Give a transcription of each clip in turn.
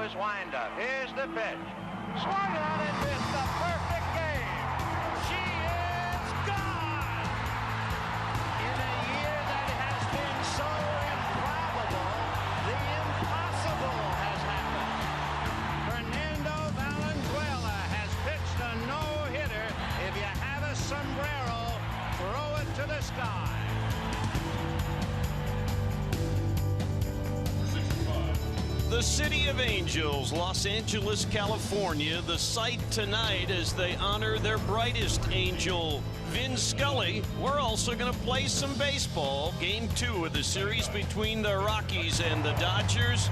his windup. Here's the pitch. Swung on and missed. The perfect game. She is gone. In a year that has been so improbable, the impossible has happened. Fernando Valenzuela has pitched a no-hitter. If you have a sombrero, throw it to the sky. The City of Angels, Los Angeles, California, the site tonight as they honor their brightest angel, Vin Scully. We're also going to play some baseball. Game 2 of the series between the Rockies and the Dodgers.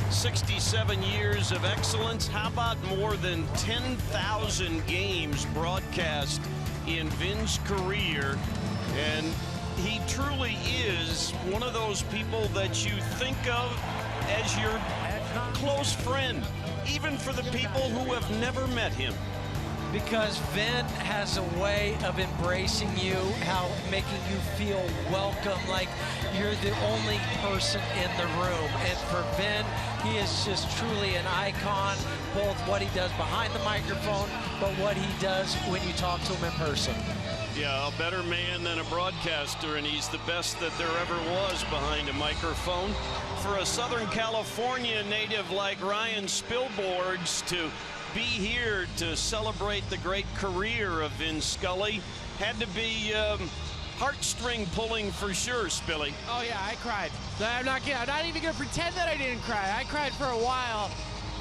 67 years of excellence. How about more than 10,000 games broadcast in Vin's career? And he truly is one of those people that you think of as your close friend, even for the people who have never met him. Because Vin has a way of embracing you, how making you feel welcome, like you're the only person in the room. And for Vin, he is just truly an icon, both what he does behind the microphone, but what he does when you talk to him in person. Yeah, a better man than a broadcaster, and he's the best that there ever was behind a microphone. For a Southern California native like Ryan Spilborghs to be here to celebrate the great career of Vin Scully had to be heartstring pulling for sure, Spilly. Oh yeah, I cried. I'm not even gonna pretend that I didn't cry. I cried for a while,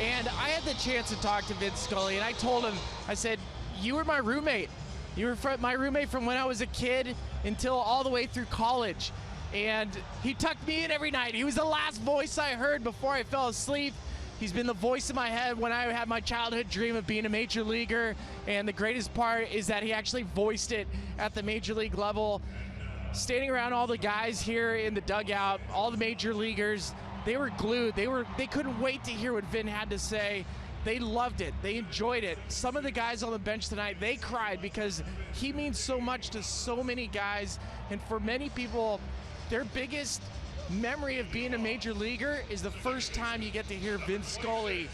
and I had the chance to talk to Vin Scully, and I told him, I said, you were my roommate. You were my roommate from when I was a kid until all the way through college. And he tucked me in every night. He was the last voice I heard before I fell asleep. He's been the voice in my head when I had my childhood dream of being a major leaguer. And the greatest part is that he actually voiced it at the major league level. Standing around all the guys here in the dugout, all the major leaguers, they were glued. They couldn't wait to hear what Vin had to say. They loved it. They enjoyed it. Some of the guys on the bench tonight, they cried because he means so much to so many guys. And for many people, their biggest memory of being a major leaguer is the first time you get to hear Vin Scully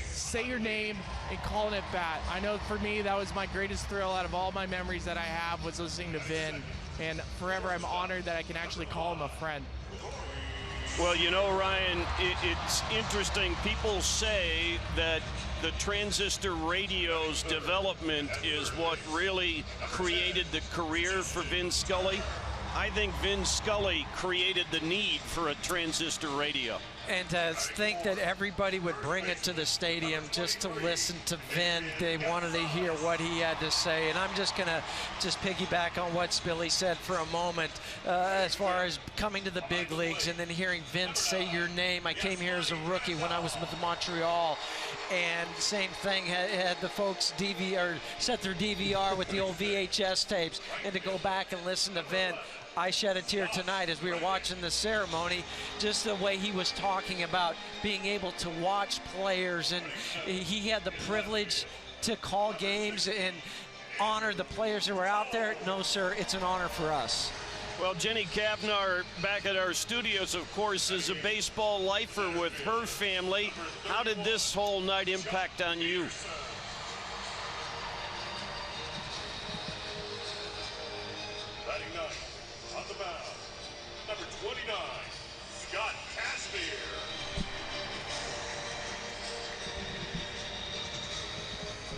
say your name and call it at bat. I know for me, that was my greatest thrill out of all my memories that I have, was listening to Vin. And forever, I'm honored that I can actually call him a friend. Well, you know, Ryan, it's interesting. People say that the transistor radio's development is what really created the career for Vin Scully. I think Vin Scully created the need for a transistor radio. And to think that everybody would bring it to the stadium just to listen to Vin. They wanted to hear what he had to say. And I'm just going to piggyback on what Spilly said for a moment as far as coming to the big leagues and then hearing Vince say your name. I came here as a rookie when I was with Montreal. And same thing, had the folks set their DVR with the old VHS tapes. And to go back and listen to Vin, I shed a tear tonight as we were watching the ceremony, just the way he was talking about being able to watch players, and he had the privilege to call games and honor the players that were out there. No, sir, it's an honor for us. Well, Jenny Kavnar back at our studios, of course, is a baseball lifer with her family. How did this whole night impact on you? On the mound, number 29, Scott Casper.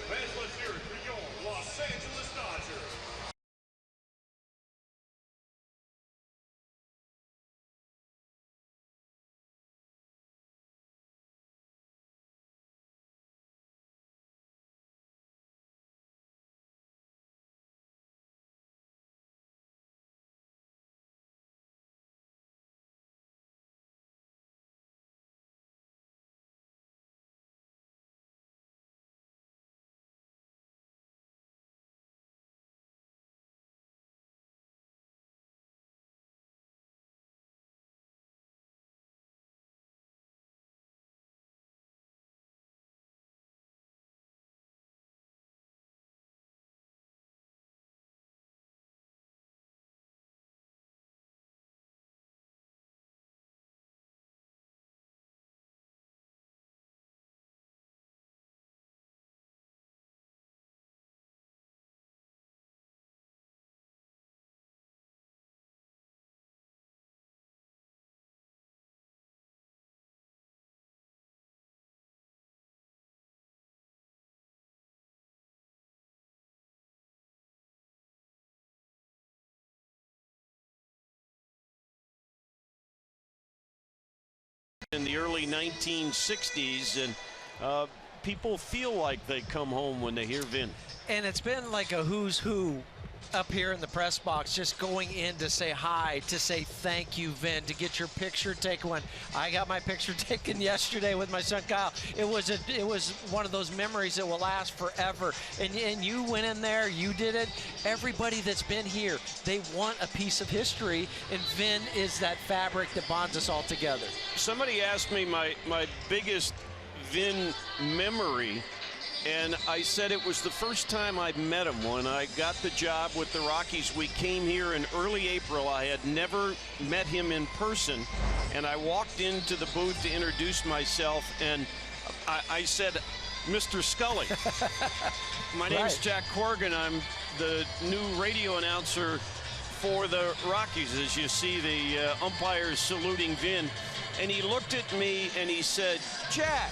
Fans, let's hear it for your Los Angeles Dodgers. in the early 1960s, and people feel like they come home when they hear Vin. And it's been like a who's who up here in the press box, just going in to say hi, to say thank you, Vin, to get your picture taken. When I got my picture taken yesterday with my son Kyle, it was one of those memories that will last forever. And you went in there, you did it. Everybody that's been here, they want a piece of history, and Vin is that fabric that bonds us all together. Somebody asked me my biggest Vin memory, and I said it was the first time I'd met him when I got the job with the Rockies. We came here in early April. I had never met him in person, and I walked into the booth to introduce myself, and I said, Mr. Scully. My name's Jack Corrigan. I'm the new radio announcer for the Rockies. As you see the umpires saluting Vin, and he looked at me and he said, Jack,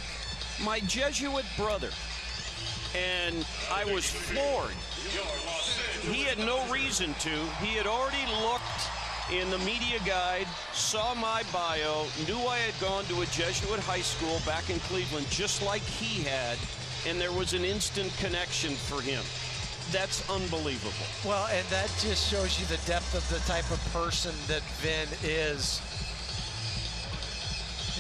my Jesuit brother. And I was floored. He had no reason to. He had already looked in the media guide, saw my bio, knew I had gone to a Jesuit high school back in Cleveland just like he had, and there was an instant connection for him. That's unbelievable. Well, and that just shows you the depth of the type of person that Vin is.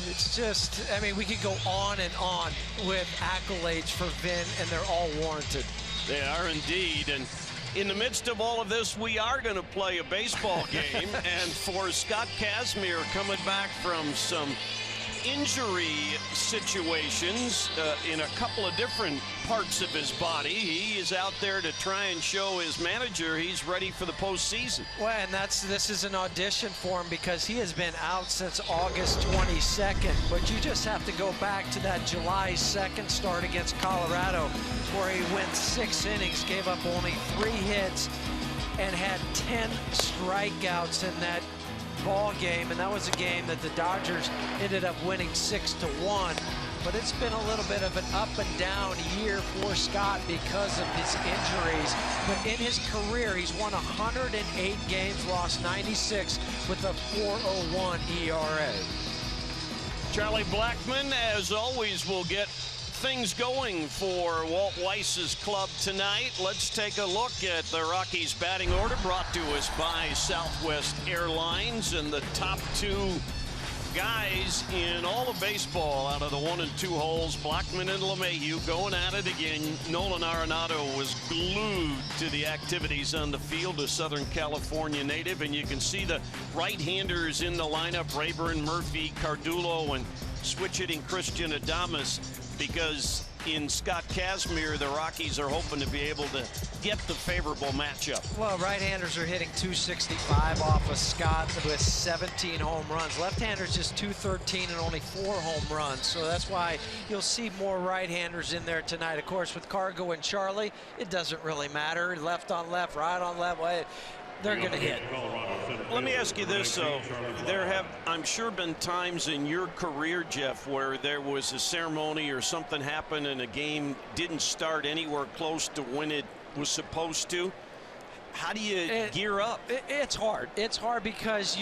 It's just, I mean, we could go on and on with accolades for Vin, and they're all warranted. They are indeed. And in the midst of all of this, we are going to play a baseball game. And for Scott Kazmir, coming back from some injury situations in a couple of different parts of his body, he is out there to try and show his manager he's ready for the postseason. Well, and this is an audition for him because he has been out since August 22nd. But you just have to go back to that July 2nd start against Colorado, where he went 6 innings, gave up only 3 hits, and had 10 strikeouts in that ball game, and that was a game that the Dodgers ended up winning 6-1. But it's been a little bit of an up and down year for Scott because of his injuries. But in his career, he's won 108 games, lost 96 with a 4.01 ERA. Charlie Blackmon, as always, will get things going for Walt Weiss's club tonight. Let's take a look at the Rockies batting order, brought to us by Southwest Airlines, and the top 2 guys in all of baseball out of the 1 and 2 holes. Blackmon and LeMahieu going at it again. Nolan Arenado was glued to the activities on the field, a Southern California native, and you can see the right-handers in the lineup, Rayburn, Murphy, Cardullo, and switch-hitting Christian Adames, because in Scott Kazmir, the Rockies are hoping to be able to get the favorable matchup. Well, right-handers are hitting 265 off of Scott with 17 home runs. Left-handers just 213 and only 4 home runs. So that's why you'll see more right-handers in there tonight. Of course, with Cargo and Charlie, it doesn't really matter. Left on left, right on left. They're going to hit. Let me ask you this, though. There have, I'm sure, been times in your career, Jeff, where there was a ceremony or something happened and a game didn't start anywhere close to when it was supposed to. How do you gear up? It's hard. It's hard because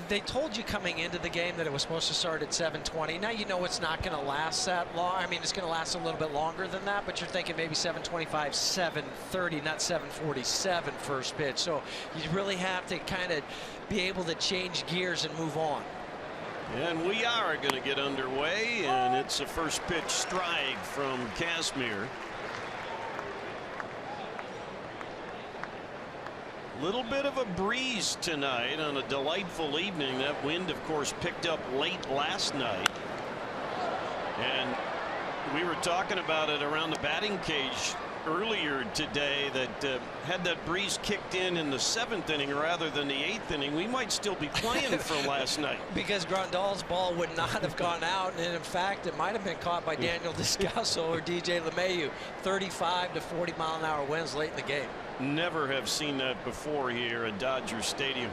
they told you coming into the game that it was supposed to start at 7:20. Now you know it's not going to last that long. I mean, it's going to last a little bit longer than that, but you're thinking maybe 7:25, 7:30, not 7:47 first pitch. So you really have to kind of be able to change gears and move on. And we are going to get underway, and it's a first pitch strike from Kazmir. Little bit of a breeze tonight on a delightful evening. That wind, of course, picked up late last night. And we were talking about it around the batting cage earlier today, that had that breeze kicked in the 7th inning rather than the 8th inning, we might still be playing from last night. Because Grandal's ball would not have gone out, and in fact, it might have been caught by Daniel Descalso or DJ LeMahieu. 35 to 40 mile an hour winds late in the game. Never have seen that before here at Dodger Stadium.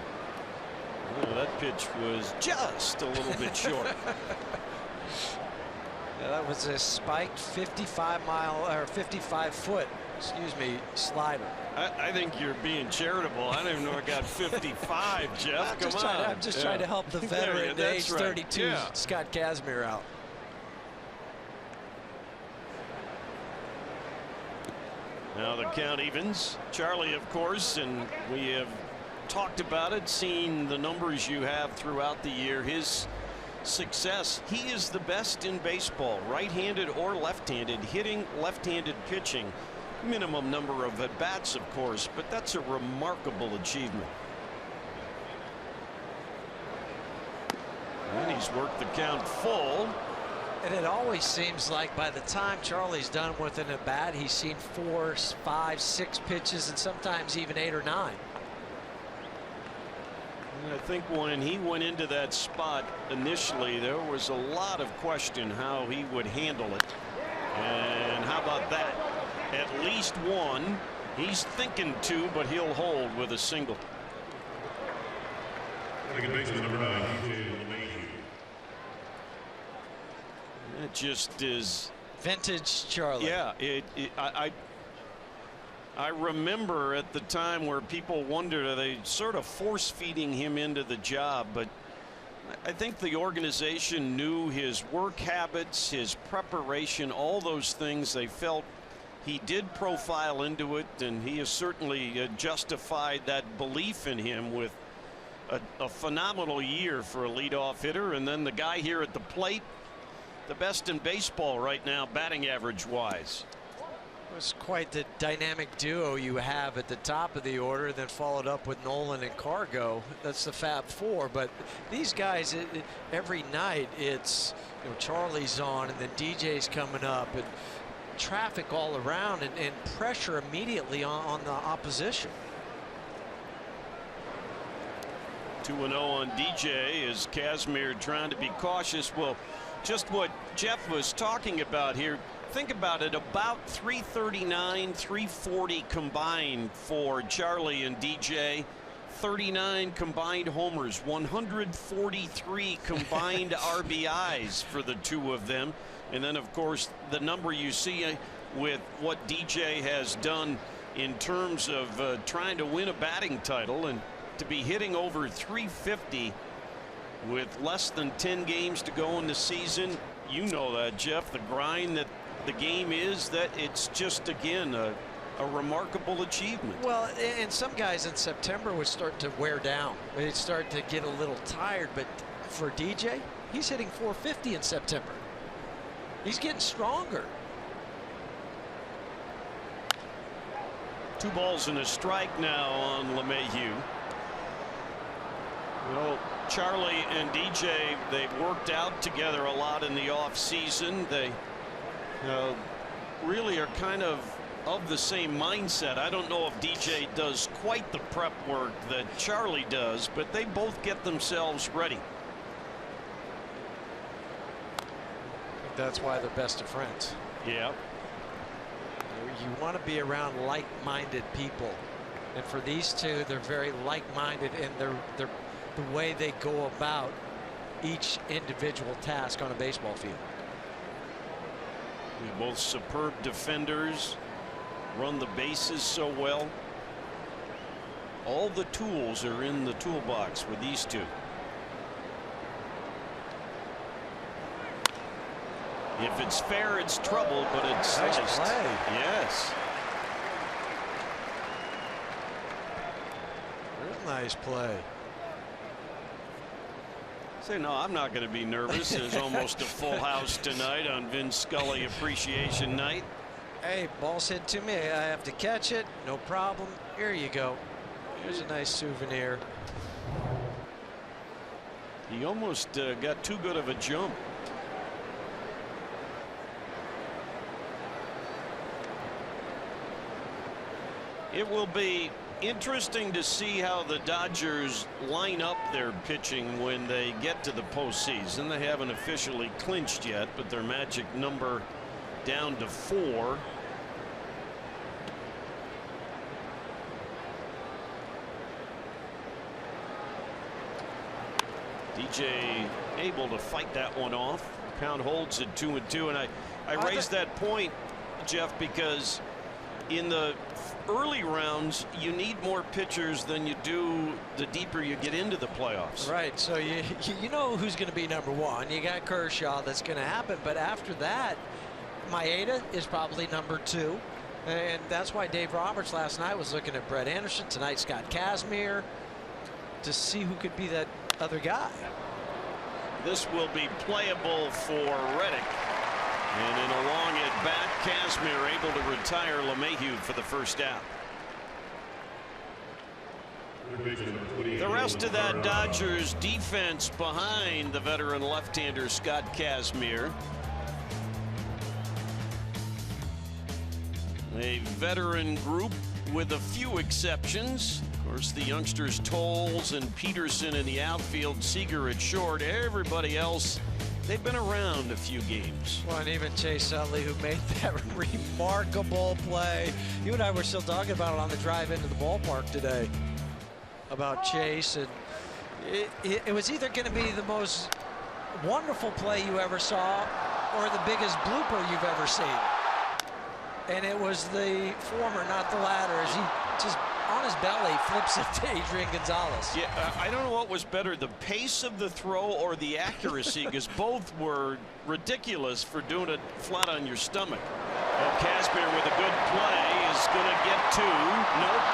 Oh, that pitch was just a little bit short. Yeah, that was a spiked 55 foot excuse me, slider. I think you're being charitable. I don't even know I got 55, Jeff. I'm just trying to help the veteran, age 32, right. Scott Kazmir out. Now the count evens. Charlie, of course, and we have talked about it, seen the numbers you have throughout the year. His success, he is the best in baseball, right-handed or left-handed, hitting, left-handed pitching. Minimum number of at-bats, of course, but that's a remarkable achievement. And he's worked the count full. And it always seems like by the time Charlie's done with an at-bat, he's seen 4, 5, 6 pitches, and sometimes even 8 or 9. I think when he went into that spot initially, there was a lot of question how he would handle it. And how about that? At least one. He's thinking 2, but he'll hold with a single. Second baseman number 9, DJ LeMahieu. It just is vintage Charlie. Yeah, I remember at the time where people wondered, are they sort of force feeding him into the job? But I think the organization knew his work habits, his preparation, all those things. They felt he did profile into it, and he has certainly justified that belief in him with a phenomenal year for a leadoff hitter. And then the guy here at the plate, the best in baseball right now, batting average wise. It was quite the dynamic duo you have at the top of the order, then followed up with Nolan and Cargo. That's the Fab Four. But these guys, every night it's, you know, Charlie's on and then DJ's coming up and traffic all around and pressure immediately on the opposition. 2-0 on DJ as Kazmir trying to be cautious. Well, just what Jeff was talking about here. Think about it, about 339, 340 combined for Charlie and DJ. 39 combined homers, 143 combined RBIs for the two of them. And then, of course, the number you see with what DJ has done in terms of trying to win a batting title, and to be hitting over 350 with less than 10 games to go in the season. You know that, Jeff, the grind that the game is, that it's just, again, a remarkable achievement. Well, and some guys in September would start to wear down. They'd start to get a little tired. But for DJ, he's hitting 450 in September. He's getting stronger. 2 balls and a strike now on LeMahieu. You know, Charlie and DJ, they've worked out together a lot in the off season. They really are kind of the same mindset. I don't know if DJ does quite the prep work that Charlie does, but they both get themselves ready. That's why they're best of friends. Yeah. You want to be around like-minded people, and for these two, they're very like-minded in the way they go about each individual task on a baseball field. They're both superb defenders, run the bases so well. All the tools are in the toolbox with these two. If it's fair, it's trouble, but it's nice sliced. play. Yes. Real nice play. Say, no, I'm not going to be nervous. There's almost a full house tonight on Vince Scully Appreciation Night. Hey, ball's hit to me. I have to catch it. No problem. Here you go. Here's a nice souvenir. He almost got too good of a jump. It will be interesting to see how the Dodgers line up their pitching when they get to the postseason. They haven't officially clinched yet, but their magic number down to 4. DJ able to fight that one off. Count holds at 2-2, and I raised that point, Jeff, because in the early rounds, you need more pitchers than you do the deeper you get into the playoffs. Right. So you know who's going to be number one. You got Kershaw. That's going to happen. But after that, Maeda is probably number two. And that's why Dave Roberts last night was looking at Brett Anderson. Tonight, Scott Kazmir, to see who could be that other guy. This will be playable for Reddick. And in a long at bat, Kazmir able to retire LeMahieu for the first out. The rest of that Dodgers defense behind the veteran left-hander Scott Kazmir. A veteran group with a few exceptions. Of course, the youngsters Tolles and Peterson in the outfield, Seager at short. Everybody else, they've been around a few games. Well, and even Chase Utley, who made that remarkable play. You and I were still talking about it on the drive into the ballpark today about Chase, and it was either going to be the most wonderful play you ever saw or the biggest blooper you've ever seen. And it was the former, not the latter, as he just on his belly flips it to Adrian Gonzalez. Yeah, I don't know what was better, the pace of the throw or the accuracy, because both were ridiculous for doing it flat on your stomach. Oh, Kazmir with a good play is going to get two. Nope.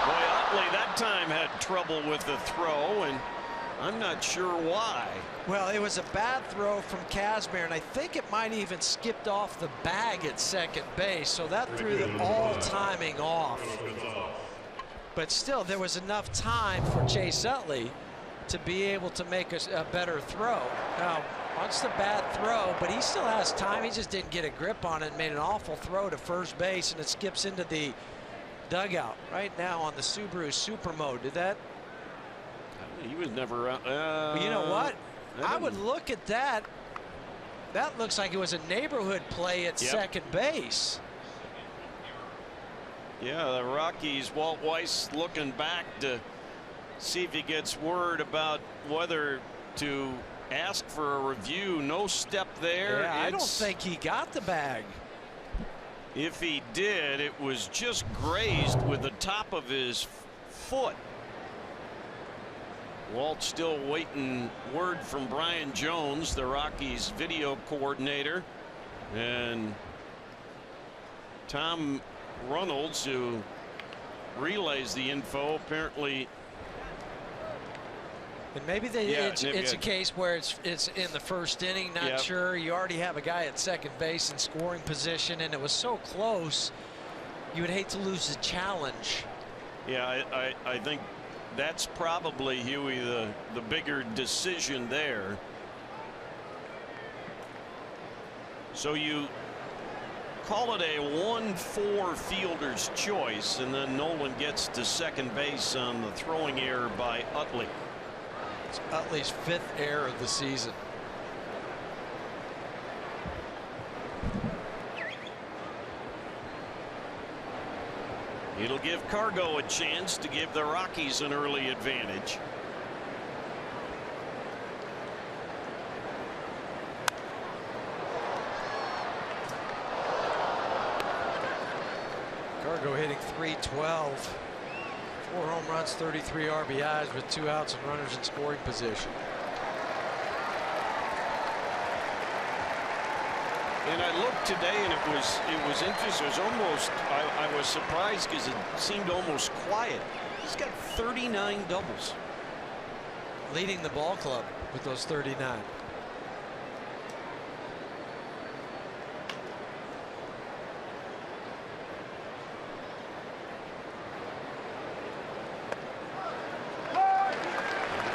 Boy, Utley that time had trouble with the throw, and I'm not sure why. Well, it was a bad throw from Kazmir, and I think it might even skipped off the bag at second base, so that threw the all timing off. But still, there was enough time for Chase Utley to be able to make a better throw. Now, once the bad throw, but he still has time. He just didn't get a grip on it and made an awful throw to first base, and it skips into the dugout right now on the Subaru Super Mode. Did that? He was never out. Well, you know what? I would look at that. That looks like it was a neighborhood play at second base. Yeah, the Rockies, Walt Weiss looking back to see if he gets word about whether to ask for a review. No step there. Yeah, I don't think he got the bag. If he did, it was just grazed with the top of his foot. Walt still waiting word from Brian Jones, the Rockies video coordinator, and Tom Reynolds, who relays the info, apparently. And maybe it's a case where it's in the first inning, not sure. You already have a guy at second base in scoring position, and it was so close, you would hate to lose the challenge. Yeah, I think that's probably, Huey, the bigger decision there. So you call it a 1-4 fielder's choice, and then Nolan gets to second base on the throwing error by Utley. It's Utley's 5th error of the season. It'll give Cargo a chance to give the Rockies an early advantage. Cargo hitting .312. 4 home runs, 33 RBIs with 2 outs and runners in scoring position. And I looked today, and it was interesting. It was almost, I was surprised because it seemed almost quiet. He's got 39 doubles. Leading the ball club with those 39.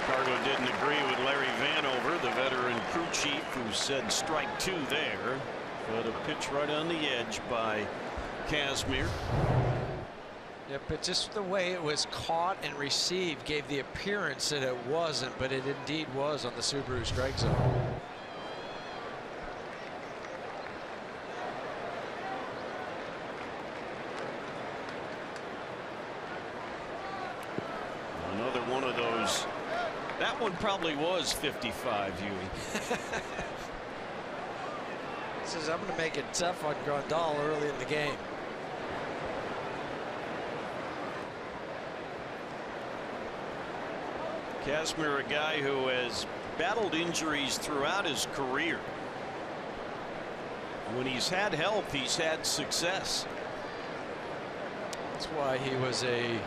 Cargo didn't agree with Larry Vanover, the veteran crew chief, who said strike 2 there. But a pitch right on the edge by Kazmir. Yep, but just the way it was caught and received gave the appearance that it wasn't, but it indeed was on the Subaru strike zone. Another one of those. That one probably was 55, Huey. Says, I'm going to make it tough on Grandal early in the game. Kazmir, a guy who has battled injuries throughout his career. When he's had help, he's had success. That's why he was a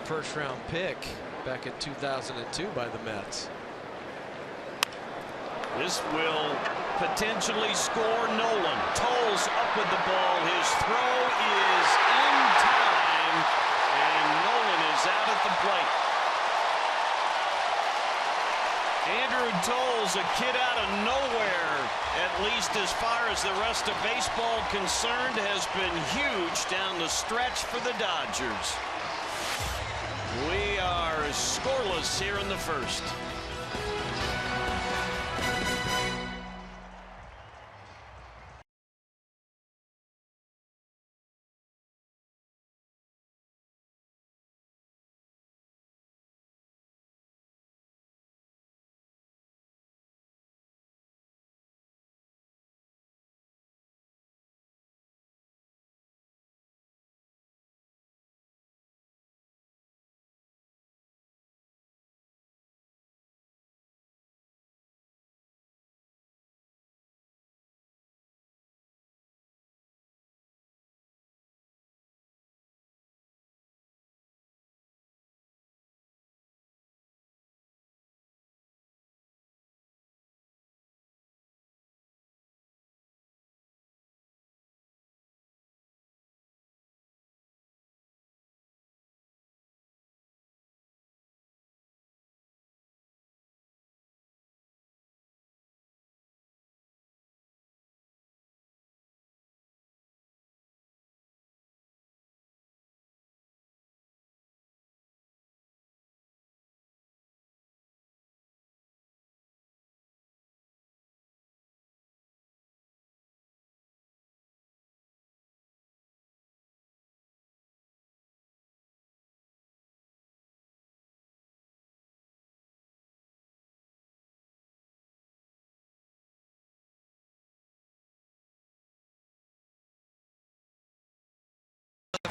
first-round pick back in 2002 by the Mets. This will potentially score. Nolan Toles up with the ball. His throw is in time, and Nolan is out at the plate. Andrew Toles, a kid out of nowhere, at least as far as the rest of baseball concerned, has been huge down the stretch for the Dodgers. We are scoreless here in the first.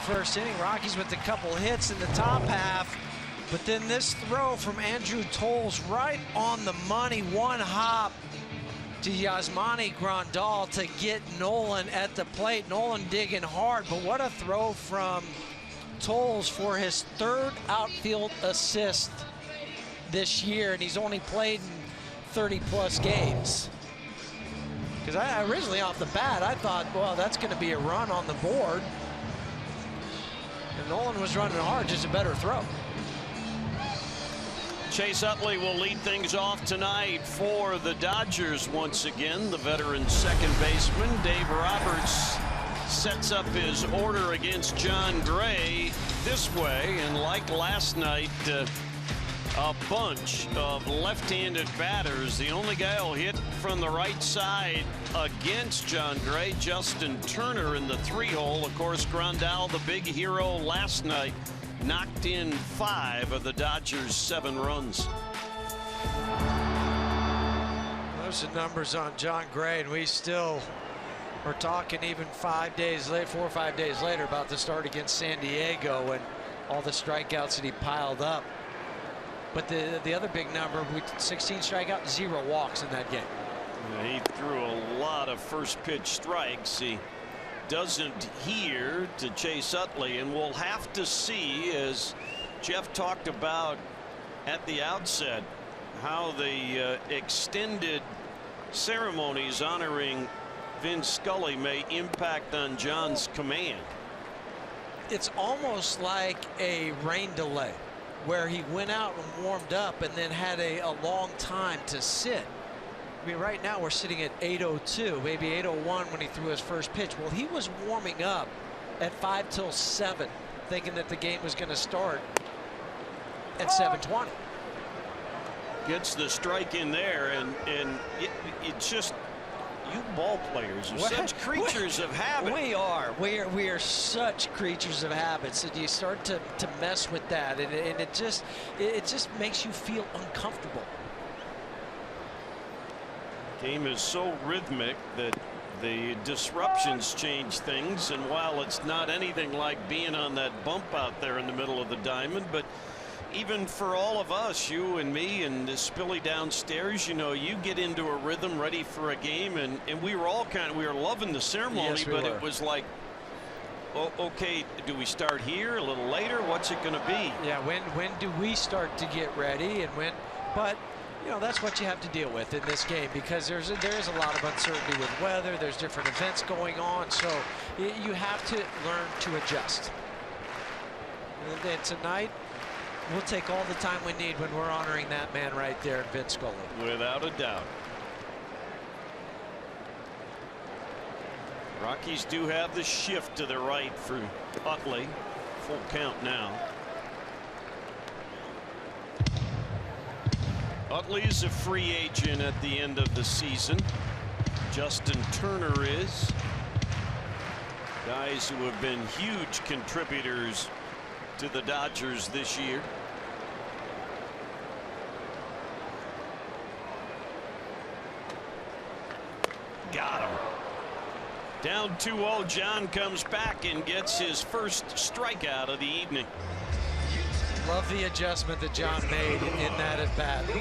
First inning, Rockies with a couple hits in the top half, but then this throw from Andrew Toles right on the money, one hop to Yasmani Grandal to get Nolan at the plate. Nolan digging hard, but what a throw from Toles for his third outfield assist this year, and he's only played in 30-plus games. Because I originally off the bat, I thought, well, that's going to be a run on the board. And Nolan was running hard, just a better throw. Chase Utley will lead things off tonight for the Dodgers once again. The veteran second baseman, Dave Roberts, sets up his order against John Gray this way. And like last night, a bunch of left-handed batters. The only guy who'll hit from the right side against John Gray, Justin Turner in the 3-hole. Of course, Grandal, the big hero last night, knocked in 5 of the Dodgers' 7 runs. Those are numbers on John Gray, and we still are talking even 5 days later, 4 or 5 days later, about the start against San Diego and all the strikeouts that he piled up. But the other big number, 16 strikeouts, 0 walks in that game. Yeah, he threw a lot of first pitch strikes. He doesn't here to Chase Utley, and we'll have to see, as Jeff talked about at the outset, how the extended ceremonies honoring Vin Scully may impact on John's command. It's almost like a rain delay, where he went out and warmed up and then had a long time to sit. I mean, right now we're sitting at 8:02, maybe 8:01 when he threw his first pitch. Well, he was warming up at 5 till 7, thinking that the game was going to start at 7:20. Gets the strike in there, and it's just, you ball players are such creatures of habit. We are such creatures of habits that you start to mess with that, and it just makes you feel uncomfortable. Game is so rhythmic that the disruptions change things, and while it's not anything like being on that bump out there in the middle of the diamond, but even for all of us, you and me and the Spilly downstairs, you know, you get into a rhythm ready for a game, and we were all we were loving the ceremony, yes, but it was like, oh, okay, do we start here a little later? What's it going to be? Yeah, when do we start to get ready, and when? But you know, that's what you have to deal with in this game, because there is a lot of uncertainty with weather. There's different events going on, so you have to learn to adjust. And then tonight, we'll take all the time we need when we're honoring that man right there, Vince Scully. Without a doubt. Rockies do have the shift to the right for Utley. Full count now. Utley is a free agent at the end of the season. Justin Turner is. Guys who have been huge contributors to the Dodgers this year. Got him. Down 2-0. John comes back and gets his first strikeout of the evening. Love the adjustment that John made in that at bat. The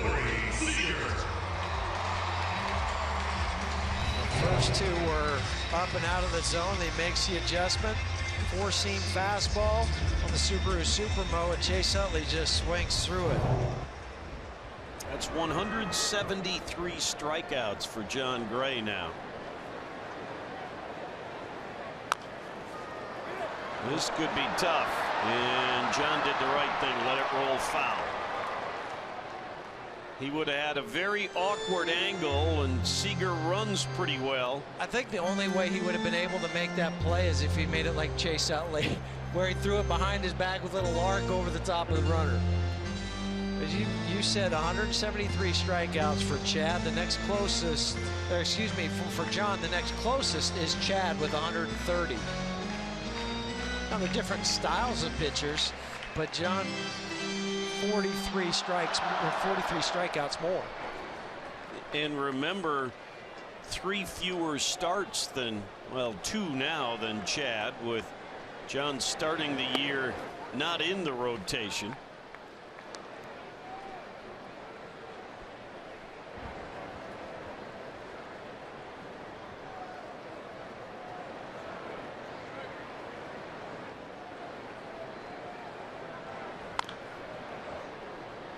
first two were up and out of the zone. He makes the adjustment. Four-seam fastball on the Subaru Supermo, and Chase Utley just swings through it. That's 173 strikeouts for John Gray now. This could be tough, and John did the right thing, let it roll foul. He would have had a very awkward angle, and Seager runs pretty well. I think the only way he would have been able to make that play is if he made it like Chase Utley, where he threw it behind his back with a little arc over the top of the runner. As you said, 173 strikeouts for Chad. The next closest, or excuse me, for John, the next closest is Chad with 130. Now, they're different styles of pitchers, but John, 43 strikeouts more. And remember, 3 fewer starts than, well, 2 now than Chad, with John starting the year not in the rotation.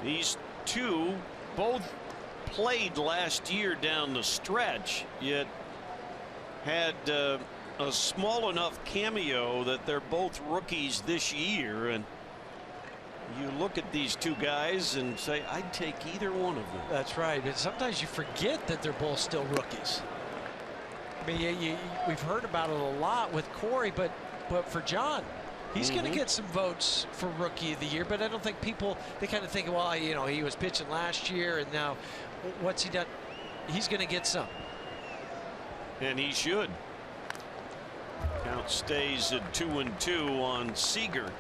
These two both played last year down the stretch, yet had a small enough cameo that they're both rookies this year. And you look at these two guys and say, I'd take either one of them. That's right. But sometimes you forget that they're both still rookies. I mean, we've heard about it a lot with Corey, but for John, he's going to get some votes for Rookie of the Year, but I don't think people, they kind of think, well, you know, he was pitching last year, and now what's he done? He's going to get some. And he should. Count stays at 2-2 on Seager.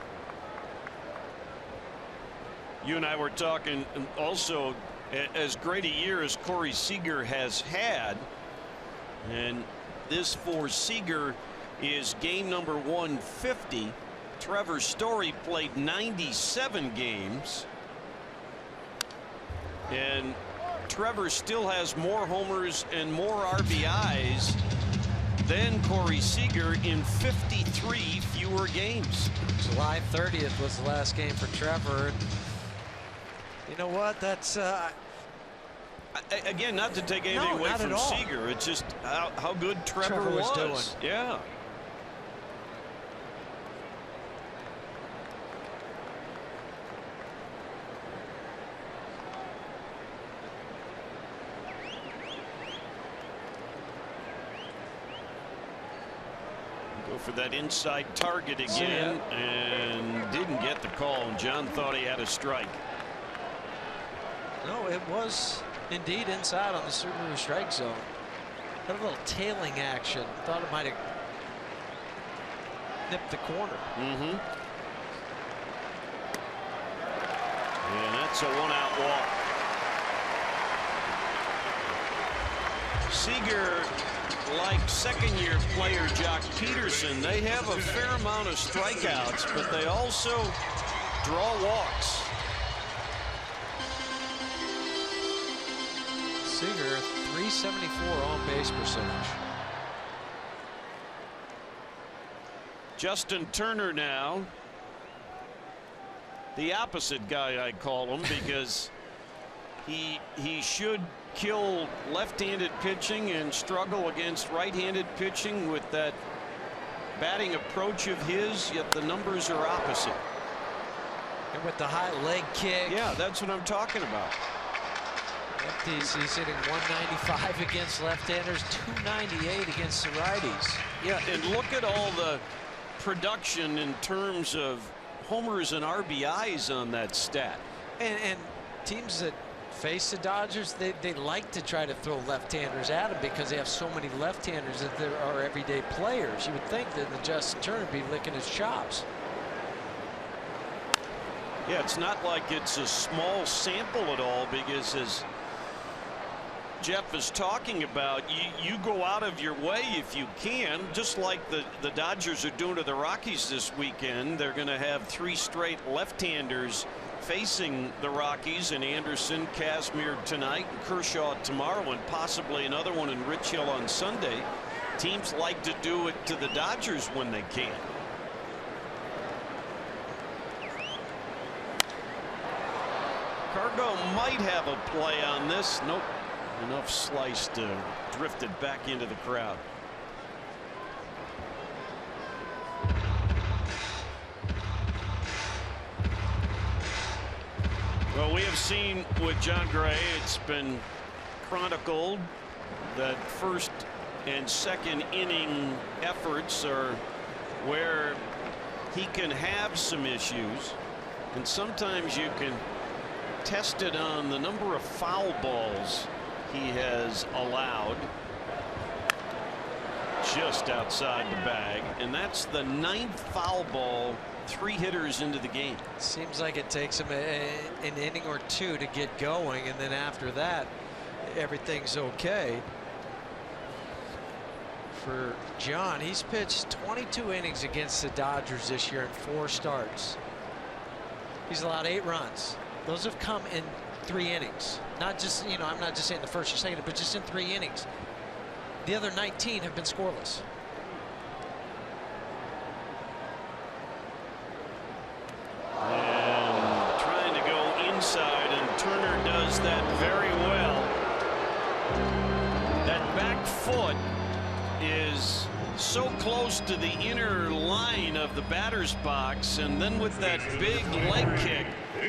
You and I were talking also, as great a year as Corey Seager has had, and this for Seager is game number 150. Trevor Story played 97 games, and Trevor still has more homers and more RBIs than Corey Seager in 53 fewer games. July 30th was the last game for Trevor. You know what? That's again, not to take anything away from Seager. It's just how good Trevor was doing. Yeah. Go for that inside target again, and didn't get the call. And John thought he had a strike. No, it was indeed inside on the Subaru strike zone. Had a little tailing action. Thought it might have nipped the corner. And that's a 1-out walk. Seager, like second-year player Jock Peterson, they have a fair amount of strikeouts, but they also draw walks. Seager, 374 on base percentage. Justin Turner now. The opposite guy, I call him, because he should kill left-handed pitching and struggle against right-handed pitching with that batting approach of his, yet the numbers are opposite. And with the high leg kick. Yeah, that's what I'm talking about. Lefties, he's hitting 195 against left-handers, 298 against the righties. Yeah, and look at all the production in terms of homers and RBIs on that stat. And teams that face the Dodgers, they like to try to throw left-handers at them because they have so many left-handers that there are everyday players. You would think that the Justin Turner would be licking his chops. Yeah, it's not like it's a small sample at all, because as Jeff is talking about, you go out of your way if you can, just like the Dodgers are doing to the Rockies this weekend. They're going to have 3 straight left-handers facing the Rockies, and Anderson, Kazmir tonight, and Kershaw tomorrow, and possibly another one in Rich Hill on Sunday. Teams like to do it to the Dodgers when they can. Cargo might have a play on this. Nope. Enough slice to drift it back into the crowd. Well, we have seen with John Gray, it's been chronicled that first and second inning efforts are where he can have some issues, and sometimes you can test it on the number of foul balls he has allowed. Just outside the bag, and that's the 9th foul ball 3 hitters into the game. Seems like it takes him an inning or 2 to get going, and then after that everything's okay for John. He's pitched 22 innings against the Dodgers this year in 4 starts. He's allowed 8 runs. Those have come in 3 innings. Not just, you know, I'm not just saying the first or second, but just in 3 innings. The other 19 have been scoreless. And trying to go inside, and Turner does that very well. That back foot is so close to the inner line of the batter's box, and then with that big leg kick,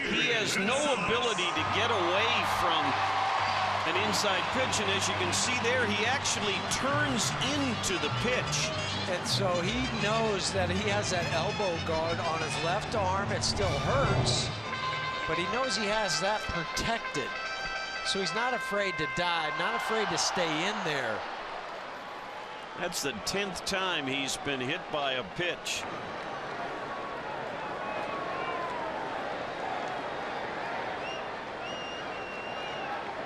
he has no ability to get away from an inside pitch, and as you can see there, he actually turns into the pitch. And so he knows that he has that elbow guard on his left arm. It still hurts, but he knows he has that protected. So he's not afraid to dive, not afraid to stay in there. That's the 10th time he's been hit by a pitch.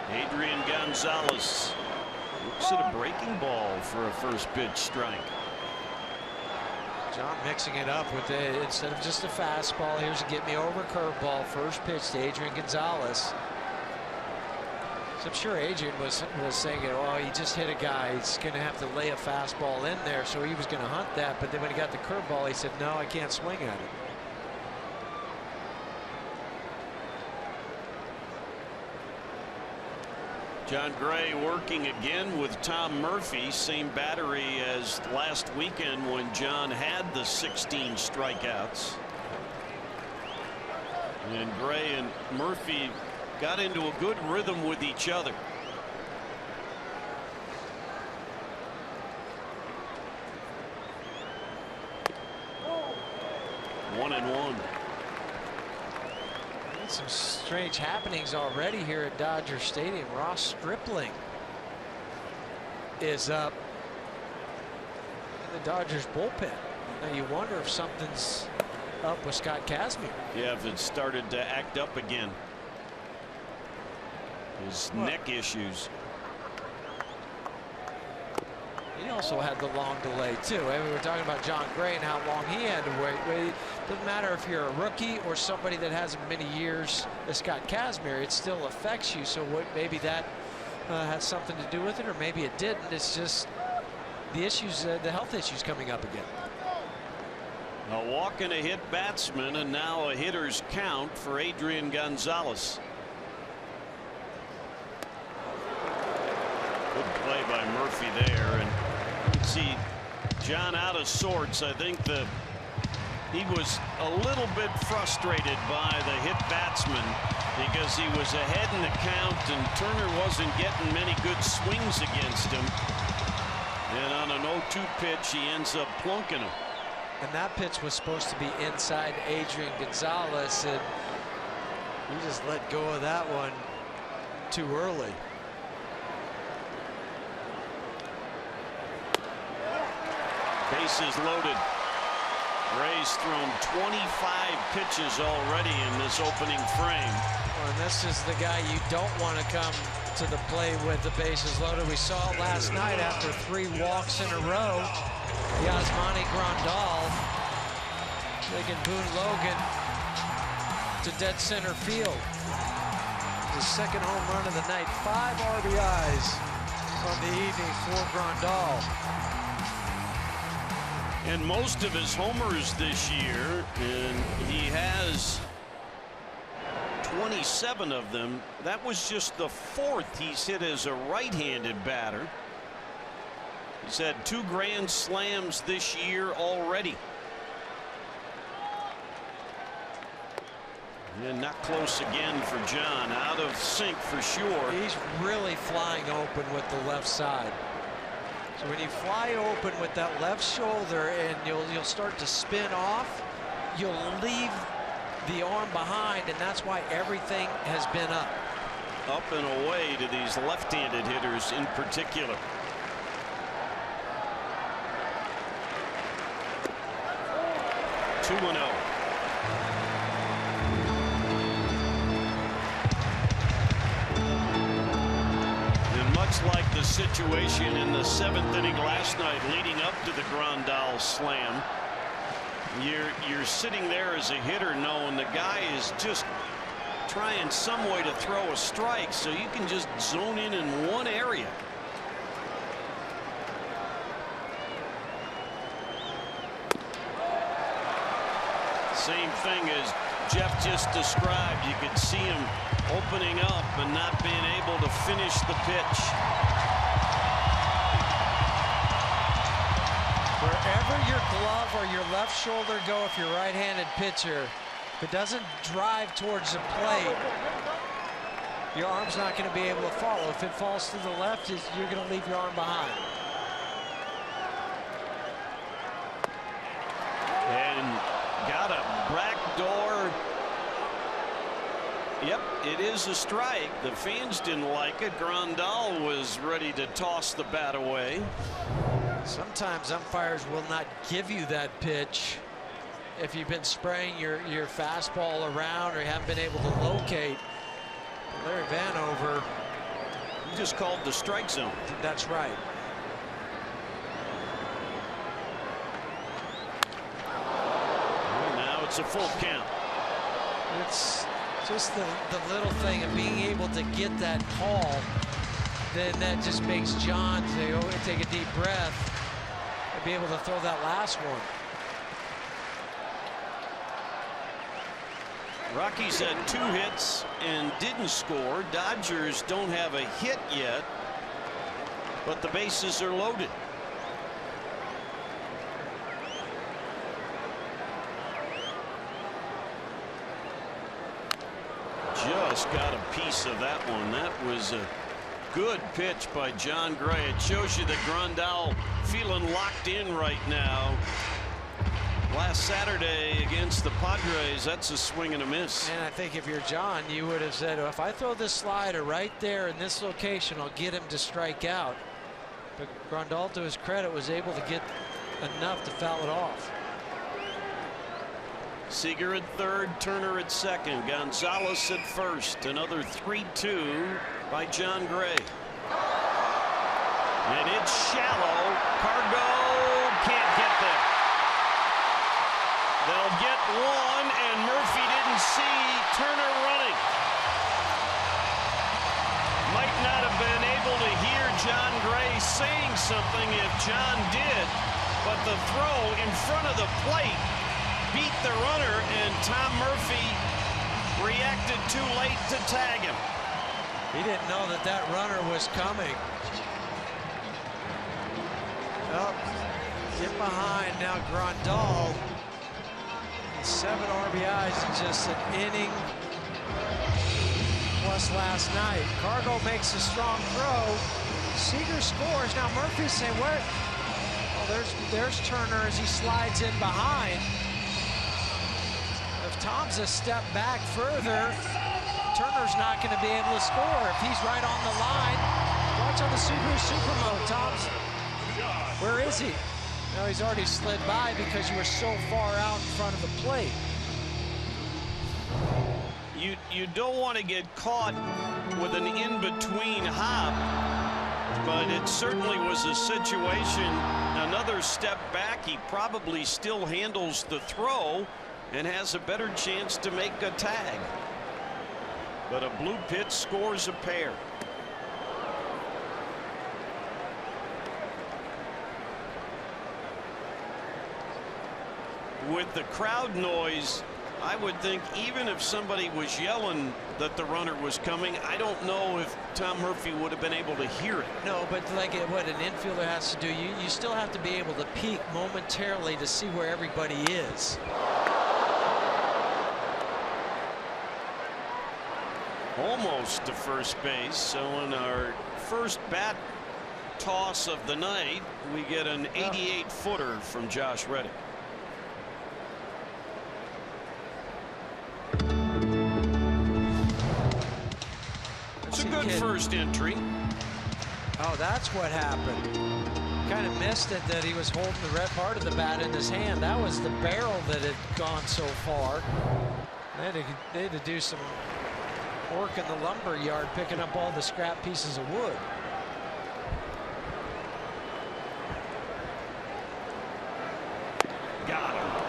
Adrian Gonzalez looks at a breaking ball for a first pitch strike. John mixing it up with it. Instead of just a fastball, here's a get me over curveball. First pitch to Adrian Gonzalez. So I'm sure Adrian was saying, oh, he just hit a guy. He's going to have to lay a fastball in there. So he was going to hunt that. But then when he got the curveball, he said, no, I can't swing at it. John Gray working again with Tom Murphy, same battery as last weekend when John had the 16 strikeouts. And Gray and Murphy got into a good rhythm with each other. One and one. Some strange happenings already here at Dodger Stadium. Ross Stripling is up in the Dodgers bullpen. Now you wonder if something's up with Scott Kazmir. Yeah, if it started to act up again. His neck issues. He also had the long delay too. I mean, we're talking about John Gray and how long he had to wait. It doesn't matter if you're a rookie or somebody that has many years as Scott Kazmir, it still affects you. So maybe that had something to do with it, or maybe it didn't. It's just the issues, the health issues coming up again. A walk and a hit batsman, and now a hitter's count for Adrian Gonzalez. Good play by Murphy there, and you can see John out of sorts. I think he was a little bit frustrated by the hit batsman because he was ahead in the count, and Turner wasn't getting many good swings against him. And on an 0-2 pitch, he ends up plunking him. And that pitch was supposed to be inside Adrian Gonzalez, and he just let go of that one too early. Bases loaded. Ray's thrown 25 pitches already in this opening frame. Well, and this is the guy you don't want to come to the plate with the bases loaded. We saw it last night after 3 walks in a row. Yasmani Grandal taking Boone Logan to dead center field. His second home run of the night. 5 RBIs on the evening for Grandal. And most of his homers this year, and he has 27 of them. That was just the 4th he's hit as a right-handed batter. He's had 2 grand slams this year already. And not close again for John. Out of sync for sure. He's really flying open with the left side. So when you fly open with that left shoulder and you'll start to spin off, you'll leave the arm behind, and that's why everything has been up. Up and away to these left-handed hitters in particular. Two and 0. Much like the situation in the 7th inning last night leading up to the Grandal slam, you're sitting there as a hitter knowing the guy is just trying some way to throw a strike, so you can just zone in one area. Same thing as Jeff just described. You could see him opening up and not being able to finish the pitch. Wherever your glove or your left shoulder go, if you're a right-handed pitcher, if it doesn't drive towards the plate, your arm's not going to be able to follow. If it falls to the left, you're going to leave your arm behind. And got a backdoor. Yep, it is a strike. The fans didn't like it. Grandal was ready to toss the bat away. Sometimes umpires will not give you that pitch if you've been spraying your fastball around or you haven't been able to locate. Larry Vanover. He just called the strike zone. That's right. Well, now it's a full count. It's just the little thing of being able to get that call. Then that just makes John say, oh, take a deep breath and be able to throw that last one. Rockies had 2 hits and didn't score. Dodgers don't have a hit yet, but the bases are loaded. Just got a piece of that one. That was a good pitch by John Gray. It shows you that Grandal feeling locked in right now. Last Saturday against the Padres, that's a swing and a miss. And I think if you're John, you would have said, oh, if I throw this slider right there in this location, I'll get him to strike out. But Grandal, to his credit, was able to get enough to foul it off. Seager at third, Turner at second, Gonzalez at first. Another 3-2 by John Gray. And it's shallow. Cargo can't get there. They'll get one, and Murphy didn't see Turner running. Might not have been able John Gray saying something if John did, but the throw in front of the plate beat the runner, and Tom Murphy reacted too late to tag him. He didn't know that that runner was coming. Well, get behind now, Grandal. 7 RBIs in just an inning plus last night. Cargo makes a strong throw. Seager scores. Now Murphy's saying, where? Oh, there's Turner as he slides in behind. If Tom's a step back further, Turner's not going to be able to score. If he's right on the line, watch on the Subaru Supermode. Tom's, where is he? No, he's already slid by because you were so far out in front of the plate. You don't want to get caught with an in-between hop, but it certainly was a situation. Another step back, he probably still handles the throw and has a better chance to make a tag. But a blue pitch scores a pair. With the crowd noise, I would think even if somebody was yelling that the runner was coming, I don't know if Tom Murphy would have been able to hear it. No, but like what an infielder has to do, you still have to be able to peek momentarily to see where everybody is. Almost to first base. So in our first bat toss of the night, we get an 88-footer from Josh Reddick. It's a good first entry. Oh, that's what happened. Kind of missed it that he was holding the red part of the bat in his hand. That was the barrel that had gone so far. They had to do some work in the lumber yard picking up all the scrap pieces of wood. Got him.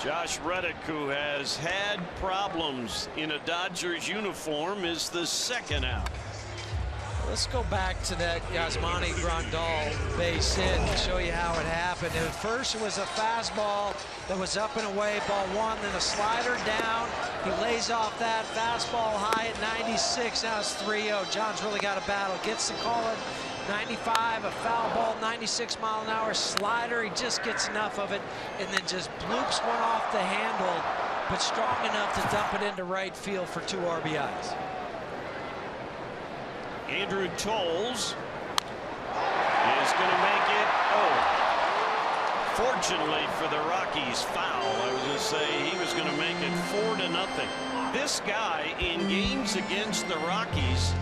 Josh Reddick, who has had problems in a Dodgers uniform, is the second out. Let's go back to that Yasmani Grandal base hit and show you how it happened. At first it was a fastball that was up and away, ball one, then a slider down. He lays off that fastball high at 96. Now it's 3-0. John's really got a battle. Gets the call at 95, a foul ball, 96-mile-an-hour slider. He just gets enough of it and then just bloops one off the handle, but strong enough to dump it into right field for 2 RBIs. Andrew Tolles is going to make it. Oh, fortunately for the Rockies, foul. I was going to say he was going to make it 4-0. This guy in games against the Rockies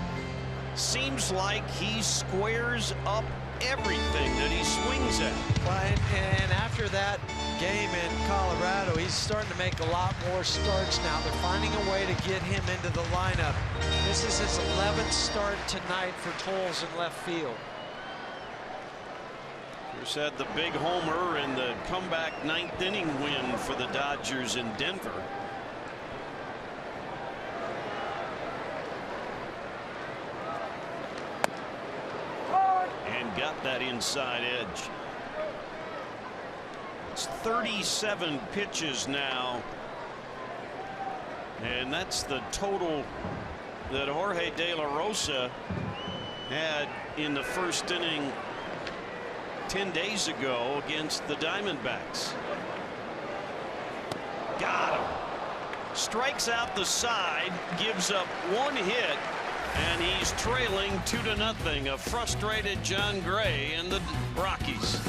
seems like he squares up everything that he swings at. And after that game in Colorado, he's starting to make a lot more starts now. They're finding a way to get him into the lineup. This is his 11th start tonight for Tolles in left field. Here's had the big homer and the comeback 9th inning win for the Dodgers in Denver. And got that inside edge. It's 37 pitches now, and that's the total that Jorge De La Rosa had in the first inning 10 days ago against the Diamondbacks. Got him. Strikes out the side, gives up 1 hit, and he's trailing 2-0. A frustrated John Gray and the Rockies.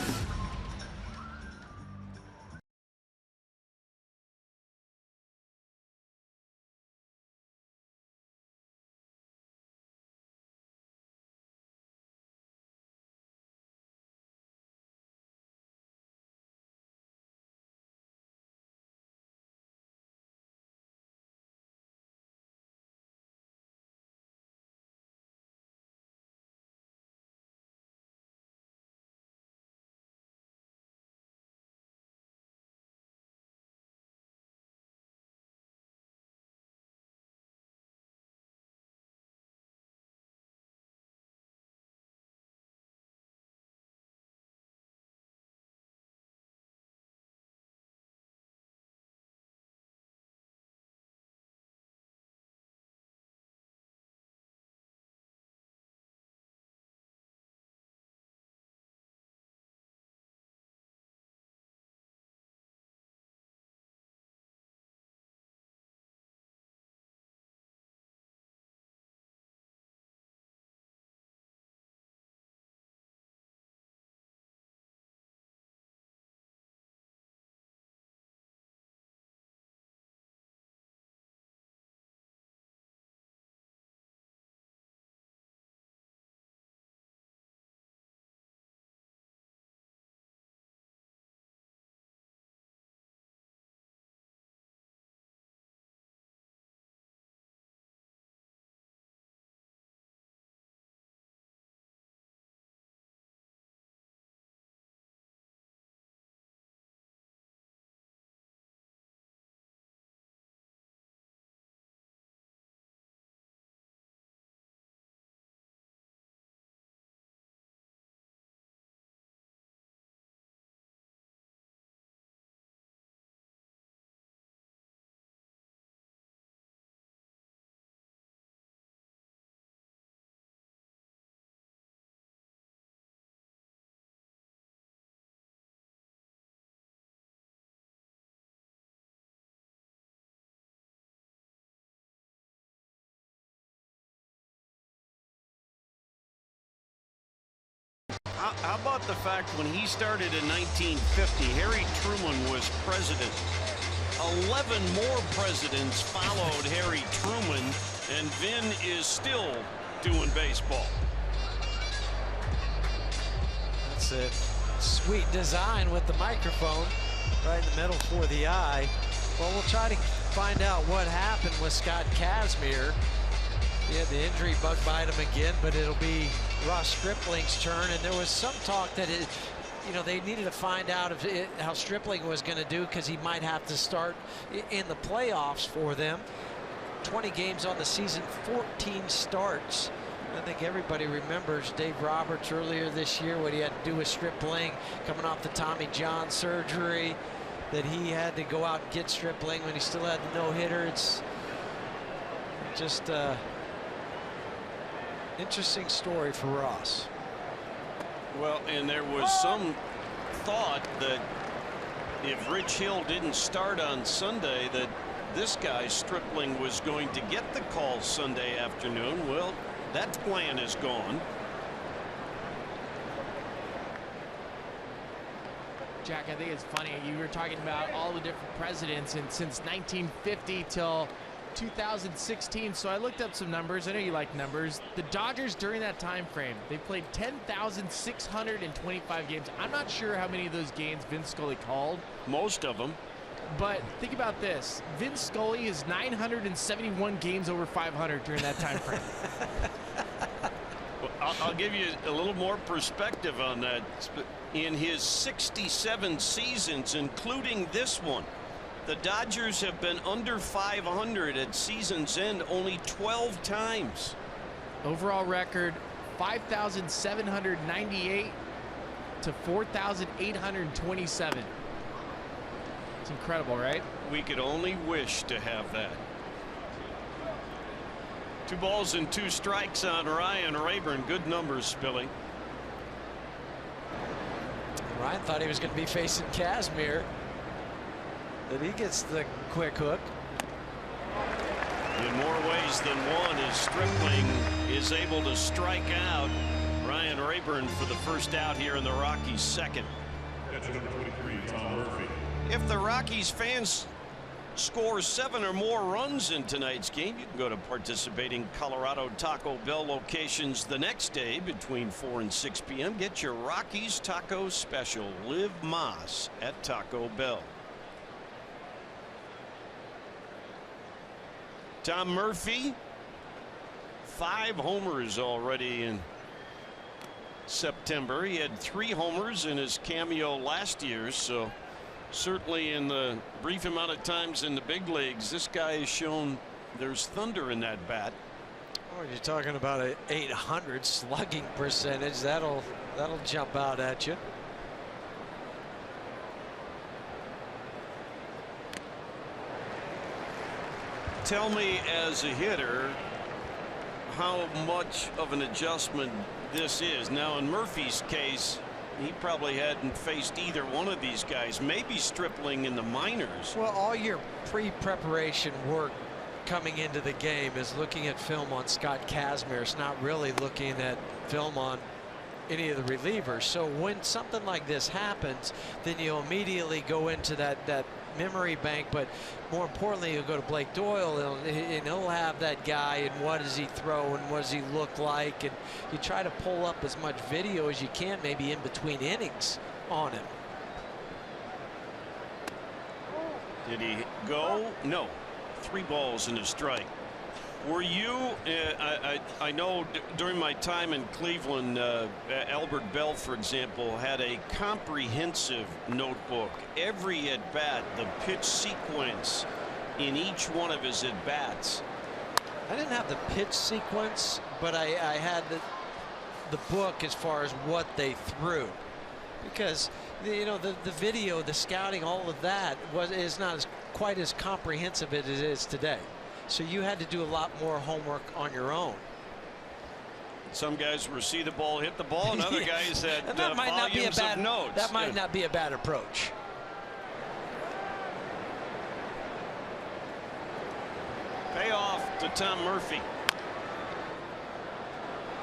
How about the fact when he started in 1950, Harry Truman was president. 11 more presidents followed Harry Truman, and Vin is still doing baseball. That's it. Sweet design with the microphone right in the middle for the eye. Well, we'll try to find out what happened with Scott Kazmir. He had the injury bug bite him again, but it'll be Ross Stripling's turn. And there was some talk that they needed to find out how Stripling was going to do, because he might have to start in the playoffs for them. 20 games on the season, 14 starts. I think everybody remembers Dave Roberts earlier this year, what he had to do with Stripling coming off the Tommy John surgery, that he had to go out and get Stripling when he still had the no-hitter. It's just interesting story for Ross. Well, and there was some thought that if Rich Hill didn't start on Sunday, that this guy Stripling was going to get the call Sunday afternoon. Well, that plan is gone. Jack, I think it's funny. You were talking about all the different presidents, and since 1950 till 2016. So I looked up some numbers. I know you like numbers. The Dodgers during that time frame, they played 10,625 games. I'm not sure how many of those games Vince Scully called. Most of them. But think about this. Vince Scully is 971 games over 500 during that time frame. Well, I'll give you a little more perspective on that. In his 67 seasons, including this one, the Dodgers have been under 500 at season's end only 12 times. Overall record 5,798 to 4,827. It's incredible, right? We could only wish to have that. 2 balls and 2 strikes on Ryan Rayburn. Good numbers, Billy. Ryan thought he was going to be facing Kazmir. That he gets the quick hook. In more ways than one, as Stripling is able to strike out Ryan Rayburn for the first out here in the Rockies' second. That's number 23, Tom Murphy. If the Rockies fans score 7 or more runs in tonight's game, you can go to participating Colorado Taco Bell locations the next day between 4 and 6 p.m. Get your Rockies Taco Special. Live Mas at Taco Bell. Tom Murphy, 5 homers already in September. He had 3 homers in his cameo last year, so certainly in the brief amount of times in the big leagues, this guy has shown there's thunder in that bat. Oh, you're talking about an 800 slugging percentage. That'll jump out at you. Tell me, as a hitter, how much of an adjustment this is. Now, in Murphy's case, he probably hadn't faced either one of these guys, maybe Stripling in the minors. Well, all your pre-preparation work coming into the game is looking at film on Scott Kazmir. It's not really looking at film on any of the relievers. So when something like this happens, then you immediately go into that memory bank, but more importantly, you'll go to Blake Doyle and he'll have that guy and what does he throw and what does he look like, and you try to pull up as much video as you can, maybe in between innings, on him. Did he go? No. 3 balls and a strike. Were you, I know during my time in Cleveland, Albert Bell, for example, had a comprehensive notebook. Every at bat, the pitch sequence in each one of his at bats. I didn't have the pitch sequence, but I had the book as far as what they threw, because the video, the scouting, all of that is not quite as comprehensive as it is today. So you had to do a lot more homework on your own. Some guys were see the ball, hit the ball, and other guys had that might not be a bad, of notes. That might not be a bad approach. Payoff to Tom Murphy.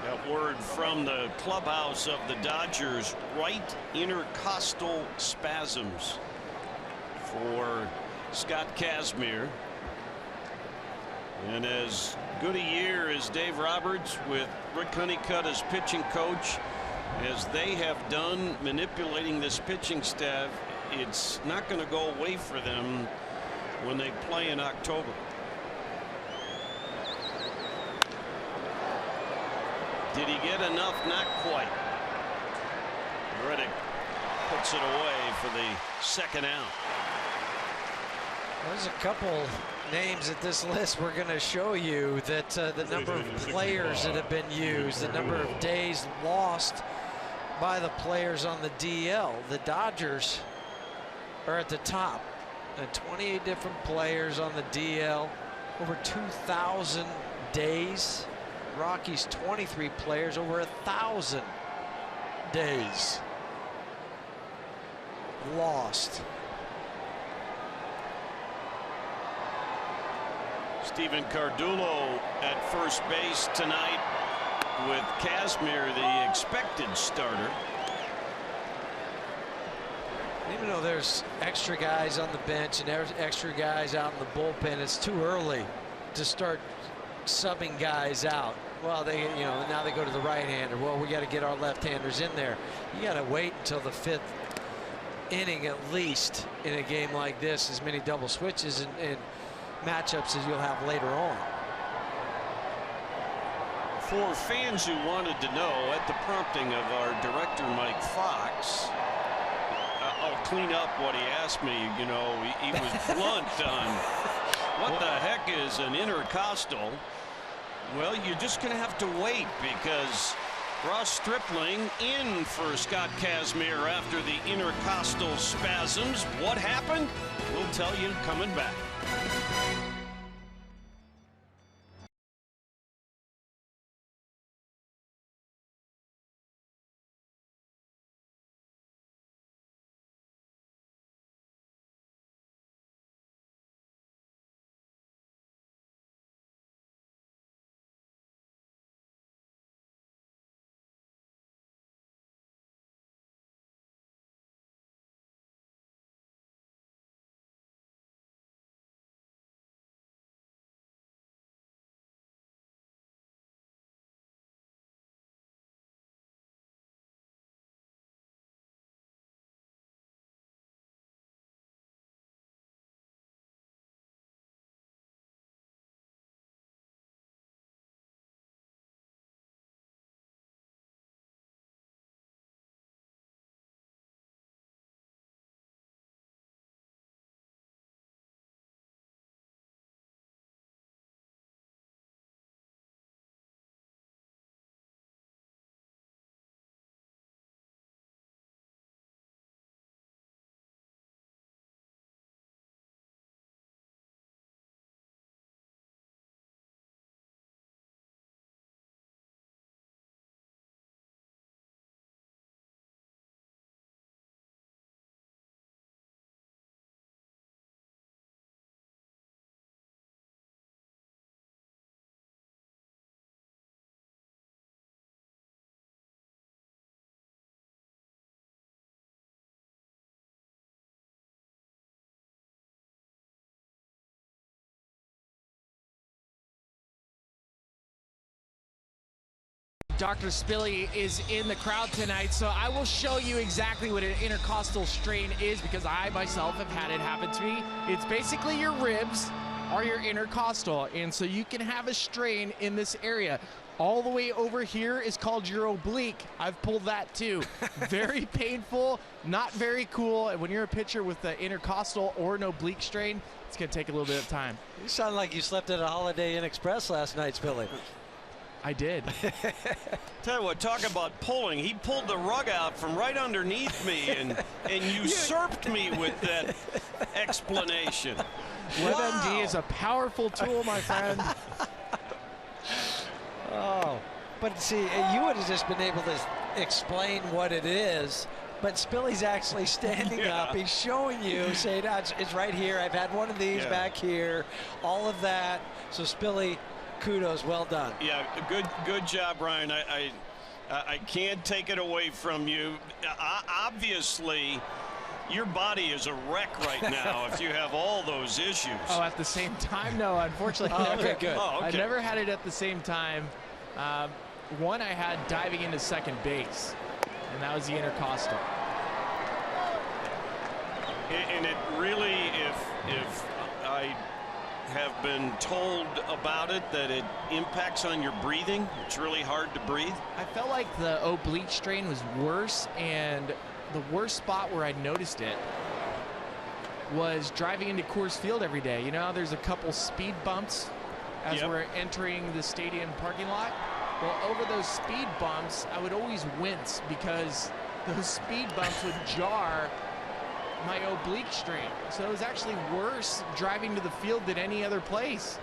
That word from the clubhouse of the Dodgers, right intercostal spasms for Scott Kazmir. And as good a year as Dave Roberts with Rick Honeycutt as pitching coach, as they have done manipulating this pitching staff, it's not going to go away for them when they play in October. Did he get enough? Not quite. Reddick puts it away for the second out. There's a couple names at this list we're going to show you that the number of players that have been used, the number of days lost by the players on the DL. The Dodgers are at the top. 28 different players on the DL, over 2,000 days. Rockies 23 players, over 1,000 days lost. Steven Cardullo at first base tonight with Kazmir, the expected starter. Even though there's extra guys on the bench and there's extra guys out in the bullpen, it's too early to start subbing guys out. Well, now they go to the right-hander. Well, we got to get our left-handers in there. You got to wait until the 5th inning at least in a game like this, as many double switches and matchups as you'll have later on. For fans who wanted to know, at the prompting of our director Mike Fox, I'll clean up what he asked me. You know, he was blunt on what the heck is an intercostal. Well, you're just going to have to wait, because Ross Stripling in for Scott Kazmir after the intercostal spasms. What happened? We'll tell you coming back. Dr. Spilly is in the crowd tonight, so I will show you exactly what an intercostal strain is, because I myself have had it happen to me. It's basically your ribs are your intercostal, and so you can have a strain in this area. All the way over here is called your oblique. I've pulled that too. Very painful, not very cool. And when you're a pitcher with the intercostal or an oblique strain, it's going to take a little bit of time. You sound like you slept at a Holiday Inn Express last night, Spilly. I did. Tell you what, talk about pulling. He pulled the rug out from right underneath me and usurped me with that explanation. WebMD is a powerful tool, my friend. Oh, but see, you would have just been able to explain what it is, but Spilly's actually standing up. He's showing you, saying, it's right here. I've had one of these back here, all of that. So Spilly, kudos, well done. Yeah, good job, Ryan. I can't take it away from you. Obviously, your body is a wreck right now if you have all those issues. Oh, at the same time? No, unfortunately. Okay, good. Oh, okay. I never had it at the same time. One I had diving into second base, and that was the intercostal. And it really, if I have been told about it, that it impacts on your breathing. It's really hard to breathe. I felt like the oblique strain was worse, and the worst spot where I noticed it was driving into Coors Field every day. You know how there's a couple speed bumps as Yep. we're entering the stadium parking lot? Well, over those speed bumps, I would always wince because those speed bumps would jar my oblique strain. So it was actually worse driving to the field than any other place.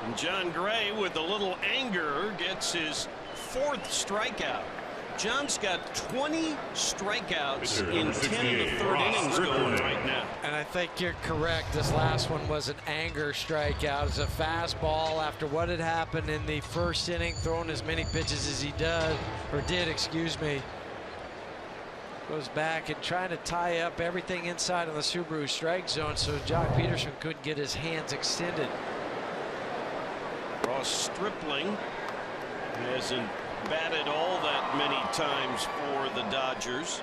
And John Gray, with a little anger, gets his 4th strikeout. John's got 20 strikeouts in 10 of the 3rd innings going right now. And I think you're correct. This last one was an anger strikeout. It's a fastball after what had happened in the 1st inning, throwing as many pitches as he did, excuse me. Goes back and trying to tie up everything inside of the Subaru strike zone so Jock Peterson couldn't get his hands extended. Ross Stripling hasn't batted all that many times for the Dodgers.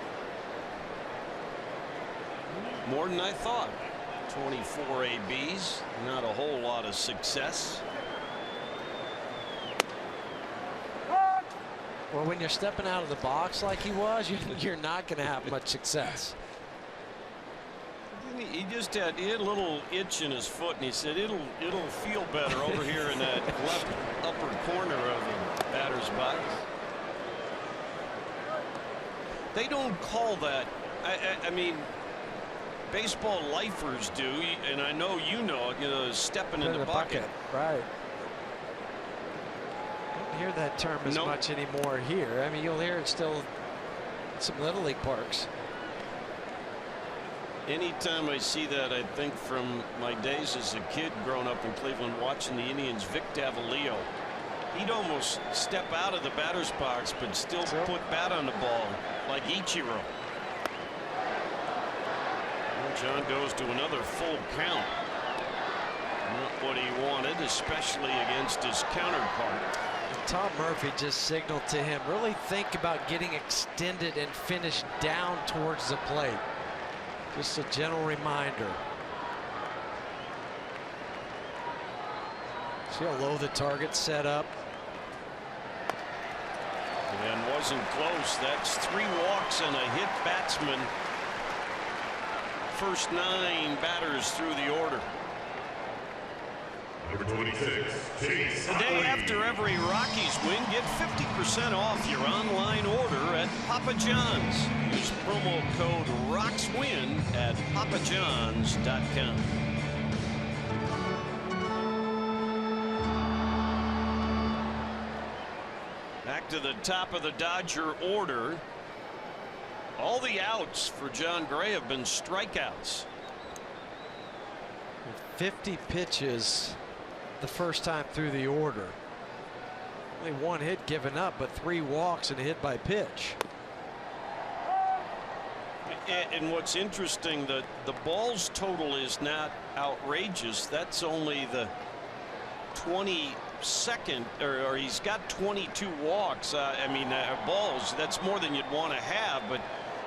More than I thought. 24 ABs, not a whole lot of success. Well, when you're stepping out of the box like he was, you're not going to have much success. He just had a little itch in his foot, and he said it'll feel better over here in that left upper corner of the batter's box. They don't call that. I mean, baseball lifers do, and I know you know it. Stepping in the bucket. Right. Don't hear that term as much anymore here. I mean, you'll hear it still in some Little League parks. Anytime I see that, I think from my days as a kid growing up in Cleveland watching the Indians, Vic Davalillo. He'd almost step out of the batter's box but still put bat on the ball like Ichiro. Well, John goes to another full count. Not what he wanted, especially against his counterpart. Tom Murphy just signaled to him, really think about getting extended and finish down towards the plate. Just a gentle reminder. See how low the target set up. And wasn't close. That's 3 walks and a hit batsman. First 9 batters through the order. Number 26, Chase The day after every Rockies win, get 50% off your online order at Papa John's. Use promo code ROXWIN at papajohns.com. Back to the top of the Dodger order. All the outs for John Gray have been strikeouts. 50 pitches the first time through the order. Only 1 hit given up, but 3 walks and a hit by pitch. And what's interesting, the balls total is not outrageous. That's only the 22nd, or he's got 22 walks. I mean, balls, that's more than you'd want to have, but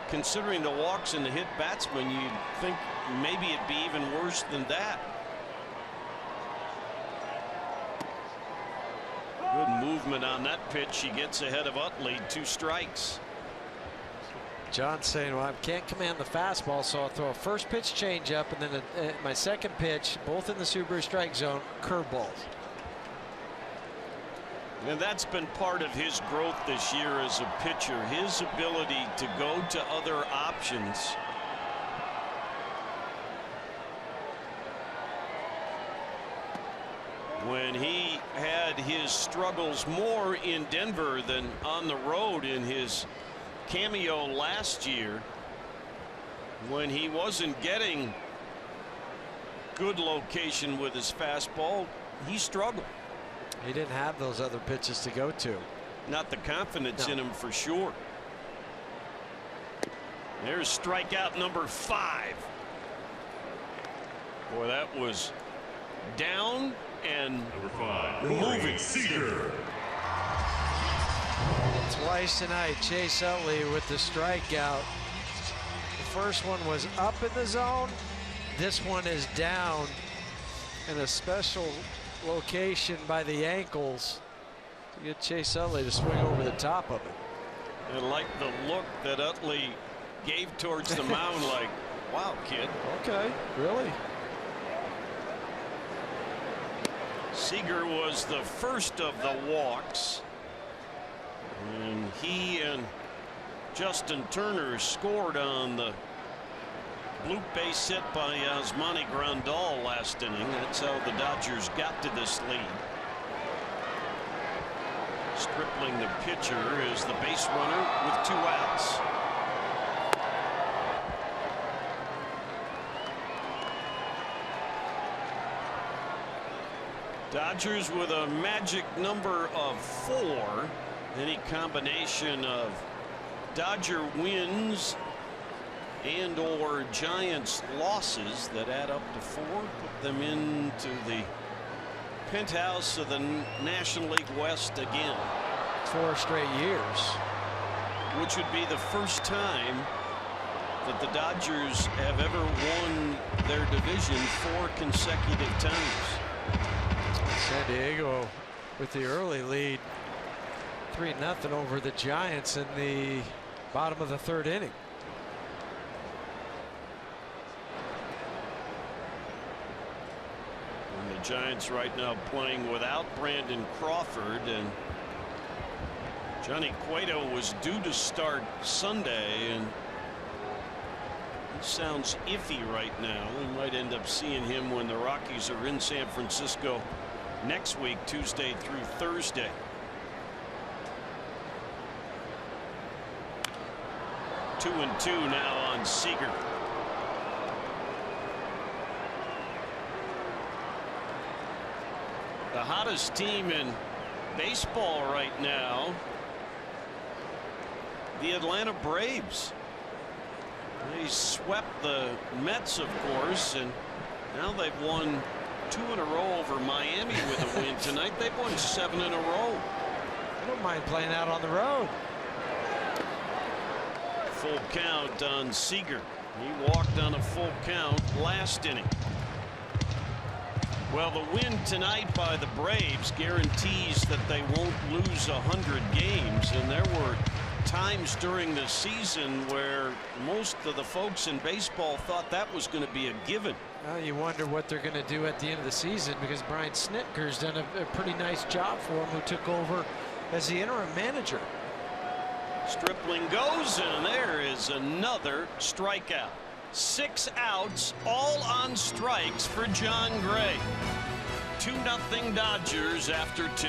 considering the walks and the hit batsman, you'd think maybe it'd be even worse than that. Good movement on that pitch. He gets ahead of Utley. 2 strikes. John saying, well, I can't command the fastball, so I'll throw a first pitch changeup and then my second pitch, both in the Subaru strike zone, curveballs. And that's been part of his growth this year as a pitcher, his ability to go to other options. When he had his struggles more in Denver than on the road in his cameo last year, when he wasn't getting good location with his fastball, he struggled. He didn't have those other pitches to go to. Not the confidence in him for sure. There's strikeout number 5. Boy, that was down and Number 5, moving. Seager. Twice tonight, Chase Utley with the strikeout. The first one was up in the zone. This one is down in a special location by the ankles to get Chase Utley to swing over the top of it. I like the look that Utley gave towards the mound, like, wow, kid. Okay, really? Seager was the first of the walks. And he and Justin Turner scored on the bloop base hit by Yasmani Grandal last inning. That's how the Dodgers got to this lead. Stripling, the pitcher, is the base runner with 2 outs. Dodgers with a magic number of 4. Any combination of Dodger wins and or Giants losses that add up to 4 put them into the penthouse of the National League West again. 4 straight years. Which would be the first time that the Dodgers have ever won their division 4 consecutive times. San Diego with the early lead, 3-0 over the Giants in the bottom of the 3rd inning. And the Giants right now playing without Brandon Crawford, and Johnny Cueto was due to start Sunday, and he sounds iffy right now. We might end up seeing him when the Rockies are in San Francisco next week, Tuesday through Thursday. Two and 2 now on Seager. The hottest team in baseball right now, the Atlanta Braves. They swept the Mets, of course, and now they've won 2 in a row over Miami with a win tonight. They've won 7 in a row. I don't mind playing out on the road. Full count on Seager. He walked on a full count last inning. Well, the win tonight by the Braves guarantees that they won't lose 100 games, and there were times during the season where most of the folks in baseball thought that was going to be a given. Well, you wonder what they're going to do at the end of the season, because Brian Snitker's done a pretty nice job for him, who took over as the interim manager. Stripling goes, and there is another strikeout. 6 outs, all on strikes for John Gray. 2-0 Dodgers after 2.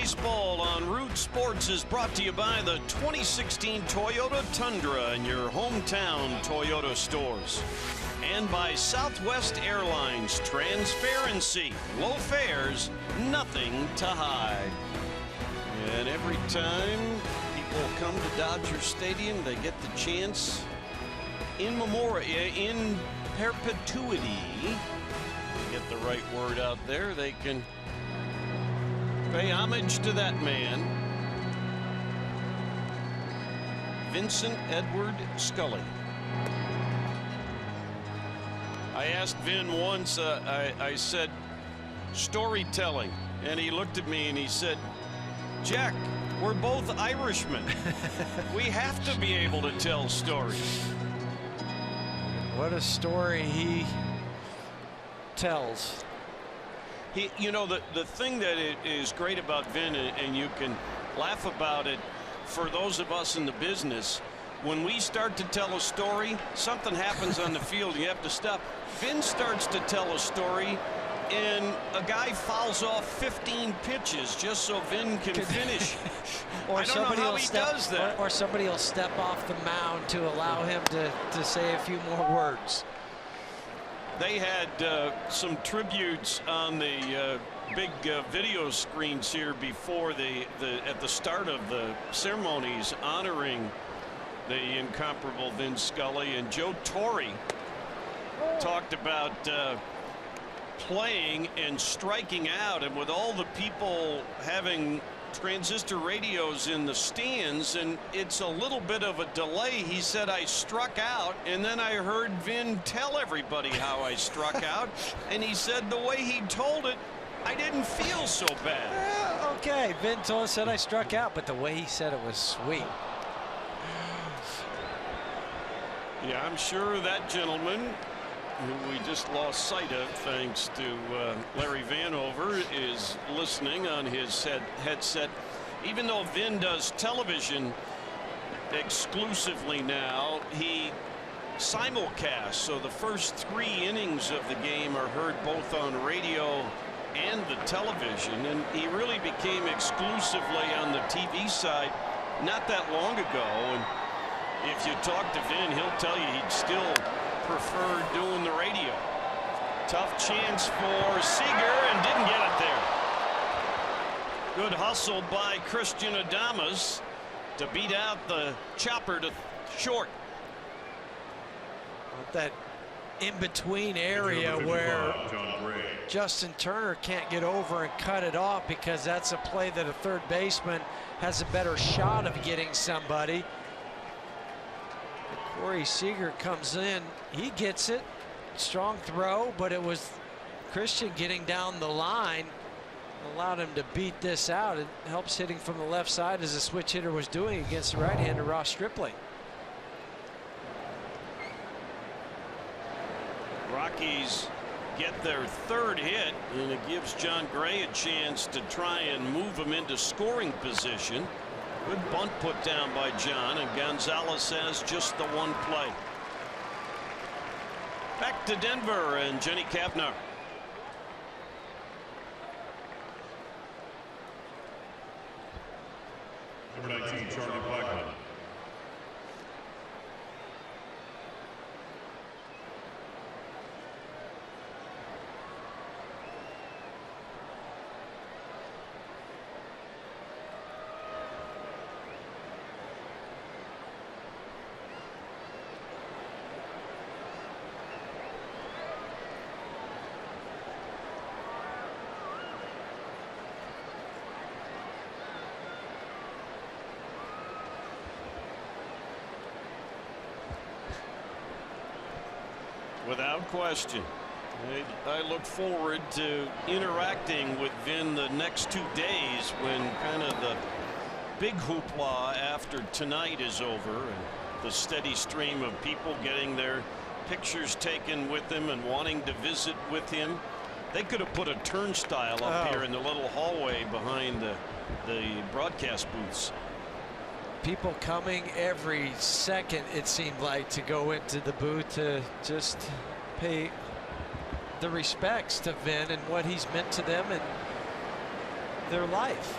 Baseball on Root Sports is brought to you by the 2016 Toyota Tundra in your hometown Toyota stores. And by Southwest Airlines. Transparency, low fares, nothing to hide. And every time people come to Dodger Stadium, they get the chance in perpetuity, get the right word out there, they can pay homage to that man, Vincent Edward Scully. I asked Vin once, I said, storytelling, and he looked at me and he said, Jack, we're both Irishmen. We have to be able to tell stories. What a story he tells. You know, the thing that is great about Vin, and you can laugh about it, for those of us in the business, when we start to tell a story, something happens on the field, you have to stop. Vin starts to tell a story, and a guy fouls off 15 pitches just so Vin can finish. Or I don't know how he does that. Or somebody will step off the mound to allow him to say a few more words. They had some tributes on the big video screens here before at the start of the ceremonies honoring the incomparable Vin Scully, and Joe Torre talked about playing and striking out, and with all the people having transistor radios in the stands, and it's a little bit of a delay. He said, I struck out, and then I heard Vin tell everybody how I struck out, and he said the way he told it, I didn't feel so bad. Yeah, okay, Vin said I struck out, but the way he said it was sweet. Yeah, I'm sure that gentleman, who we just lost sight of thanks to Larry Vanover, is listening on his headset. Even though Vin does television exclusively now, he simulcasts, so the first 3 innings of the game are heard both on radio and the television, and he really became exclusively on the TV side not that long ago. And if you talk to Vin, he'll tell you he'd still prefer doing the radio. Tough chance for Seager, and didn't get it there. Good hustle by Christian Adames to beat out the chopper to short. That in-between area where Justin Turner can't get over and cut it off, because that's a play that a third baseman has a better shot of getting somebody. Corey Seager comes in, he gets it, strong throw, but it was Christian getting down the line allowed him to beat this out. It helps hitting from the left side, as the switch hitter was doing against the right-hander Ross Stripling. Rockies get their 3rd hit, and it gives John Gray a chance to try and move him into scoring position. Good bunt put down by John, and Gonzalez has just the one play. Back to Denver and Jenny Kapner. Number 19, Charlie Blackmon. Without question. I look forward to interacting with Vin the next 2 days, when kind of the big hoopla after tonight is over, and the steady stream of people getting their pictures taken with him and wanting to visit with him. They could have put a turnstile up here in the little hallway behind the broadcast booths. People coming every second, it seemed like, to go into the booth to just pay the respects to Vin and what he's meant to them and their life.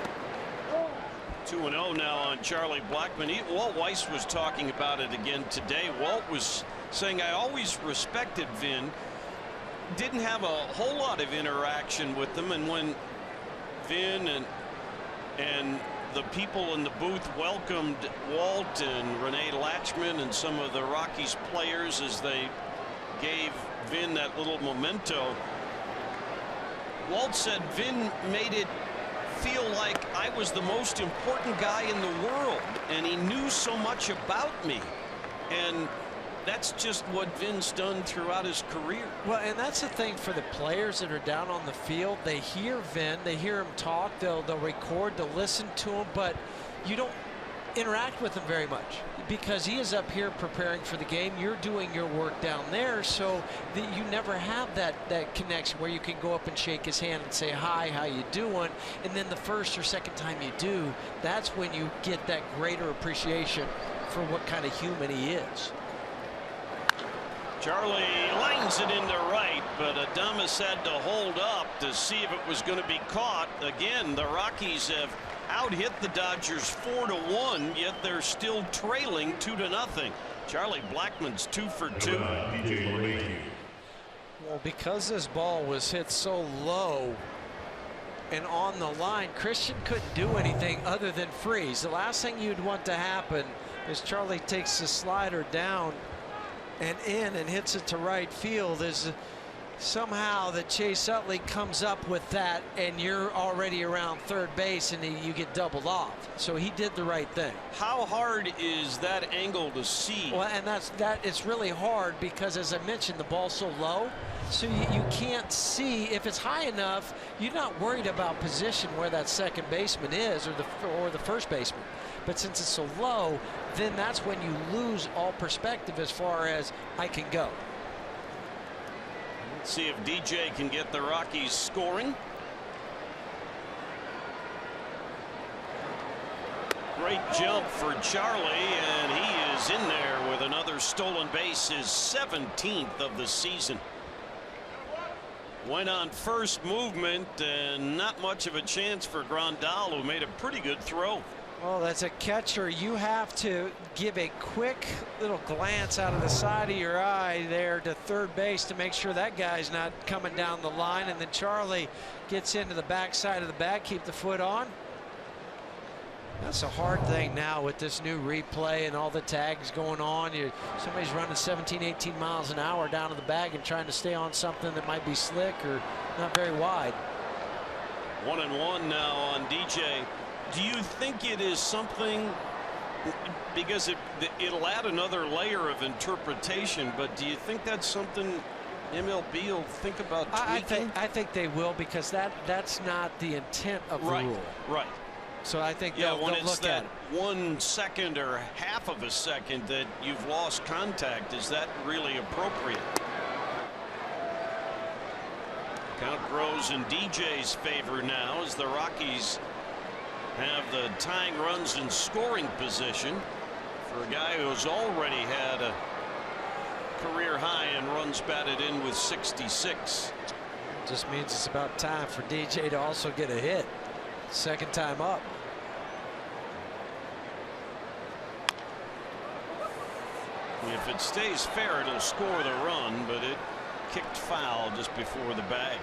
2-0 now on Charlie Blackmon. Walt Weiss was talking about it again today. Walt was saying, I always respected Vin. Didn't have a whole lot of interaction with them, and when Vin and the people in the booth welcomed Walt and Renee Latchman and some of the Rockies players as they gave Vin that little memento, Walt said Vin made it feel like I was the most important guy in the world, and he knew so much about me. And that's just what Vin's done throughout his career. Well, and that's the thing for the players that are down on the field. They hear Vin, they hear him talk, they'll record, they'll listen to him, but you don't interact with him very much because he is up here preparing for the game. You're doing your work down there, so that you never have that connection where you can go up and shake his hand and say, hi, how you doing? And then the first or second time you do, that's when you get that greater appreciation for what kind of human he is. Charlie lines it into right, but Adames had to hold up to see if it was going to be caught. Again, the Rockies have out-hit the Dodgers 4-1, yet they're still trailing 2-0. Charlie Blackmon's 2 for 2. Well, because this ball was hit so low and on the line, Christian couldn't do anything other than freeze. The last thing you'd want to happen is Charlie takes the slider down and in and hits it to right field. Is somehow that Chase Utley comes up with that, and you're already around third base, and you get doubled off. So he did the right thing. How hard is that angle to see? Well, and it's really hard because, as I mentioned, the ball's so low, so you can't see. If it's high enough, you're not worried about position where that second baseman is or the first baseman. But since it's so low, then that's when you lose all perspective as far as I can go. Let's see if DJ can get the Rockies scoring. Great jump for Charlie, and he is in there with another stolen base, his 17th of the season. Went on first movement, and not much of a chance for Grandal, who made a pretty good throw. Well, as a catcher, you have to give a quick little glance out of the side of your eye there to third base to make sure that guy's not coming down the line. And then Charlie gets into the backside of the bag, keep the foot on. That's a hard thing now with this new replay and all the tags going on. Somebody's running 17, 18 miles an hour down to the bag and trying to stay on something that might be slick or not very wide. 1-1 now on DJ. Do you think it is something, because it'll add another layer of interpretation, but do you think that's something MLB will think about tweaking? I think they will, because that's not the intent of the rule. Right. So I think when they'll it's look that at it. 1 second or half of a second that you've lost contact, is that really appropriate? Count grows in DJ's favor now as the Rockies have the tying runs in scoring position for a guy who's already had a career high in runs batted in with 66. Just means it's about time for DJ to also get a hit. Second time up. If it stays fair, it'll score the run, but it kicked foul just before the bag.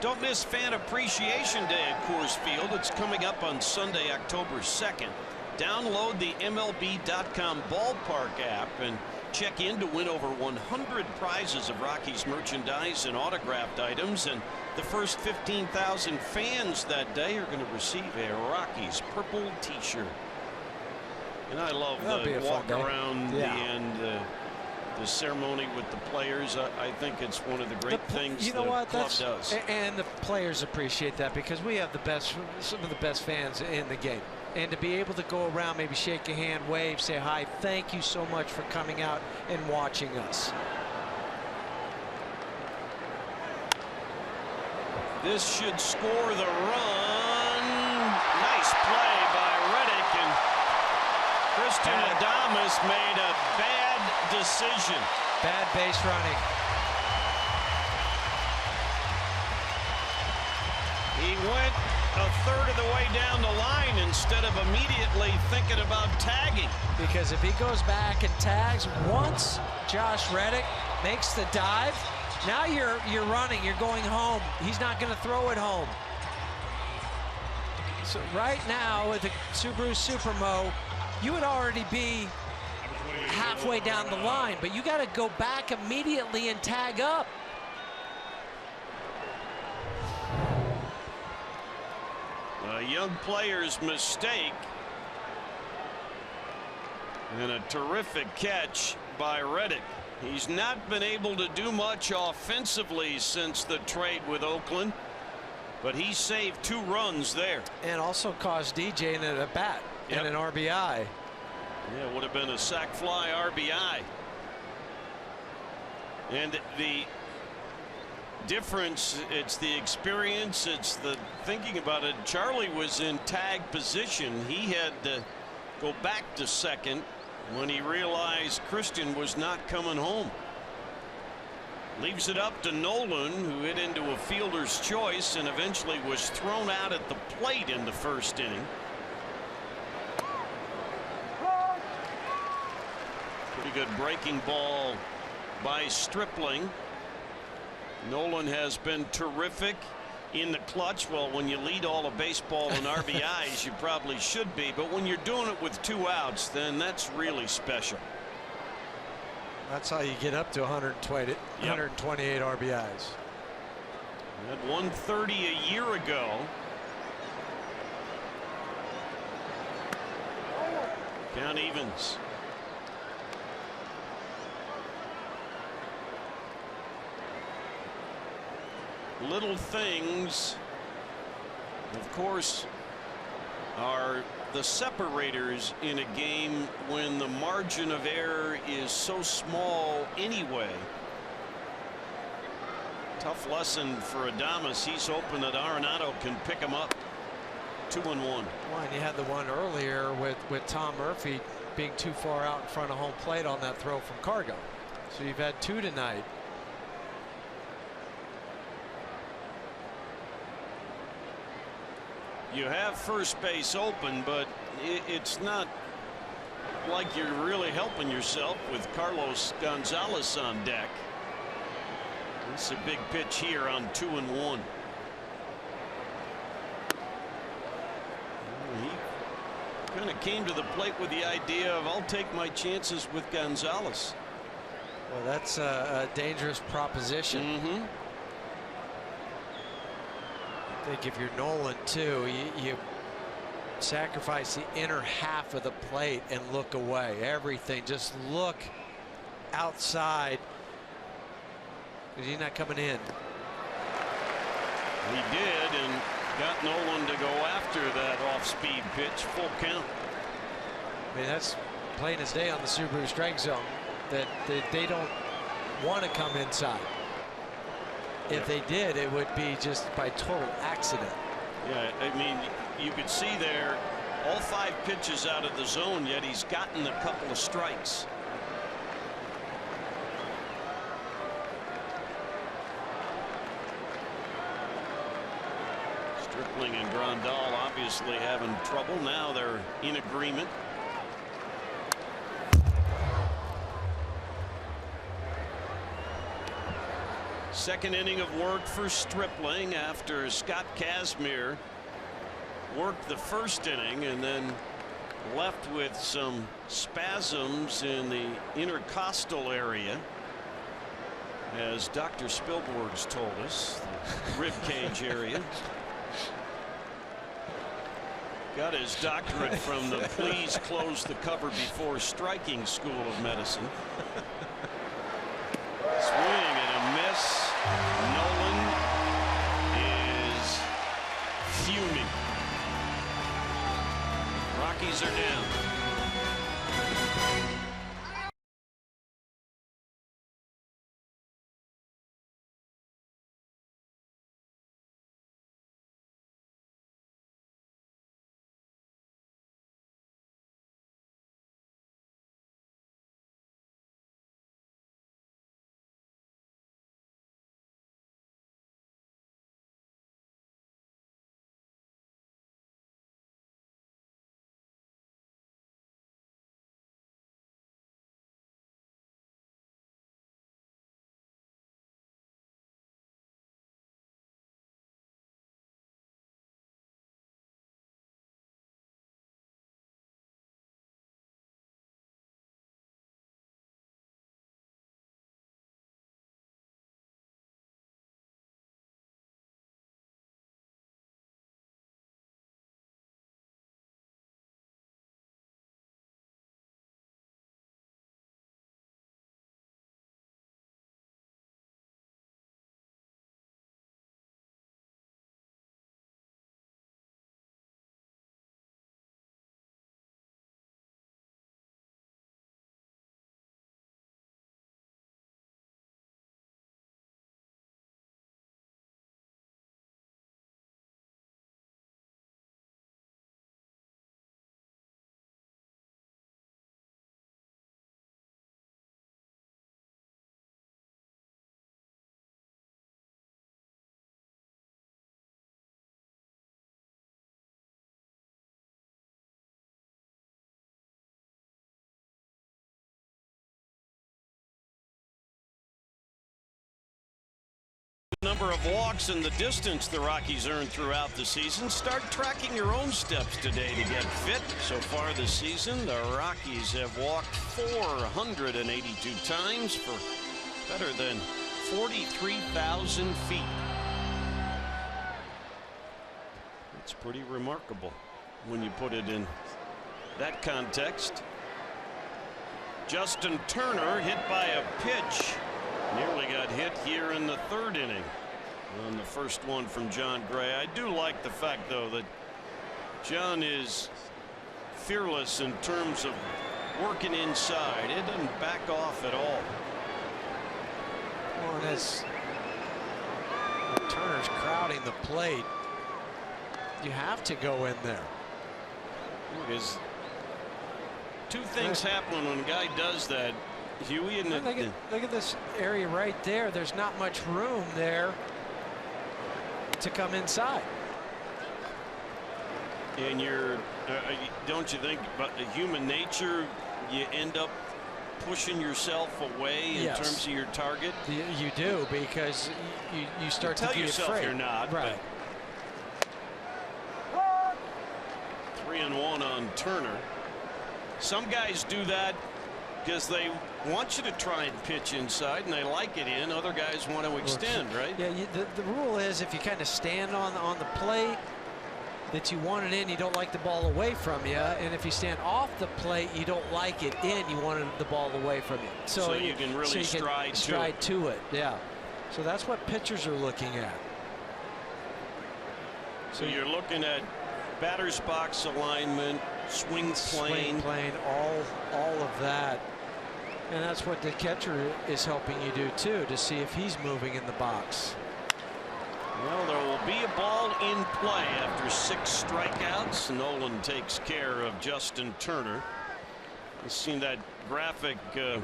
Don't miss Fan Appreciation Day at Coors Field. It's coming up on Sunday, October 2nd. Download the MLB.com ballpark app and check in to win over 100 prizes of Rockies merchandise and autographed items. And the first 15,000 fans that day are going to receive a Rockies purple T-shirt. And I love the walk around the end. The ceremony with the players. I think it's one of the great things the club does. And the players appreciate that, because we have some of the best fans in the game. And to be able to go around, maybe shake a hand, wave, say hi, thank you so much for coming out and watching us. This should score the run. Nice play by Reddick, and Christian Adames made a bad decision. Bad base running. went a third of the way down the line instead of immediately thinking about tagging. Because if he goes back and tags once, Josh Reddick makes the dive. Now you're running, you're going home. He's not going to throw it home. So right now with the Subaru Supermo, you would already be halfway down the line, but you got to go back immediately and tag up. A young player's mistake. And a terrific catch by Reddick. He's not been able to do much offensively since the trade with Oakland, but he saved 2 runs there. And also caused DJ an at-bat and an RBI. Yeah, it would have been a sac fly RBI. And the difference, it's the experience, it's the thinking about it. Charlie was in tag position. He had to go back to second when he realized Christian was not coming home. Leaves it up to Nolan, who hit into a fielder's choice and eventually was thrown out at the plate in the first inning. Pretty good breaking ball by Stripling. Nolan has been terrific in the clutch. Well, when you lead all of baseball in RBIs, you probably should be, but when you're doing it with 2 outs, then that's really special. That's how you get up to 128 RBIs. Had 130 a year ago. Count evens. Little things, of course, are the separators in a game when the margin of error is so small anyway. Tough lesson for Adames. He's hoping that Arenado can pick him up. 2-1. Well, and you had the one earlier with Tom Murphy being too far out in front of home plate on that throw from Cargo. So you've had 2 tonight. You have first base open, but it's not like you're really helping yourself with Carlos Gonzalez on deck. It's a big pitch here on 2-1. He kind of came to the plate with the idea of, I'll take my chances with Gonzalez. Well, that's a dangerous proposition. I think if you're Nolan too, you sacrifice the inner half of the plate and look away. Everything, just look outside. He's not coming in. He did, and got Nolan to go after that off-speed pitch. Full count. I mean, that's plain as day on the Subaru strike zone, that they don't want to come inside. If they did, it would be just by total accident. Yeah, I mean, you could see there all 5 pitches out of the zone, yet he's gotten a couple of strikes. Stripling and Grandal obviously having trouble. Now they're in agreement. Second inning of work for Stripling after Scott Kazmir worked the first inning and then left with some spasms in the intercostal area, as Dr. Spielberg's told us, the rib cage area. Got his doctorate from the Please Close the Cover Before Striking School of Medicine. Swing and a miss. Nolan is fuming. Rockies are down. Number of walks and the distance the Rockies earned throughout the season. Start tracking your own steps today to get fit. So far this season, the Rockies have walked 482 times for better than 43,000 feet. It's pretty remarkable when you put it in that context. Justin Turner hit by a pitch. Nearly got hit here in the third inning on the first one from John Gray. I do like the fact, though, that John is fearless in terms of working inside. It doesn't back off at all. Well, and as Turner's crowding the plate, you have to go in there. Because two things happen when a guy does that. Huey, and look at this area right there. There's not much room there to come inside. And don't you think, but human nature, you end up pushing yourself away in terms of your target? You do, because you start to tell be yourself afraid. You're not. Right. 3-1 on Turner. Some guys do that because they want you to try and pitch inside and they like it in. Other guys want to extend, right? Yeah, the rule is if you kind of stand on the plate that you want it in, you don't like the ball away from you. And if you stand off the plate, you don't like it in, you want the ball away from you. So you can really stride to it. Yeah. So that's what pitchers are looking at. So you're looking at batter's box alignment, swing plane, all of that. And that's what the catcher is helping you do too, to see if he's moving in the box. Well, there will be a ball in play after 6 strikeouts. Nolan takes care of Justin Turner. We've seen that graphic a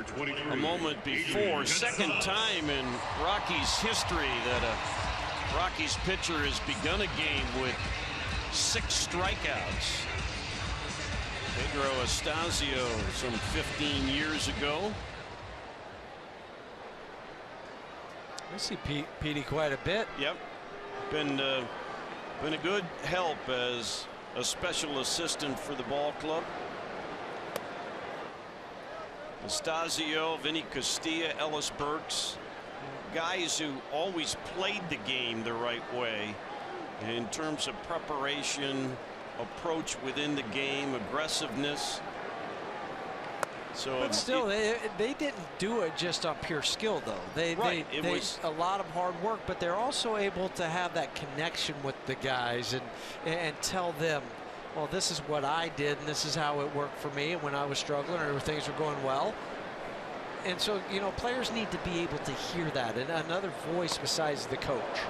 moment before. Second time in Rockies history that a Rockies pitcher has begun a game with 6 strikeouts. Pedro Astacio some 15 years ago. I see Petey quite a bit. Yep, been a good help as a special assistant for the ball club. Astacio, Vinny Castilla, Ellis Burks, guys who always played the game the right way in terms of preparation, approach within the game, aggressiveness. So, but still, they didn't do it just on pure skill, though. They was a lot of hard work, but they're also able to have that connection with the guys and tell them, well, this is what I did and this is how it worked for me when I was struggling or things were going well. And so, you know, players need to be able to hear that, and another voice besides the coach.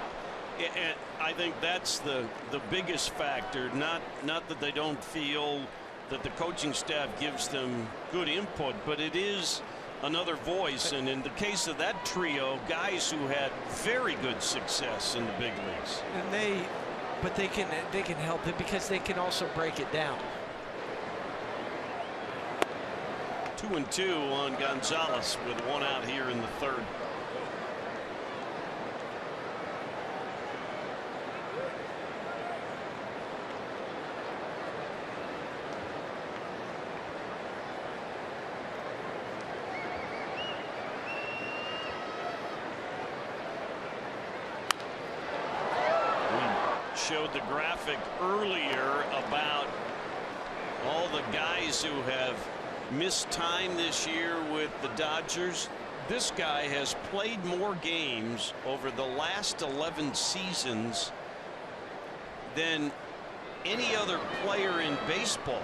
And I think that's the biggest factor. Not that they don't feel that the coaching staff gives them good input, but it is another voice. And in the case of that trio, guys who had very good success in the big leagues. And they can help it because they can also break it down. 2-2 on Gonzalez with 1 out here in the third. Showed the graphic earlier about all the guys who have missed time this year with the Dodgers. This guy has played more games over the last 11 seasons than any other player in baseball.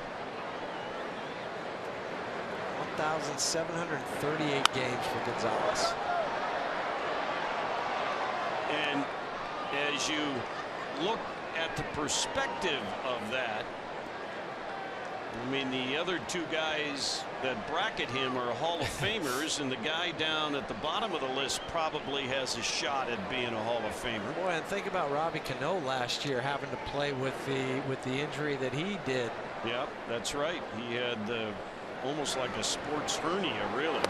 1,738 games for Gonzalez. And as you look at the perspective of that, I mean, the other 2 guys that bracket him are Hall of Famers, and the guy down at the bottom of the list probably has a shot at being a Hall of Famer. Boy, and think about Robbie Cano last year having to play with the injury that he did. Yeah, that's right. He had almost like a sports hernia, really.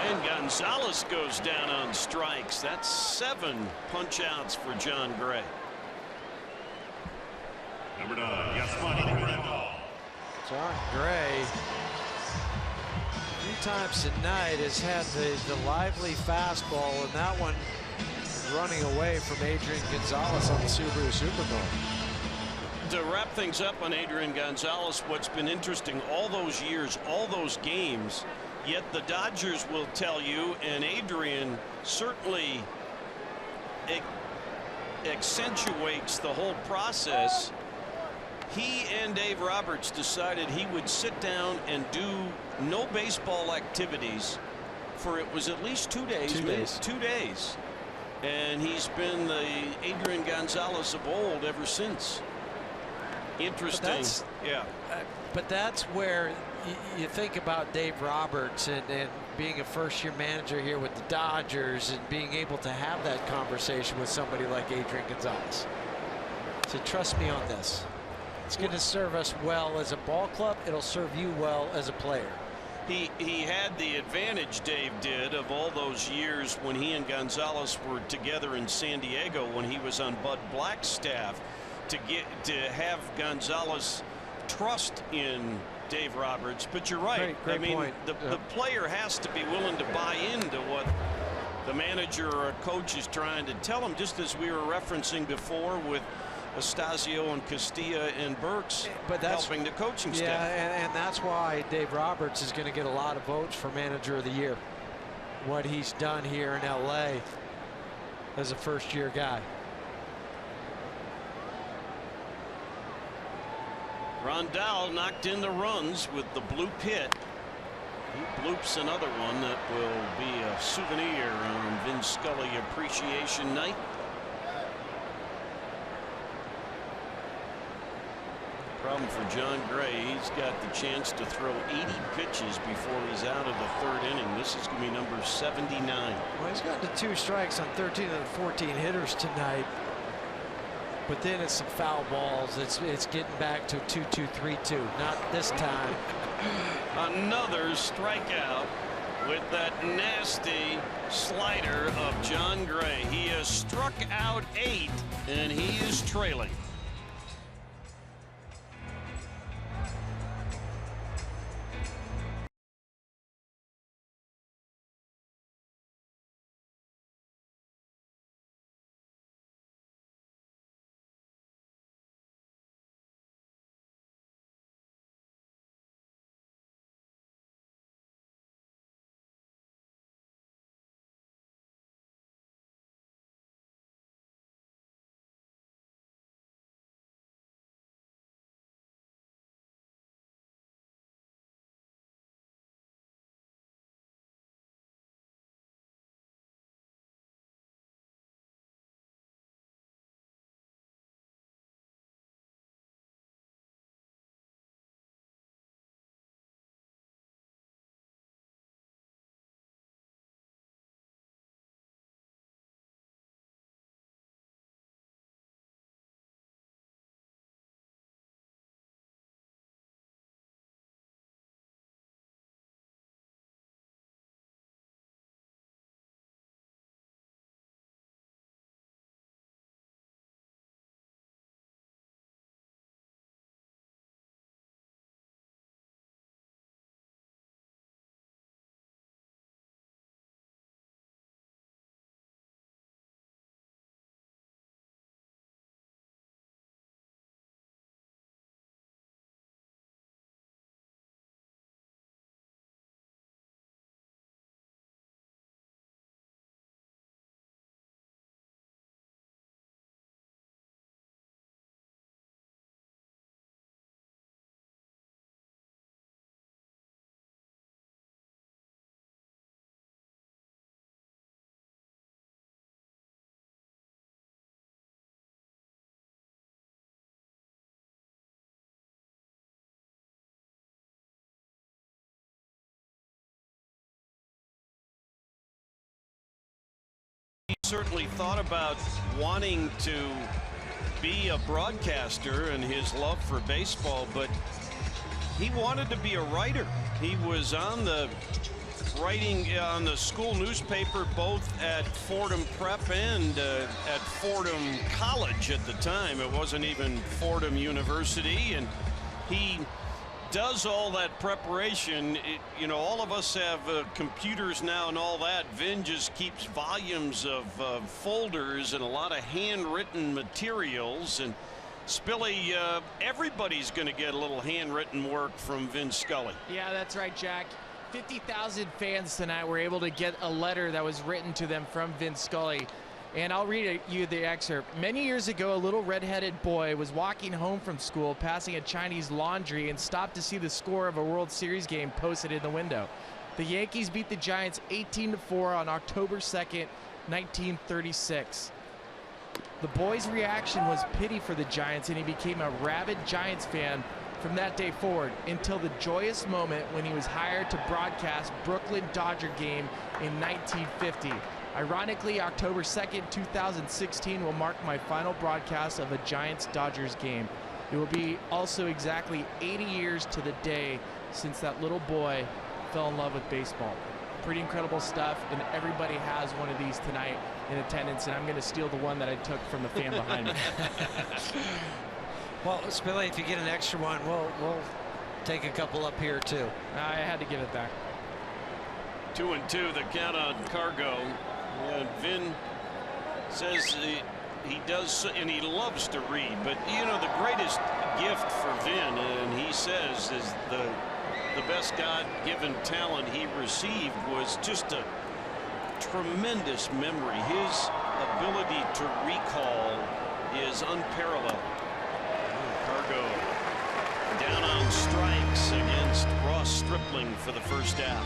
And Gonzalez goes down on strikes. That's 7 punch outs for John Gray. Number 9, Yasmani Grandal. John Gray, a few times tonight, has had the lively fastball, and that one running away from Adrian Gonzalez on the Subaru Super Bowl. To wrap things up on Adrian Gonzalez, what's been interesting all those years, all those games, yet the Dodgers will tell you, and Adrian certainly accentuates the whole process. He and Dave Roberts decided he would sit down and do no baseball activities for, it was at least 2 days. 2 days. 2 days. And he's been the Adrian Gonzalez of old ever since. Interesting. Yeah. But that's where you think about Dave Roberts and being a first-year manager here with the Dodgers and being able to have that conversation with somebody like Adrian Gonzalez. So trust me on this. It's going to serve us well as a ball club. It'll serve you well as a player. He had the advantage, Dave did, of all those years when he and Gonzalez were together in San Diego when he was on Bud Black's staff, to have Gonzalez trust in Dave Roberts. But you're right. Great I mean, point. The player has to be willing to buy into what the manager or a coach is trying to tell him, just as we were referencing before with Astasio and Castilla and Burks helping the coaching staff. Yeah, and that's why Dave Roberts is going to get a lot of votes for Manager of the Year. What he's done here in LA as a first-year guy. Rondell knocked in the runs with the bloop hit. He bloops another one that will be a souvenir on Vin Scully Appreciation Night. Problem for John Gray, he's got the chance to throw 80 pitches before he's out of the 3rd inning. This is going to be number 79. Well, he's gotten to 2 strikes on 13 of the 14 hitters tonight. But then it's some foul balls. It's getting back to 2-2-3-2. Not this time. Another strikeout with that nasty slider of John Gray. He has struck out 8, and he is trailing. Certainly thought about wanting to be a broadcaster and his love for baseball, but he wanted to be a writer. He was on the writing on the school newspaper, both at Fordham Prep and at Fordham College at the time. It wasn't even Fordham University, and he does all that preparation. You know, all of us have computers now and all that. Vin just keeps volumes of folders and a lot of handwritten materials. And Spilly, everybody's going to get a little handwritten work from Vin Scully. Yeah, that's right, Jack. 50,000 fans tonight were able to get a letter that was written to them from Vin Scully. And I'll read you the excerpt. Many years ago, a little red-headed boy was walking home from school, passing a Chinese laundry, and stopped to see the score of a World Series game posted in the window. The Yankees beat the Giants 18-4 on October 2nd, 1936. The boy's reaction was pity for the Giants, and he became a rabid Giants fan from that day forward until the joyous moment when he was hired to broadcast Brooklyn Dodger game in 1950. Ironically, October 2nd, 2016 will mark my final broadcast of a Giants-Dodgers game. It will be also exactly 80 years to the day since that little boy fell in love with baseball. Pretty incredible stuff, and everybody has one of these tonight in attendance, and I'm going to steal the one that I took from the fan behind me. Well, Spilly, if you get an extra one, we'll take a couple up here, too. I had to give it back. 2-2, the count on Cargo. Vin says he does, and he loves to read, but you know, the greatest gift for Vin, and he says, is the best God-given talent he received was just a tremendous memory. His ability to recall is unparalleled. Cargo down on strikes against Ross Stripling for the first out.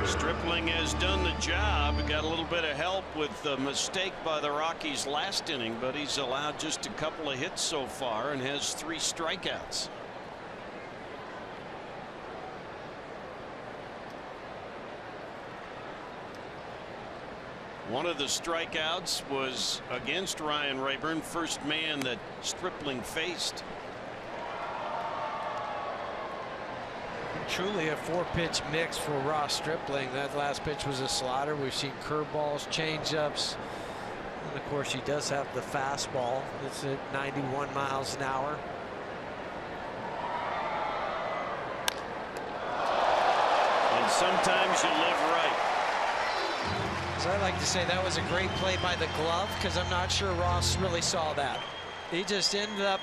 Stripling has done the job. Got a little bit of help with the mistake by the Rockies last inning, but he's allowed just a couple of hits so far and has 3 strikeouts. One of the strikeouts was against Ryan Rayburn, first man that Stripling faced. Truly a 4-pitch mix for Ross Stripling. That last pitch was a slider. We've seen curveballs, changeups, and of course he does have the fastball. It's at 91 miles an hour. And sometimes you live right. So I like to say that was a great play by the glove, because I'm not sure Ross really saw that. He just ended up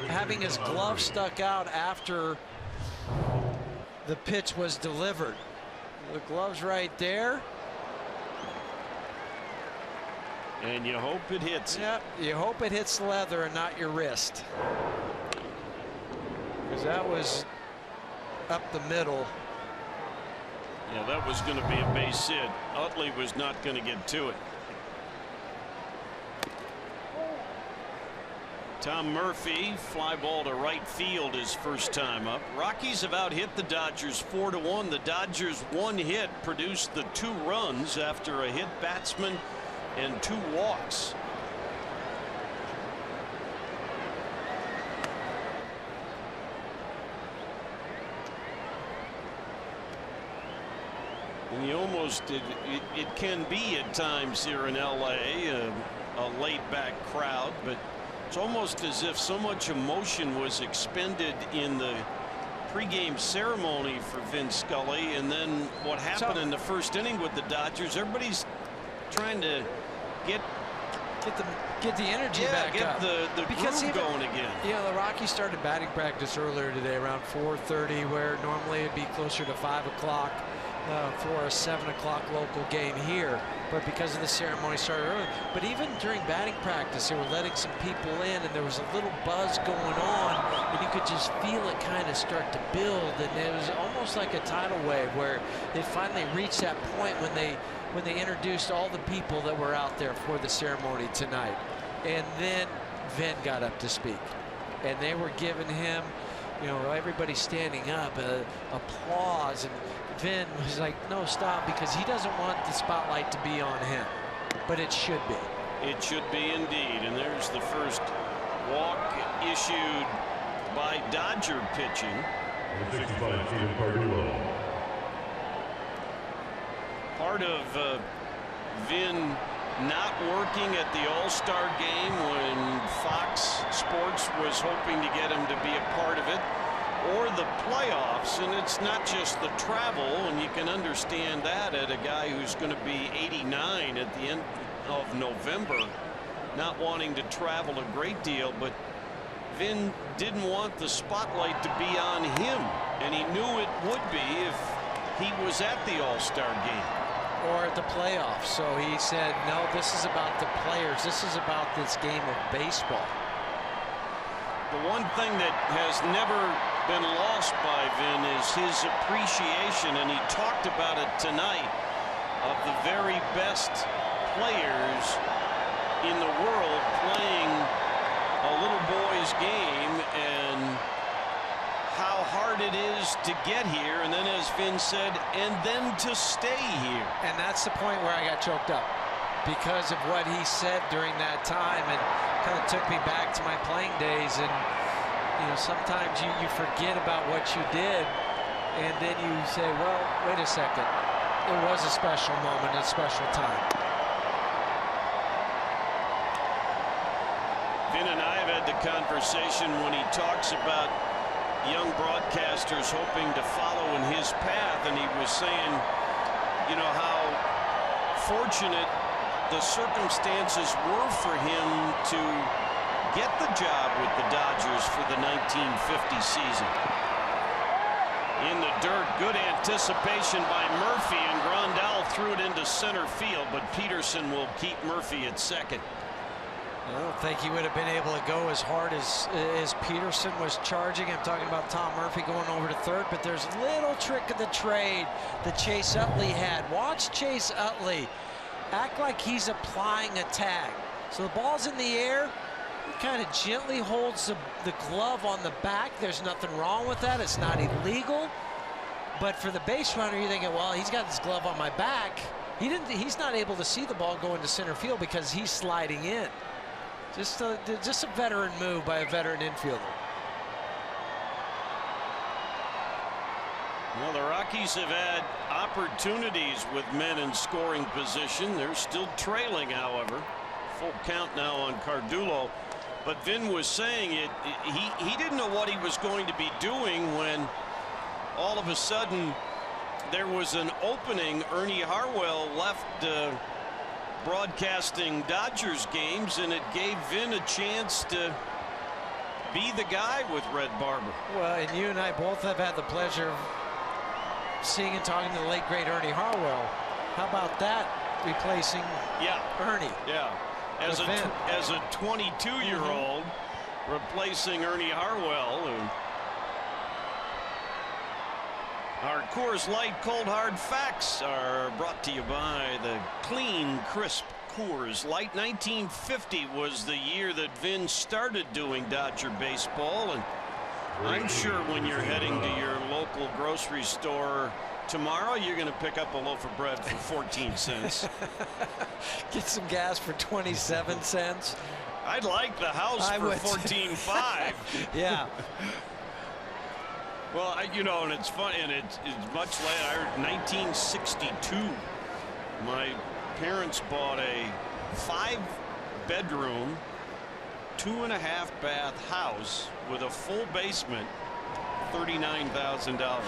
having his glove stuck out after the pitch was delivered. The glove's right there. And you hope it hits. Yep, you hope it hits leather and not your wrist. Because that was up the middle. Yeah, that was going to be a base hit. Utley was not going to get to it. Tom Murphy, fly ball to right field his first time up. Rockies have out-hit the Dodgers 4-1. The Dodgers' one hit produced the 2 runs after a hit batsman and 2 walks. And you almost, it can be at times here in LA, a laid-back crowd, but it's almost as if so much emotion was expended in the pregame ceremony for Vin Scully, and then what happened in the first inning with the Dodgers. Everybody's trying to get the energy back up. The because groove going again. You know, the Rockies started batting practice earlier today around 4:30, where normally it'd be closer to 5 o'clock. For a 7 o'clock local game here, but because of the ceremony started early. But even during batting practice, they were letting some people in, and there was a little buzz going on, and you could just feel it kind of start to build, and it was almost like a tidal wave where they finally reached that point when they introduced all the people that were out there for the ceremony tonight. And then Vin got up to speak, and they were giving him, you know, everybody standing up, applause, and Vin was like, no, stop, because he doesn't want the spotlight to be on him, but it should be. It should be indeed. And there's the first walk issued by Dodger pitching. Number 65, Steven Cardullo. Part of Vin not working at the All-Star game when Fox Sports was hoping to get him to be a part of it, or the playoffs. And it's not just the travel, and you can understand that at a guy who's going to be 89 at the end of November, not wanting to travel a great deal. But Vin didn't want the spotlight to be on him, and he knew it would be if he was at the All-Star game or at the playoffs. So he said, no, this is about the players. This is about this game of baseball. The one thing that has never been lost by Vin is his appreciation, and he talked about it tonight, of the very best players in the world playing a little boy's game, and how hard it is to get here, and then, as Vin said, and then to stay here. And that's the point where I got choked up, because of what he said during that time, and kind of took me back to my playing days. And you know, sometimes you forget about what you did, and then you say, well, wait a second, it was a special moment, a special time. Vin and I have had the conversation when he talks about young broadcasters hoping to follow in his path, and he was saying, you know, how fortunate the circumstances were for him to get the job with the Dodgers for the 1950 season. In the dirt, good anticipation by Murphy, and Grandal threw it into center field, but Peterson will keep Murphy at second. I don't think he would have been able to go as hard as Peterson was charging. I'm talking about Tom Murphy going over to third, but there's a little trick of the trade that Chase Utley had. Watch Chase Utley act like he's applying a tag. So the ball's in the air. He kind of gently holds the glove on the back. There's nothing wrong with that. It's not illegal. But for the base runner, you're thinking, well, he's got his glove on my back. He's not able to see the ball go into center field because he's sliding in. Just a veteran move by a veteran infielder. Well, the Rockies have had opportunities with men in scoring position. They're still trailing, however. Full count now on Cardullo. But Vin was saying he didn't know what he was going to be doing when all of a sudden there was an opening. Ernie Harwell left broadcasting Dodgers games, and it gave Vin a chance to be the guy with Red Barber. Well, and you and I both have had the pleasure of seeing and talking to the late great Ernie Harwell. How about that, replacing Ernie? Yeah, as a 22-year-old replacing Ernie Harwell. Our Coors Light Cold Hard Facts are brought to you by the clean, crisp Coors Light. 1950 was the year that Vin started doing Dodger baseball, and I'm sure when you're heading to your local grocery store tomorrow, you're going to pick up a loaf of bread for 14 cents. Get some gas for 27 cents. I'd like the house for 14.5. Yeah. Well, you know, and it's fun, and it's much later. 1962, my parents bought a 5-bedroom, 2.5-bath house with a full basement, $39,000.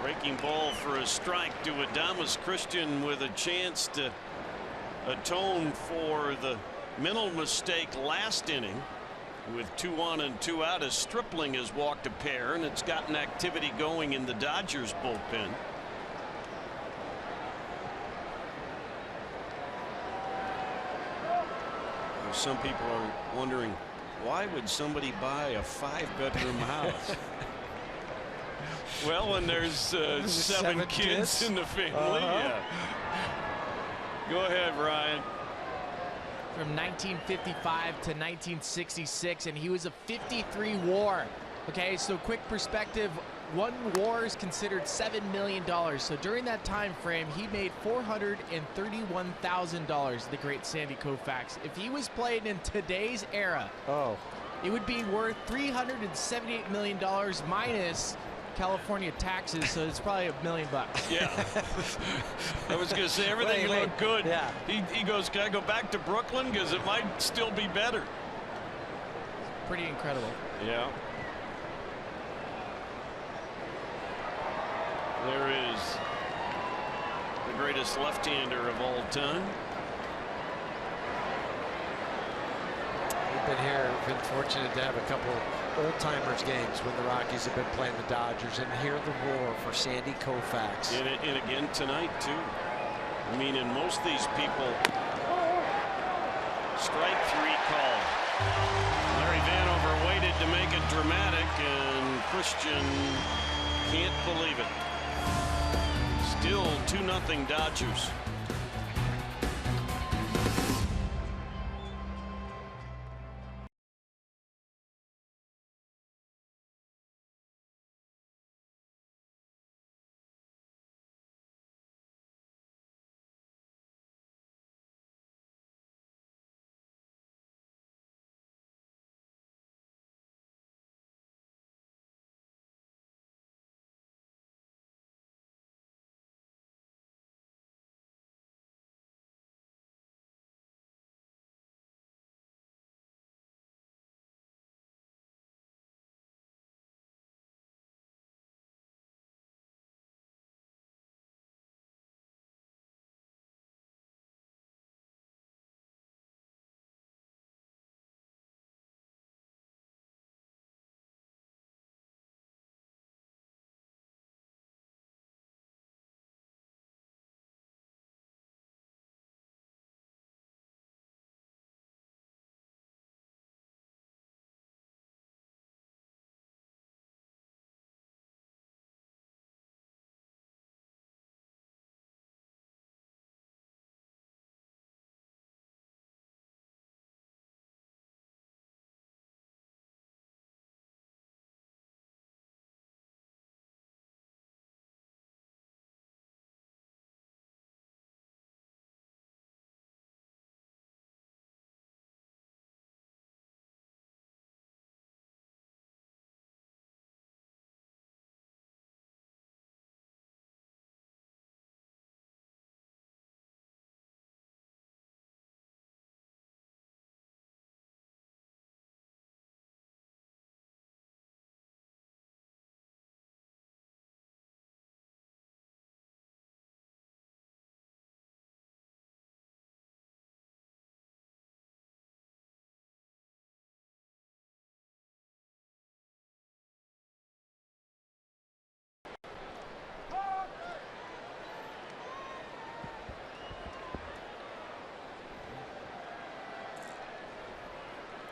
Breaking ball for a strike to Adames Christian with a chance to atone for the mental mistake last inning. With 2 on and 2 out, as Stripling has walked a pair, and it's gotten activity going in the Dodgers bullpen. Some people are wondering, why would somebody buy a 5-bedroom house? Well, when there's 7 kids in the family. Yeah. Go ahead, Ryan. From 1955 to 1966, and he was a 53 WAR. Okay, so quick perspective one WAR is considered $7 million. So during that time frame, he made $431,000, the great Sandy Koufax. If he was playing in today's era, it would be worth $378 million minus California taxes, so it's probably $1 million. Yeah. I was going to say, everything looked good. Yeah. He goes, can I go back to Brooklyn? Because it might still be better. Pretty incredible. Yeah. There is the greatest left-hander of all time. We've been here, been fortunate to have a couple old-timers games when the Rockies have been playing the Dodgers, and hear the roar for Sandy Koufax. And again tonight, too. I mean, and most of these people, strike 3 call. Larry Vanover waited to make it dramatic, and Christian can't believe it. Still 2-0 Dodgers.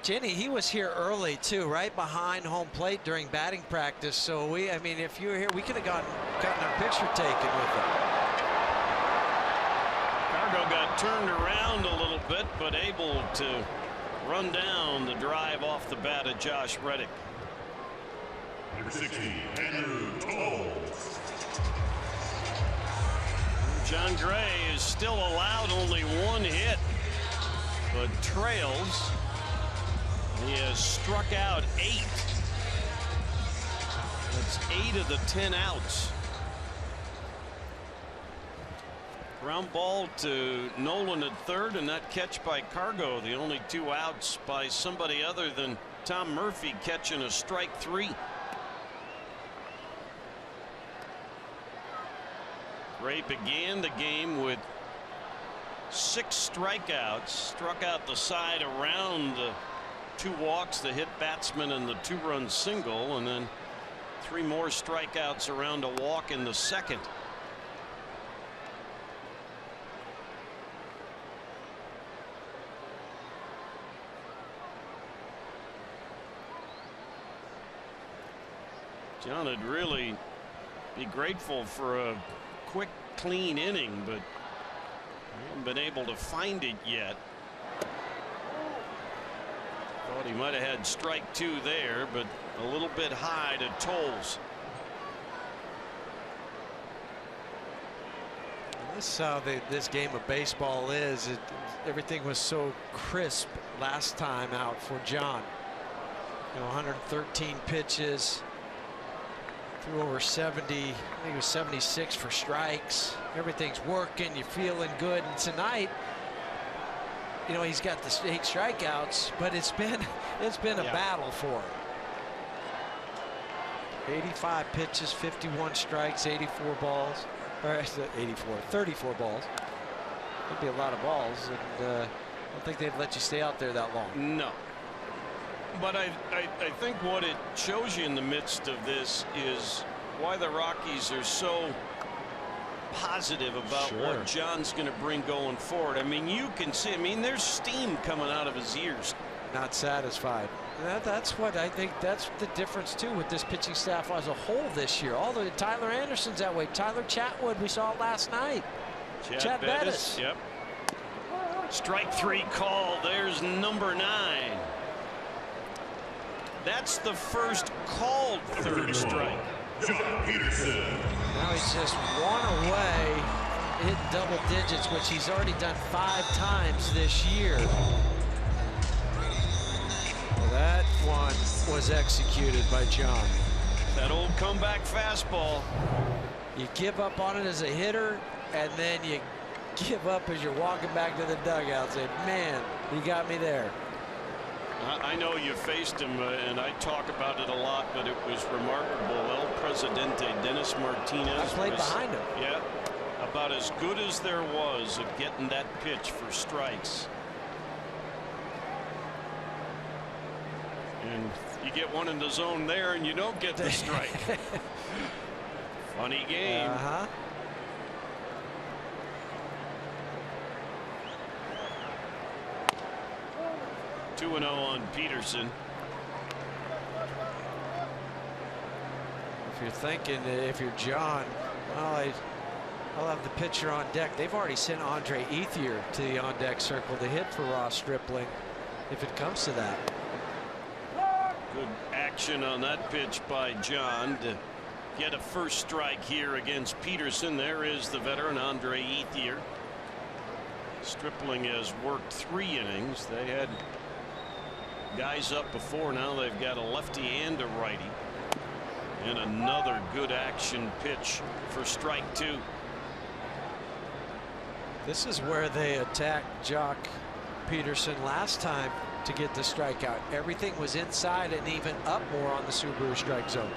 Jenny, he was here early too, right behind home plate during batting practice. So I mean, if you were here, we could have gotten a picture taken with him. Cargo got turned around a little bit, but able to run down the drive off the bat of Josh Reddick. Number 60, Andrew Toles. John Gray is still allowed only 1 hit, but trails. He has struck out 8. That's 8 of the 10 outs. Ground ball to Nolan at third, and that catch by Cargo, the only 2 outs by somebody other than Tom Murphy catching a strike 3. Gray began the game with 6 strikeouts, struck out the side around the 2 walks, the hit batsman, and the 2-run single, and then 3 more strikeouts around a walk in the second. John would really be grateful for a quick, clean inning, but haven't been able to find it yet. Thought he might have had strike 2 there, but a little bit high to Toles. That's how this game of baseball is. Everything was so crisp last time out for John. 113 pitches, threw over 70. I think it was 76 for strikes. Everything's working. You're feeling good. And tonight, he's got the 8 strikeouts, but it's been a battle for him. 85 pitches, 51 strikes, 84 balls. Or 34 balls. That'd be a lot of balls, and I don't think they'd let you stay out there that long. No. But I think what it shows you in the midst of this is why the Rockies are so positive about what John's going to bring going forward. I mean, you can see, there's steam coming out of his ears. Not satisfied. That's what I think. That's the difference too with this pitching staff as a whole this year. Although Tyler Anderson's that way. Tyler Chatwood, we saw last night. Chad Bettis. Yep. Strike 3 call. There's number 9. That's the first called third strike. John Peterson. Now he's just 1 away, hit double digits, which he's already done 5 times this year. That one was executed by John. That old comeback fastball. You give up on it as a hitter, and then you give up as you're walking back to the dugout. Say, man, he got me there. I know you faced him, and I talk about it a lot, but it was remarkable. El Presidente, Dennis Martinez. I played behind him. Yeah, about as good as there was at getting that pitch for strikes. And you get one in the zone there, and you don't get the strike. Funny game. 2-0 on Peterson. If you're thinking, if you're John, well, I'll have the pitcher on deck. They've already sent Andre Ethier to the on-deck circle to hit for Ross Stripling, if it comes to that. Good action on that pitch by John to get a first strike here against Peterson. There is the veteran Andre Ethier. Stripling has worked 3 innings. They had guys up before. Now they've got a lefty and a righty. And another good action pitch for strike 2. This is where they attacked Jock Peterson last time to get the strikeout. Everything was inside and even up more on the Subaru strike zone.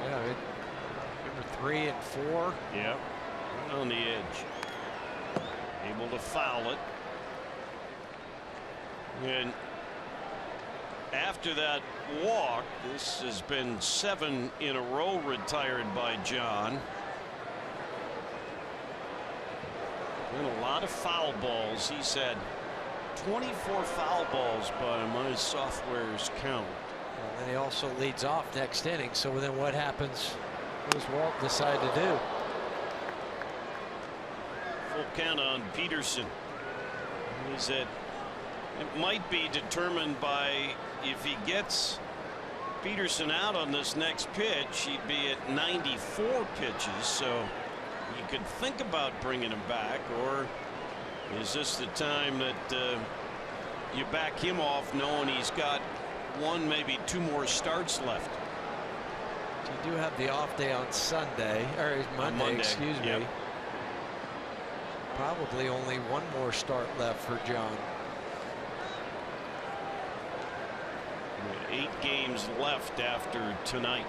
Yeah, number 3 and 4. Yep, right on the edge. Able to foul it. And after that walk, this has been 7 in a row retired by John. And a lot of foul balls. He's had 24 foul balls by my software's count. Well, and he also leads off next inning. So then what happens? What does Walt decide to do? Full count on Peterson. He's at, it might be determined by if he gets Peterson out on this next pitch, he'd be at 94 pitches. So you could think about bringing him back, or is this the time that you back him off knowing he's got 1, maybe 2 more starts left? You do have the off day on Sunday, or Monday, excuse me. Yep. Probably only 1 more start left for John. 8 games left after tonight.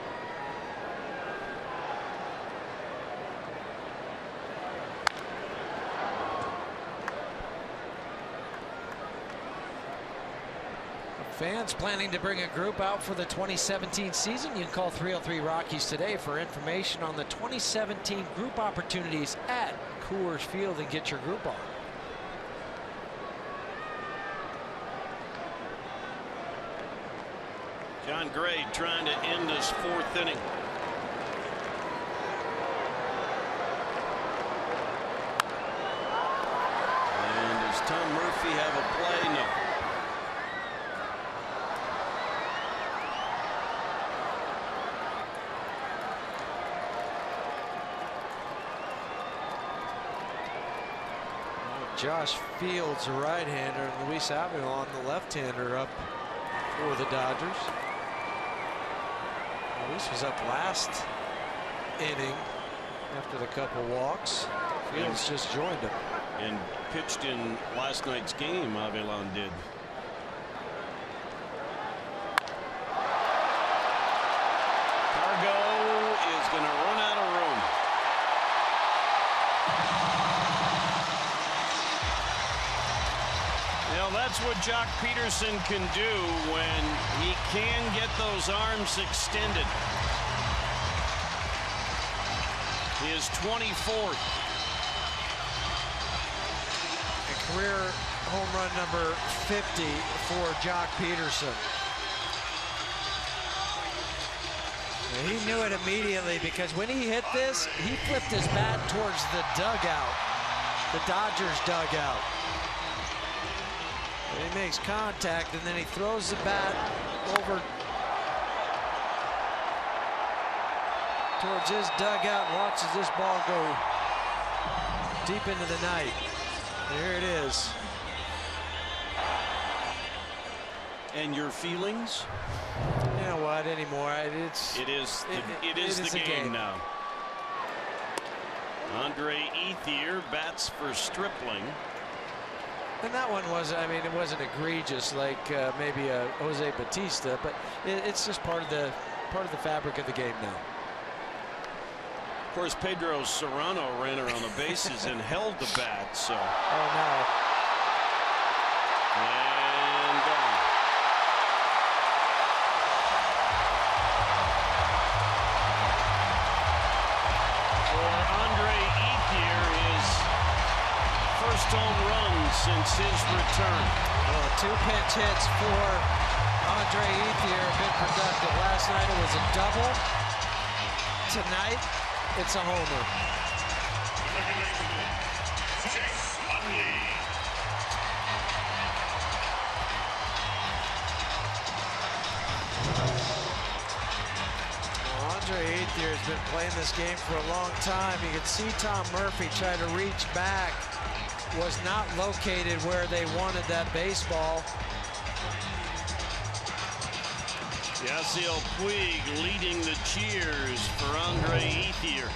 Fans planning to bring a group out for the 2017 season, you can call 303 Rockies today for information on the 2017 group opportunities at Coors Field and get your group on. John Gray trying to end this 4th inning. And as Tom Murphy Murphy have a play? No. Josh Fields, a right-hander, and Luis Avila, the left-hander, up for the Dodgers. Luis was up last inning after the couple walks. Fields just joined him. And pitched in last night's game, Avila did. Cargo is going to run out of room. Now that's what Jock Peterson can do when he can get those arms extended. His 24th. Career home run number 50 for Jock Peterson. And he knew it immediately because when he hit this, he flipped his bat towards the dugout, the Dodgers dugout. And he makes contact and then he throws the bat over towards his dugout and watches this ball go deep into the night. There it is. And your feelings? You know what? Anymore, it is the game now. Andre Ethier bats for Stripling. And that one was, I mean, it wasn't egregious like maybe a Jose Bautista, but it's just part of the fabric of the game now. Of course, Pedro Serrano ran around the bases and held the bat, so. Oh, no. And gone. For Andre Ethier, his first home run since his return. Well, 2 pinch hits for Andre Ethier have been productive. Last night it was a double. Tonight, it's a homer. Well, Andre Ethier has been playing this game for a long time. You can see Tom Murphy try to reach back. Was not located where they wanted that baseball. Yasiel Puig leading the cheers for Andre Ethier.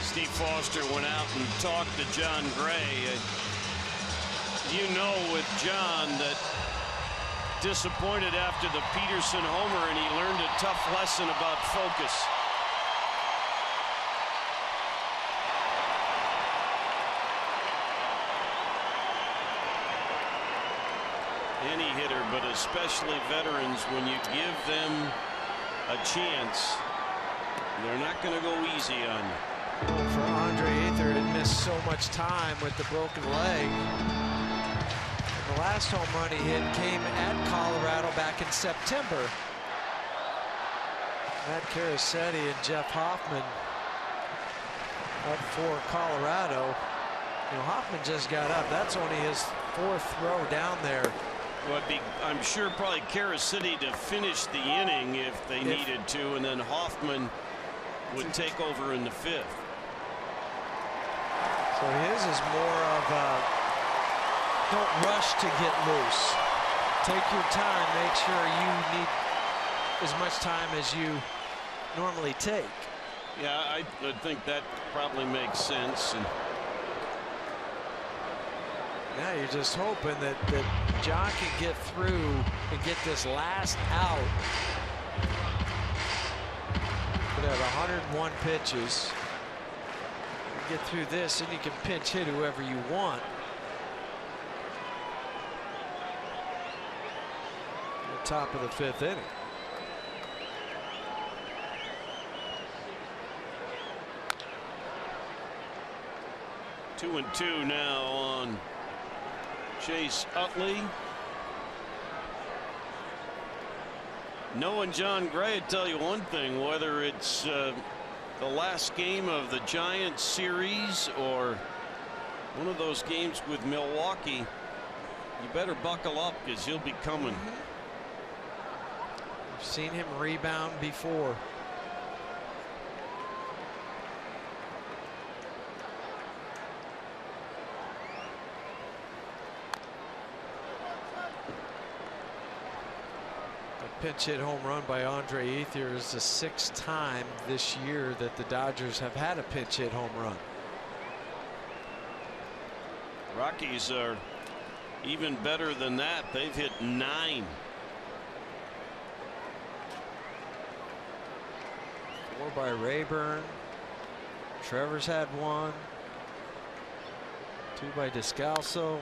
Steve Foster went out and talked to John Gray. You know with John that disappointed after the Peterson homer, and he learned a tough lesson about focus. Any hitter, but especially veterans, when you give them a chance, they're not going to go easy on you. For Andre Ethier, had missed so much time with the broken leg. The last home run he hit came at Colorado back in September. Matt Caracetti and Jeff Hoffman up for Colorado. You know, Hoffman just got up. That's only his 4th throw down there. Well, I'm sure probably Caracetti to finish the inning if they needed to, and then Hoffman would take over in the 5th. So his is more of a don't rush to get loose. Take your time. Make sure you need as much time as you normally take. Yeah, I think that probably makes sense. And now you're just hoping that John can get through and get this last out. But at 101 pitches, you get through this and you can pinch hit whoever you want. At the top of the 5th inning. Two and two now on Chase Utley. Knowing John Gray, I'd tell you one thing, whether it's the last game of the Giants series or one of those games with Milwaukee, you better buckle up because he'll be coming. I've seen him rebound before. Pinch hit home run by Andre Ethier is the 6th time this year that the Dodgers have had a pinch hit home run. Rockies are even better than that. They've hit 9. 4 by Rayburn. Trevor's had 1. 2 by Descalso.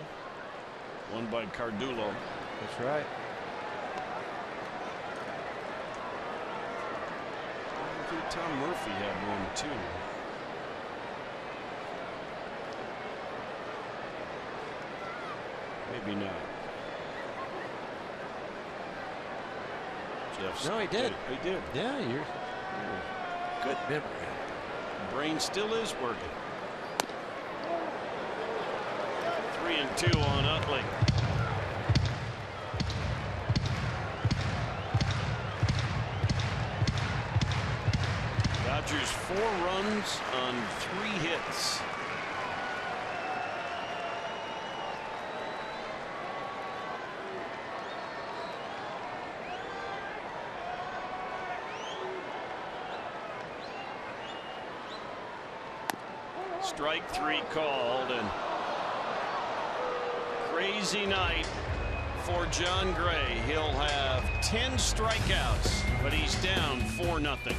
1 by Cardullo. That's right. Tom Murphy had 1 too. Maybe not. Jeff's no, he did. He did. Yeah, you're good memory. Brain still is working. 3-2 on Utley. Dodgers 4 runs on 3 hits. Strike 3 called, and crazy night for John Gray. He'll have 10 strikeouts, but he's down 4-0.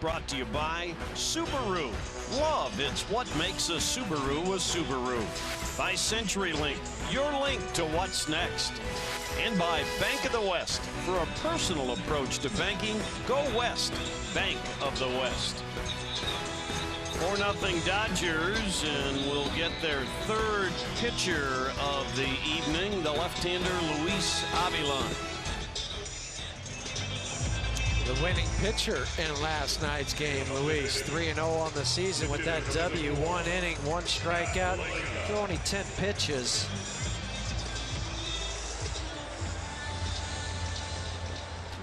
Brought to you by Subaru. Love, it's what makes a Subaru a Subaru. By CenturyLink, your link to what's next. And by Bank of the West. For a personal approach to banking, go West. Bank of the West. 4-0 Dodgers, and we'll get their 3rd pitcher of the evening, the left-hander Luis Avilan. The winning pitcher in last night's game, Luis, 3-0 on the season with that W. 1 inning, 1 strikeout, threw only 10 pitches.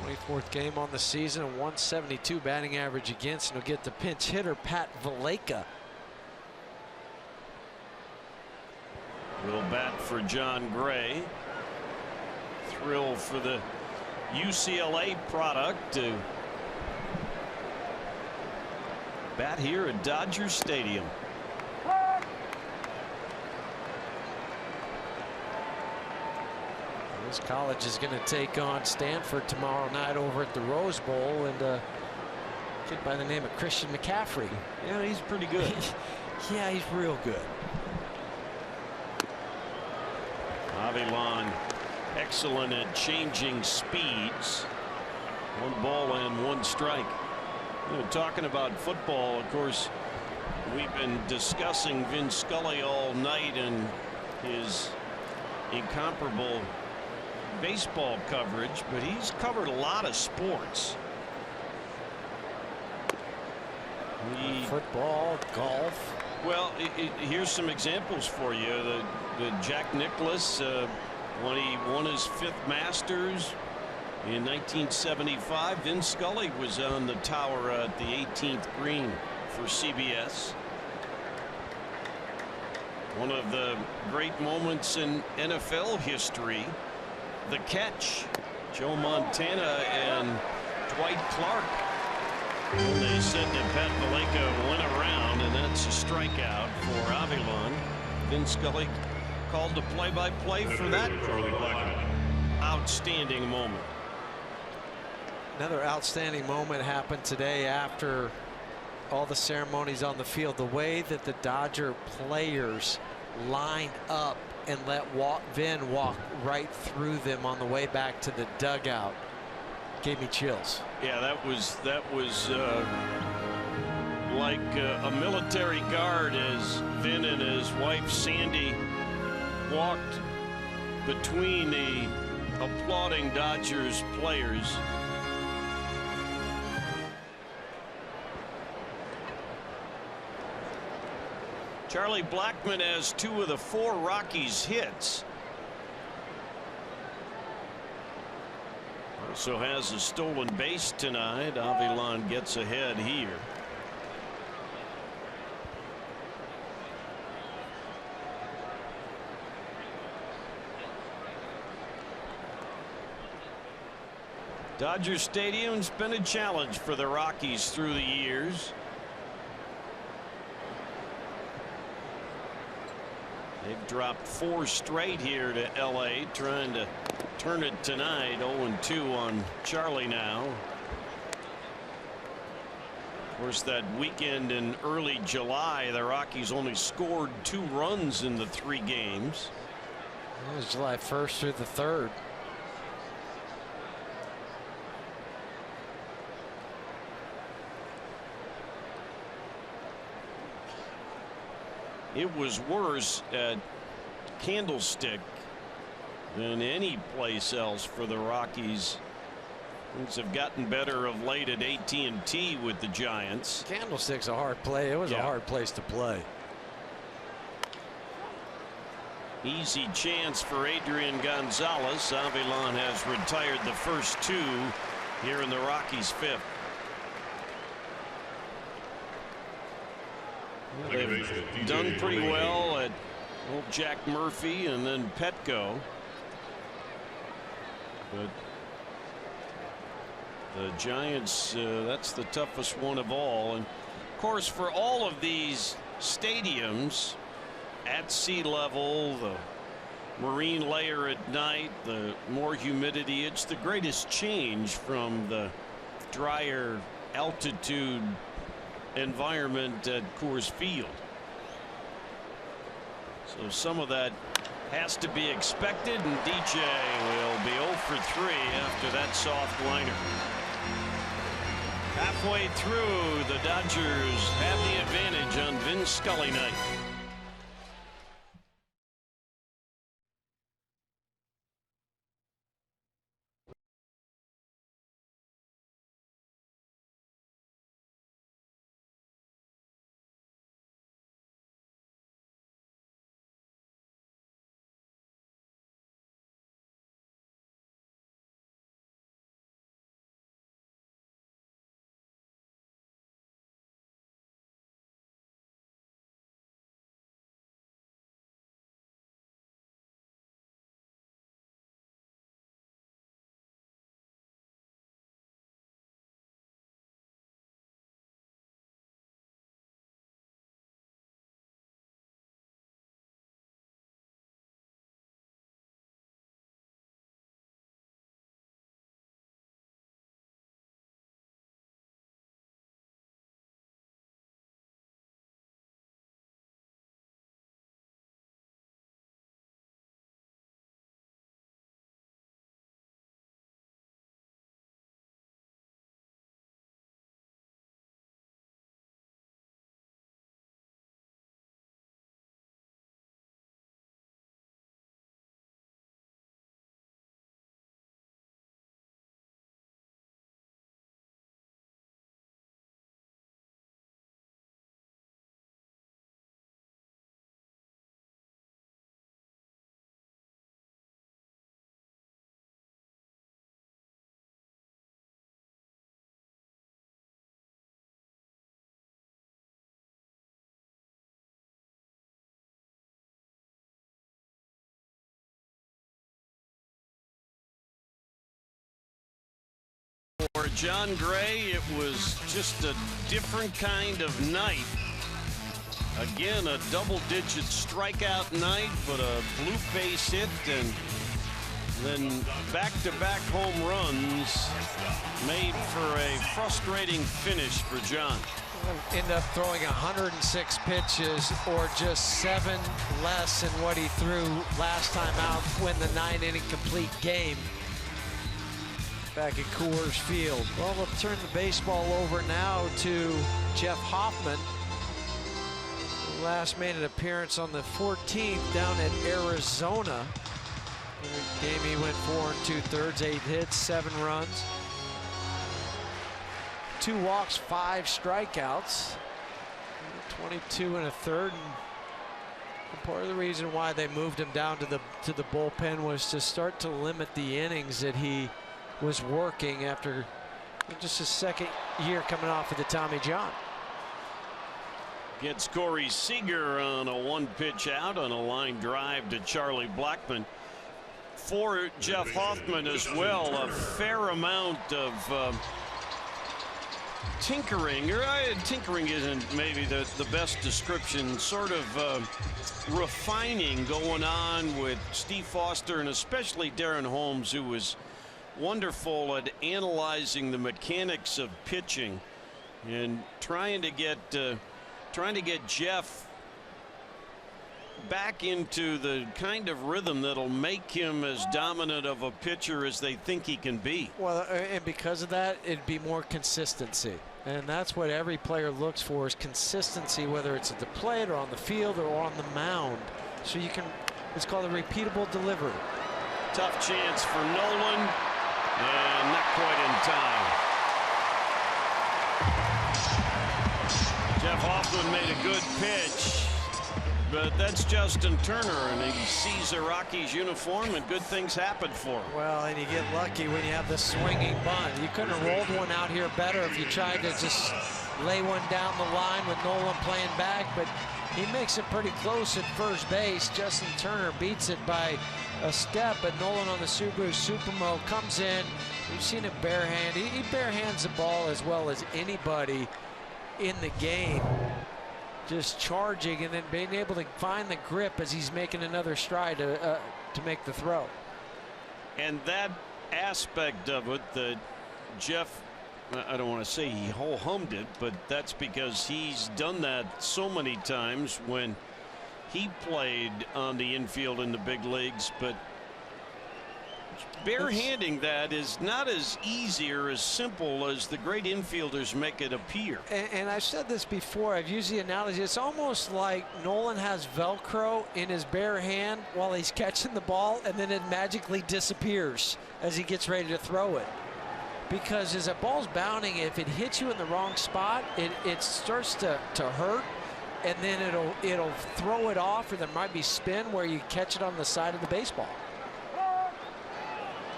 24th game on the season, a 172 batting average against, and he'll get the pinch hitter, Pat Valaika. Will bat for John Gray. Thrill for the UCLA product to bat here at Dodger Stadium. This college is going to take on Stanford tomorrow night over at the Rose Bowl, and a kid by the name of Christian McCaffrey. Yeah, he's pretty good. Yeah, he's real good. Avilan excellent at changing speeds. 1 ball and 1 strike. You know, talking about football, of course, we've been discussing Vin Scully all night and his incomparable baseball coverage, but he's covered a lot of sports. Football, golf. Well, here's some examples for you. The Jack Nicklaus, when he won his 5th Masters in 1975, Vin Scully was on the tower at the 18th green for CBS. One of the great moments in NFL history, the catch, Joe Montana and Dwight Clark. And they said that Pat Vallejo went around, and that's a strikeout for Avilan. Vin Scully called the play-by-play for that outstanding moment. Another outstanding moment happened today after all the ceremonies on the field. The way that the Dodger players lined up and let Vin walk right through them on the way back to the dugout gave me chills. Yeah, that was like a military guard as Vin and his wife Sandy walked between the applauding Dodgers players. Charlie Blackmon has 2 of the 4 Rockies hits. Also has a stolen base tonight. Avilan gets ahead here. Dodger Stadium's been a challenge for the Rockies through the years. They've dropped 4 straight here to LA, trying to turn it tonight. 0-2 on Charlie now. Of course, that weekend in early July, the Rockies only scored 2 runs in the 3 games. It was July 1st through the 3rd. It was worse at Candlestick than any place else for the Rockies. Things have gotten better of late at AT&T with the Giants. Candlestick's a hard play. It was a hard place to play. Easy chance for Adrian Gonzalez. Avilan has retired the first 2 here in the Rockies' 5th. They've done pretty well at old Jack Murphy and then Petco. But the Giants, that's the toughest one of all. And of course, for all of these stadiums at sea level, the marine layer at night, the more humidity, it's the greatest change from the drier altitude environment at Coors Field. So some of that has to be expected, and DJ will be 0 for 3 after that soft liner. Halfway through, the Dodgers have the advantage on Vin Scully night. John Gray, it was just a different kind of night. Again, a double-digit strikeout night, but a blue base hit, and then back-to-back home runs made for a frustrating finish for John. End up throwing 106 pitches, or just 7 less than what he threw last time out when the 9-inning complete game back at Coors Field. Well, we'll turn the baseball over now to Jeff Hoffman, who last made an appearance on the 14th down at Arizona. In the game he went 4 2/3, 8 hits, 7 runs, 2 walks, 5 strikeouts, 22 1/3. And part of the reason why they moved him down to the bullpen was to start to limit the innings that he was working after just his second year coming off of the Tommy John. Gets Corey Seager on a 1-pitch out on a line drive to Charlie Blackmon. For Jeff Hoffman as well, a fair amount of tinkering, or tinkering isn't maybe the best description, sort of refining going on with Steve Foster, and especially Darren Holmes, who was wonderful at analyzing the mechanics of pitching and trying to get Jeff back into the kind of rhythm that'll make him as dominant of a pitcher as they think he can be. Well, and because of that, it'd be more consistency, and that's what every player looks for, is consistency, whether it's at the plate or on the field or on the mound. So you can, it's called a repeatable delivery. Tough chance for Nolan, and not quite in time. Jeff Hoffman made a good pitch, but that's Justin Turner, and he sees a Rockies uniform, and good things happen for him. Well, and you get lucky when you have the swinging bunt. You couldn't have rolled one out here better if you tried to just lay one down the line with Nolan playing back, but he makes it pretty close at first base. Justin Turner beats it by a step, but Nolan on the Subaru Supermo comes in. We've seen him barehand. He barehands the ball as well as anybody in the game, just charging and then being able to find the grip as he's making another stride to make the throw. And that aspect of it that Jeff, I don't want to say he ho-hummed it, but that's because he's done that so many times when he played on the infield in the big leagues. But barehanding that is not as easy or as simple as the great infielders make it appear. And I've said this before, I've used the analogy, it's almost like Nolan has Velcro in his bare hand while he's catching the ball, and then it magically disappears as he gets ready to throw it. Because as a ball's bounding, if it hits you in the wrong spot, it starts to hurt, and then it'll throw it off, or there might be spin where you catch it on the side of the baseball.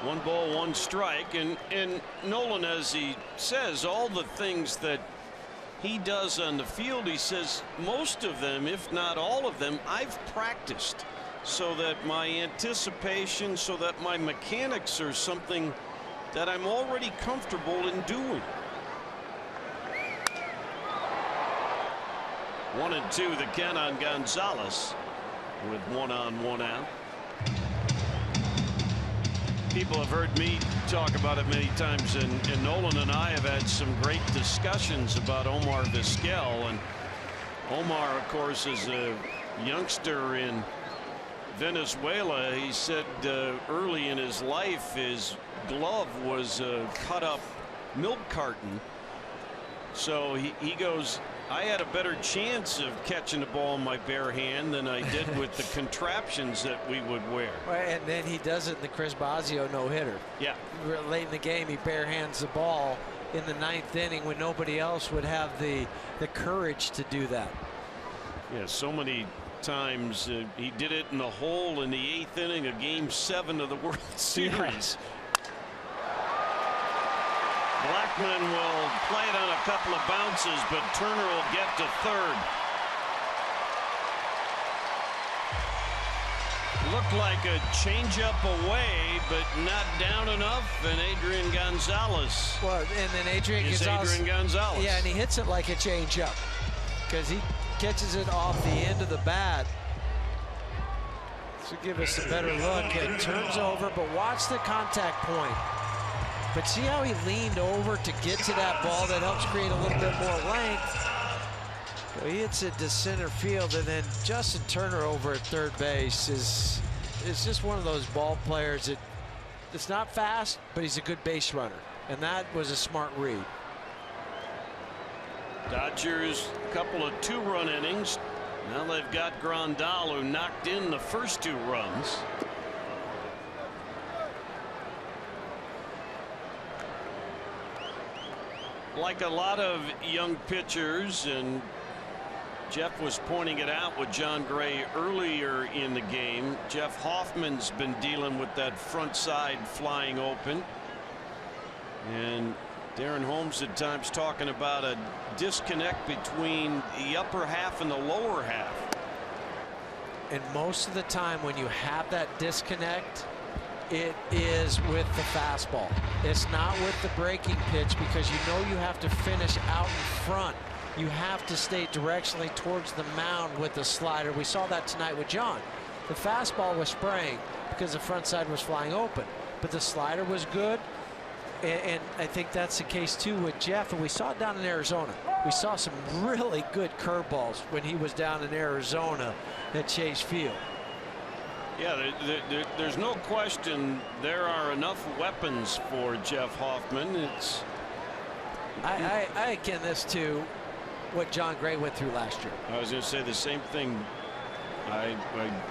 1 ball, 1 strike, and Nolan, as he says, all the things that he does on the field, he says most of them, if not all of them, I've practiced, so that my anticipation, so that my mechanics are something that I'm already comfortable in doing. 1-2 the count on Gonzalez with 1 on 1 out. People have heard me talk about it many times, and Nolan and I have had some great discussions about Omar Vizquel. And Omar, of course, is a youngster in Venezuela. He said early in his life his glove was a cut up milk carton. So he goes, I had a better chance of catching the ball in my bare hand than I did with the contraptions that we would wear. And then he does it in the Chris Bosio no-hitter. Yeah. Late in the game, he barehands the ball in the 9th inning when nobody else would have the courage to do that. Yeah, so many times he did it in the hole in the 8th inning of Game 7 of the World Series. Blackmon will play it on a couple of bounces, but Turner will get to third. Looked like a changeup away, but not down enough. And Adrian Gonzalez. Well, and then Adrian Gonzalez. Yeah, and he hits it like a changeup because he catches it off the end of the bat. To give us a better look. It turns over, but watch the contact point. But see how he leaned over to get to that ball that helps create a little bit more length. So he hits it to center field, and then Justin Turner over at third base is just one of those ball players that it's not fast, but he's a good base runner, and that was a smart read. Dodgers, a couple of 2-run innings. Now they've got Grandal, who knocked in the first 2 runs. Like a lot of young pitchers, and Jeff was pointing it out with John Gray earlier in the game, Jeff Hoffman's been dealing with that front side flying open. And Darren Holmes at times talking about a disconnect between the upper half and the lower half. And most of the time when you have that disconnect, it is with the fastball. It's not with the breaking pitch, because you know you have to finish out in front. You have to stay directionally towards the mound with the slider. We saw that tonight with John. The fastball was spraying because the front side was flying open, but the slider was good. And I think that's the case too with Jeff, and we saw it down in Arizona. We saw some really good curveballs when he was down in Arizona at Chase Field. Yeah, there's no question there are enough weapons for Jeff Hoffman. I akin this to what John Gray went through last year. I was going to say the same thing. I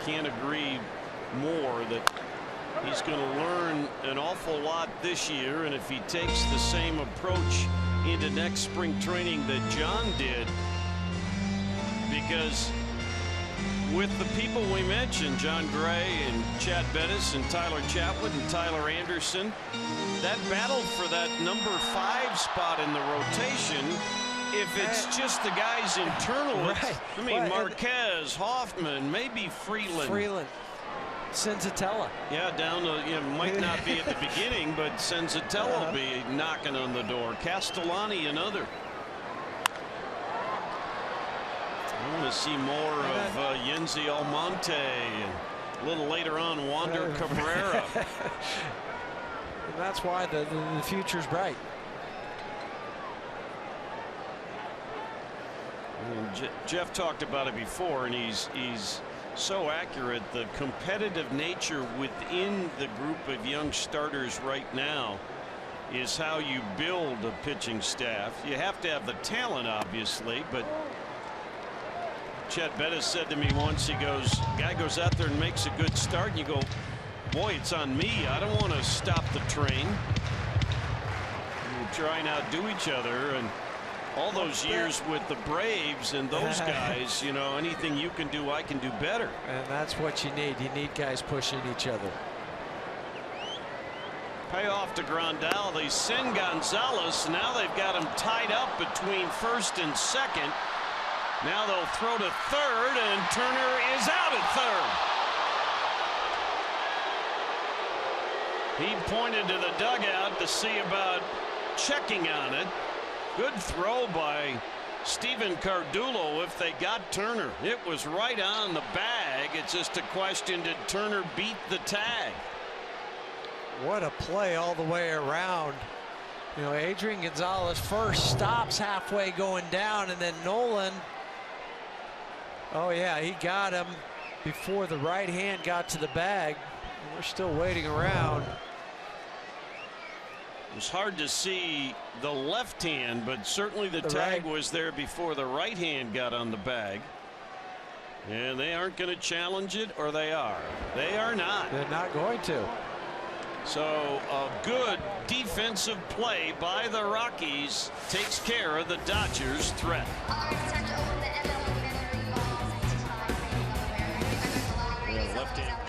can't agree more that he's going to learn an awful lot this year, and if he takes the same approach into next spring training that John did, because with the people we mentioned, John Gray and Chad Bettis and Tyler Chatwood and Tyler Anderson, that battle for that number 5 spot in the rotation, if it's just the guys internal, right. I mean, Marquez, Hoffman, maybe Freeland. Senzatella. Yeah, down to, might not be at the beginning, but Senzatella will be knocking on the door. Castellani, another. I want to see more of Yenzi Almonte, and a little later on Wander Cabrera. And that's why the future's bright. And Jeff talked about it before, and he's so accurate. The competitive nature within the group of young starters right now is how you build a pitching staff. You have to have the talent, obviously, but Chad Bettis said to me once, he goes, guy goes out there and makes a good start, and you go, boy, it's on me. I don't want to stop the train. We try and outdo each other, and all those years with the Braves and those guys, anything you can do, I can do better. And that's what you need. You need guys pushing each other. Payoff to Grandal. They send Gonzalez. Now they've got him tied up between first and second. Now they'll throw to third, and Turner is out at third. He pointed to the dugout to see about checking on it. Good throw by Stephen Cardullo if they got Turner. It was right on the bag. It's just a question, did Turner beat the tag? What a play all the way around. Adrian Gonzalez first stops halfway going down, and then Nolan, oh yeah, he got him before the right hand got to the bag. We're still waiting around. It was hard to see the left hand, but certainly the tag was there before the right hand got on the bag. And they aren't going to challenge it, or they are? They are not. They're not going to. So a good defensive play by the Rockies takes care of the Dodgers' threat. Left hand.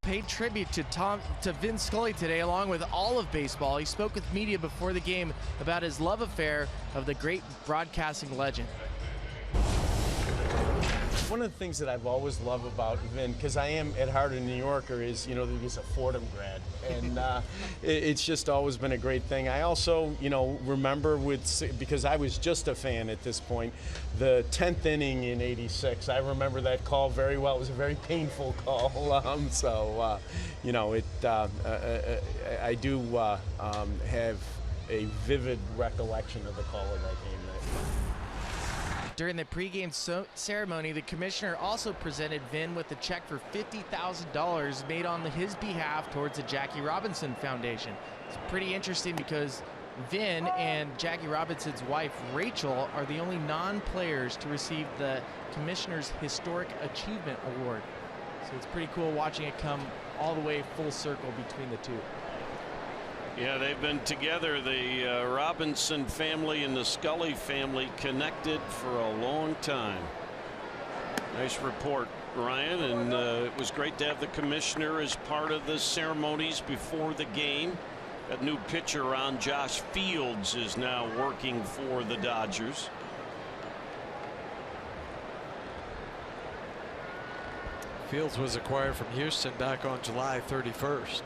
paid tribute to Vin Scully today, along with all of baseball. He spoke with media before the game about his love affair of the great broadcasting legend. One of the things that I've always loved about Vin, because I am at heart a New Yorker, is, you know, that he's a Fordham grad. And it's just always been a great thing. I also, you know, remember because I was just a fan at this point, the 10th inning in '86. I remember that call very well. It was a very painful call. You know, I do have a vivid recollection of the call of that game. During the pregame ceremony, the commissioner also presented Vin with a check for $50,000 made on his behalf towards the Jackie Robinson Foundation. It's pretty interesting because Vin and Jackie Robinson's wife, Rachel, are the only non-players to receive the commissioner's Historic Achievement Award. So it's pretty cool watching it come all the way full circle between the two. Yeah, they've been together, the Robinson family and the Scully family, connected for a long time. Nice report, Ryan, and it was great to have the commissioner as part of the ceremonies before the game. That new pitcher on, Josh Fields, is now working for the Dodgers. Fields was acquired from Houston back on July 31st.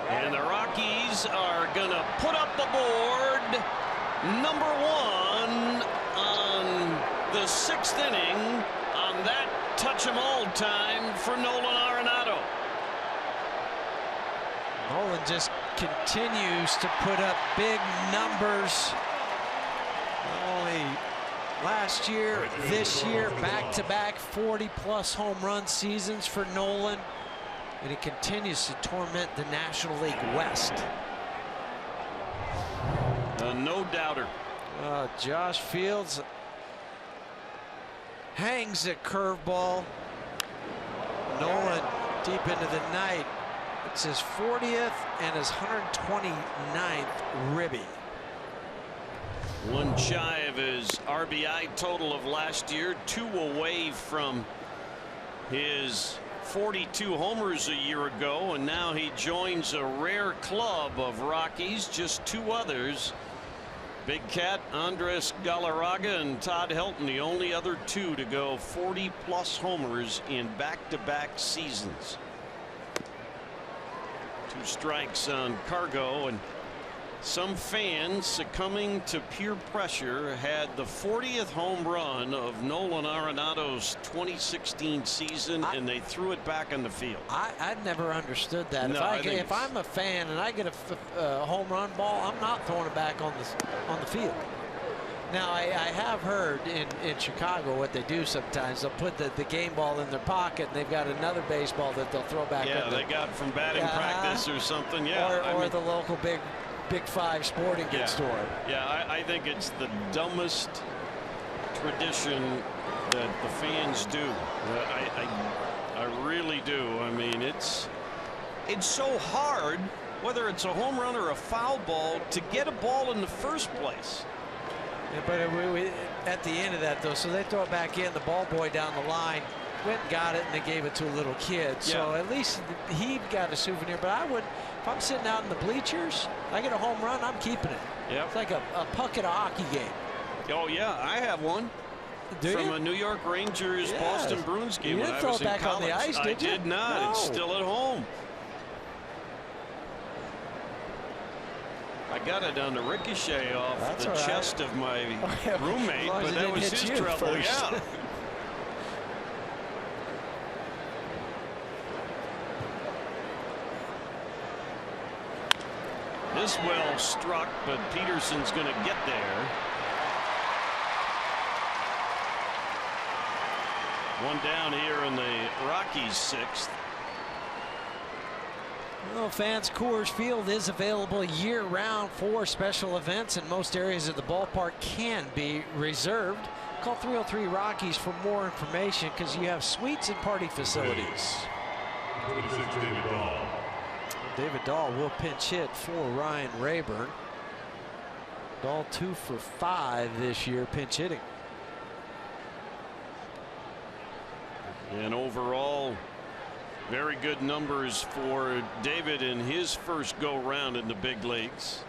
And the Rockies are going to put up the board. #1 on the 6th inning on that touch-em-all time for Nolan Arenado. Nolan just continues to put up big numbers. Only last year, this year, back-to-back 40-plus home run seasons for Nolan. And he continues to torment the National League West. No doubter. Josh Fields hangs a curveball. Nolan deep into the night. It's his 40th and his 129th ribby. One shy of his RBI total of last year, 2 away from his 42 homers a year ago, and now he joins a rare club of Rockies, just 2 others. Big Cat, Andres Galarraga, and Todd Helton, the only other 2 to go 40-plus homers in back-to-back seasons. 2 strikes on Cargo, and some fans, succumbing to peer pressure, had the 40th home run of Nolan Arenado's 2016 season, and they threw it back on the field. I'd never understood that. No, if I'm a fan and I get a home run ball, I'm not throwing it back on the field. Now, I have heard in Chicago what they do sometimes. They'll put the game ball in their pocket, and they've got another baseball that they'll throw back. Yeah, they got from batting practice or something. Yeah, or the local Big 5 sporting goods store. Yeah, I think it's the dumbest tradition that the fans do. I really do. I mean, it's so hard, whether it's a home run or a foul ball, to get a ball in the first place. Yeah, but at the end of that, though, so they throw it back in. The ball boy down the line went and got it, and they gave it to a little kid. Yeah. So at least he got a souvenir. But I would, if I'm sitting out in the bleachers, I get a home run, I'm keeping it. Yep. It's like a puck at a hockey game. Oh, yeah, I have one. From a New York Rangers Boston Bruins game when I was in college. You didn't throw it back on the ice, did you? I did not. No. It's still at home. I got it on the ricochet off the chest of my roommate, but that was his trouble. Yeah. This well struck, but Peterson's going to get there. One down here in the Rockies' 6th. Well, fans, Coors Field is available year-round for special events, and most areas of the ballpark can be reserved. Call 303 Rockies for more information, because you have suites and party facilities. David Dahl will pinch hit for Ryan Rayburn. Dahl 2 for 5 this year pinch hitting. And overall, Very good numbers for David in his first go round in the big leagues.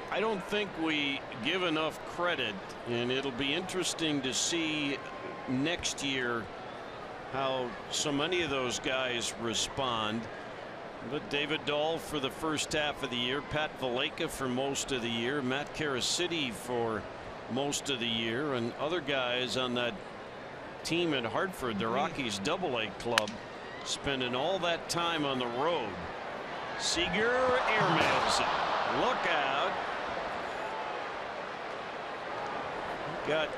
I don't think we give enough credit, and it'll be interesting to see next year how so many of those guys respond. But David Dahl for the first half of the year, Pat Valaika for most of the year, Matt Karasity for most of the year, and other guys on that team at Hartford, the Rockies AA club, spending all that time on the road. Seager airmails it. Look out. Got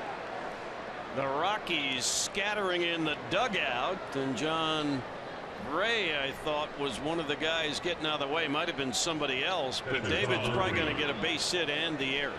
the Rockies scattering in the dugout, and John Gray, I thought, was one of the guys getting out of the way. Might have been somebody else, but David's probably going to get a base hit and the error.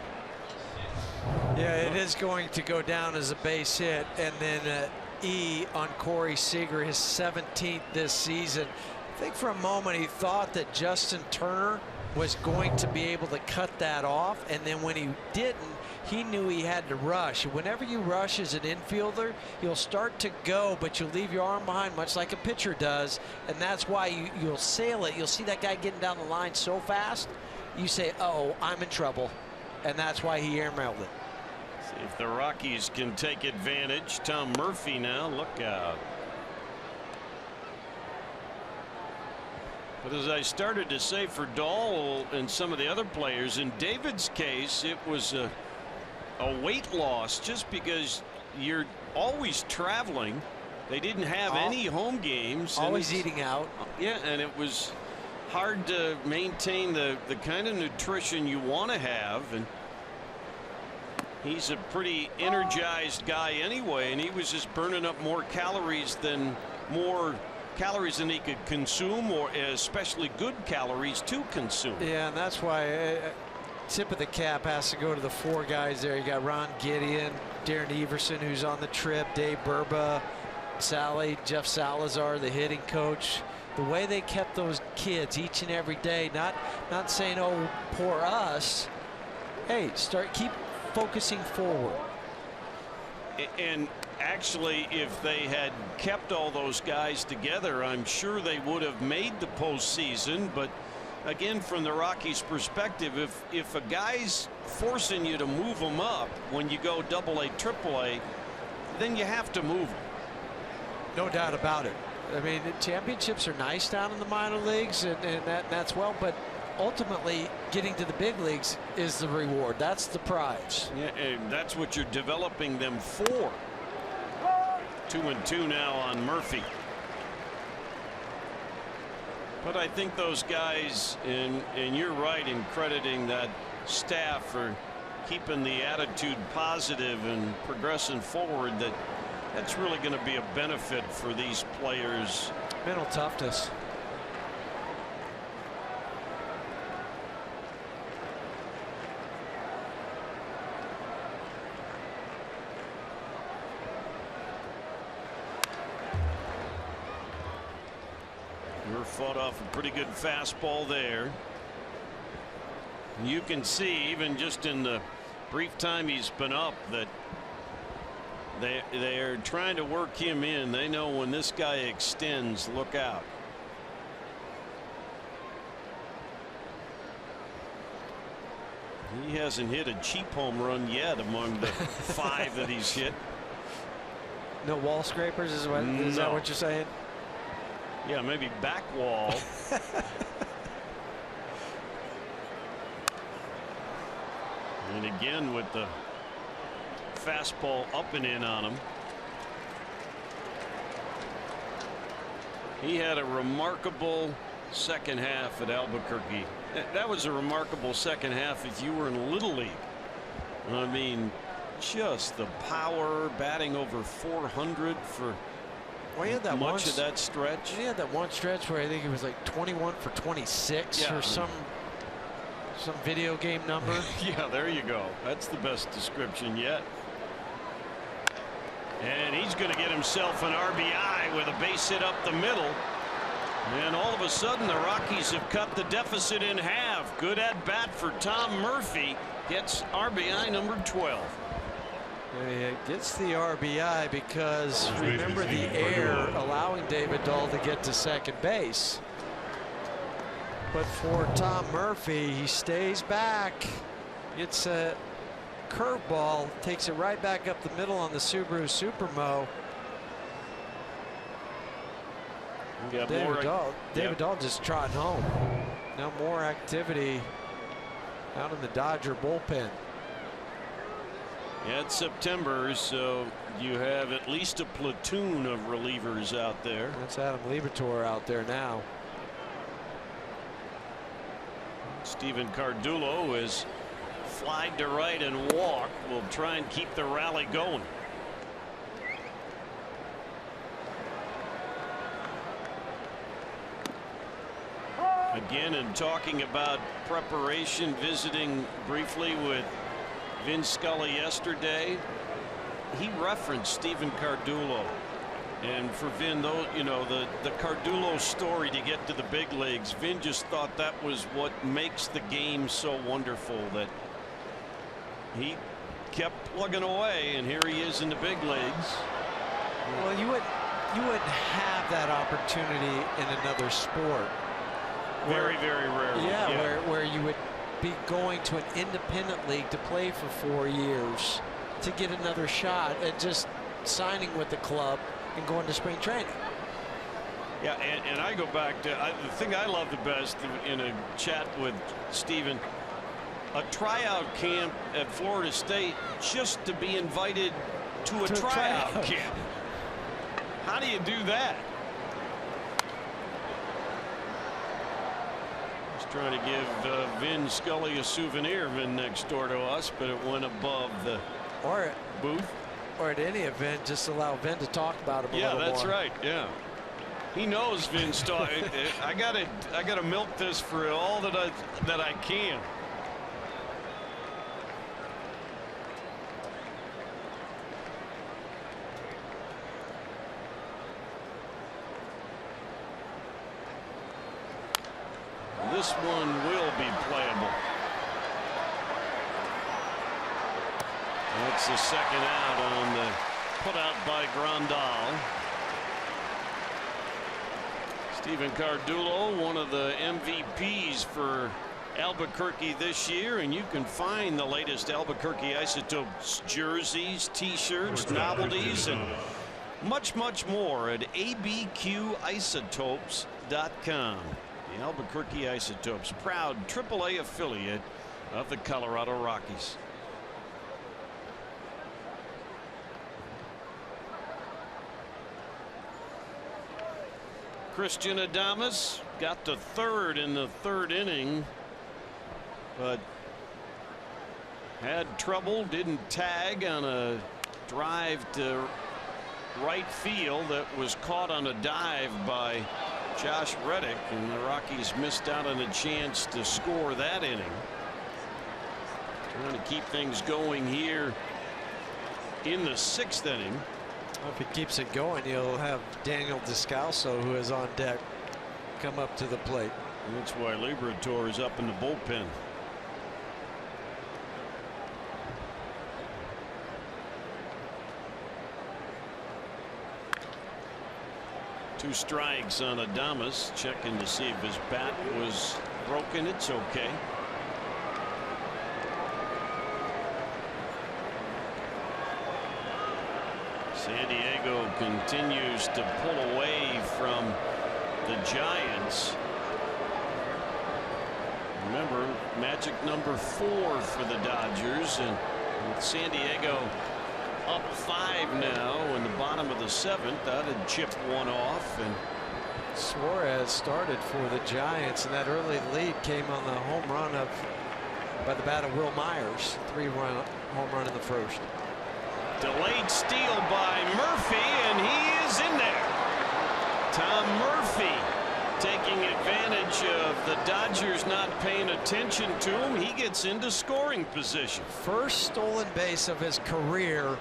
Yeah, it is going to go down as a base hit, and then E on Corey Seager, his 17th this season. I think for a moment he thought that Justin Turner was going to be able to cut that off, and then when he didn't, he knew he had to rush. Whenever you rush as an infielder, you'll start to go, but you'll leave your arm behind, much like a pitcher does, and that's why you'll sail it. You'll see that guy getting down the line so fast, you say, oh, I'm in trouble, and that's why he airmailed it. See if the Rockies can take advantage. Tom Murphy now, look out. But as I started to say for Dahl and some of the other players, in David's case, it was a weight loss just because you're always traveling. They didn't have any home games. Always eating out. Yeah, and it was hard to maintain the kind of nutrition you want to have. And he's a pretty energized guy anyway, and he was just burning up more calories than he could consume, or especially good calories to consume. Yeah, and that's why tip of the cap has to go to the four guys there. You got Ron Gideon, Darren Everson, who's on the trip, Dave Burba, Jeff Salazar, the hitting coach. The way they kept those kids each and every day, not saying, oh, poor us. Hey, keep focusing forward. And actually, if they had kept all those guys together, I'm sure they would have made the postseason. But again, from the Rockies' perspective, if a guy's forcing you to move him up when you go AA, AAA, then you have to move him. No doubt about it. I mean, the championships are nice down in the minor leagues, and that's well, but ultimately getting to the big leagues is the reward. That's the prize. Yeah, and that's what you're developing them for. 2-2 now on Murphy. But I think those guys, and you're right in crediting that staff for keeping the attitude positive and progressing forward, that's really going to be a benefit for these players. Mental toughness. Fought off a pretty good fastball there. You can see, even just in the brief time he's been up, that they're trying to work him in. They know when this guy extends, look out. He hasn't hit a cheap home run yet among the 5 that he's hit. No wall scrapers is that what you're saying? Yeah, maybe back wall. And again with the fastball up and in on him. He had a remarkable second half at Albuquerque. That was a remarkable second half if you were in Little League. I mean, just the power, batting over 400 for much of that stretch. He had that one stretch where I think it was like 21 for 26 or some video game number. Yeah, there you go. That's the best description yet. going to get himself an RBI with a base hit up the middle. And all of a sudden, the Rockies have cut the deficit in half. Good at bat for Tom Murphy. Gets RBI number 12. He gets the RBI because remember the air allowing David Dahl to get to second base. But for Tom Murphy, he stays back. Gets a curveball, takes it right back up the middle on the Subaru Supermo. David Dahl just trotting home. Now more activity out in the Dodger bullpen. Yeah, it's September, so you have at least a platoon of relievers out there. That's Adam Liebertor out there now. Steven Cardullo is flied to right and walk. Will try and keep the rally going. Again, in talking about preparation, visiting briefly with Vin Scully yesterday, he referenced Steven Cardullo. And for Vin, though, you know, the Cardullo story to get to the big leagues, Vin just thought that was what makes the game so wonderful, that he kept plugging away, and here he is in the big leagues. Well, you wouldn't have that opportunity in another sport. Very, very rarely. Yeah, where you would be going to an independent league to play for 4 years to get another shot at just signing with the club and going to spring training. Yeah, and I go back to the thing I love the best in a chat with Steven, a tryout camp at Florida State just to be invited to a tryout camp. How do you do that? Trying to give Vin Scully a souvenir, Vin next door to us, but it went above the booth. Or at any event, just allow Vin to talk about him a little more. Yeah, that's right. Yeah, he knows Vin's talking. I gotta milk this for all that I can. This one will be playable. That's the second out on the put out by Grandal. Steven Cardullo, one of the MVPs for Albuquerque this year, and you can find the latest Albuquerque Isotopes jerseys, t-shirts, novelties, and much more at abqisotopes.com. The Albuquerque Isotopes, proud AAA affiliate of the Colorado Rockies. Christian Adames got to third in the third inning, but had trouble, didn't tag on a drive to right field that was caught on a dive by Josh Reddick, and the Rockies missed out on a chance to score that inning. Trying to keep things going here in the sixth inning. Well, if he keeps it going, you'll have Daniel Descalso, who is on deck, come up to the plate. And that's why Liberatore is up in the bullpen. Two strikes on Adames, checking to see if his bat was broken. It's okay. San Diego continues to pull away from the Giants. Remember, magic number 4 for the Dodgers, and with San Diego up 5 now in the bottom of the 7th. That had chipped one off, and Suarez started for the Giants, and that early lead came on the home run by the bat of Will Myers. 3-run home run in the first. Delayed steal by Murphy, and he is in there. Tom Murphy taking advantage of the Dodgers not paying attention to him. He gets into scoring position. First stolen base of his career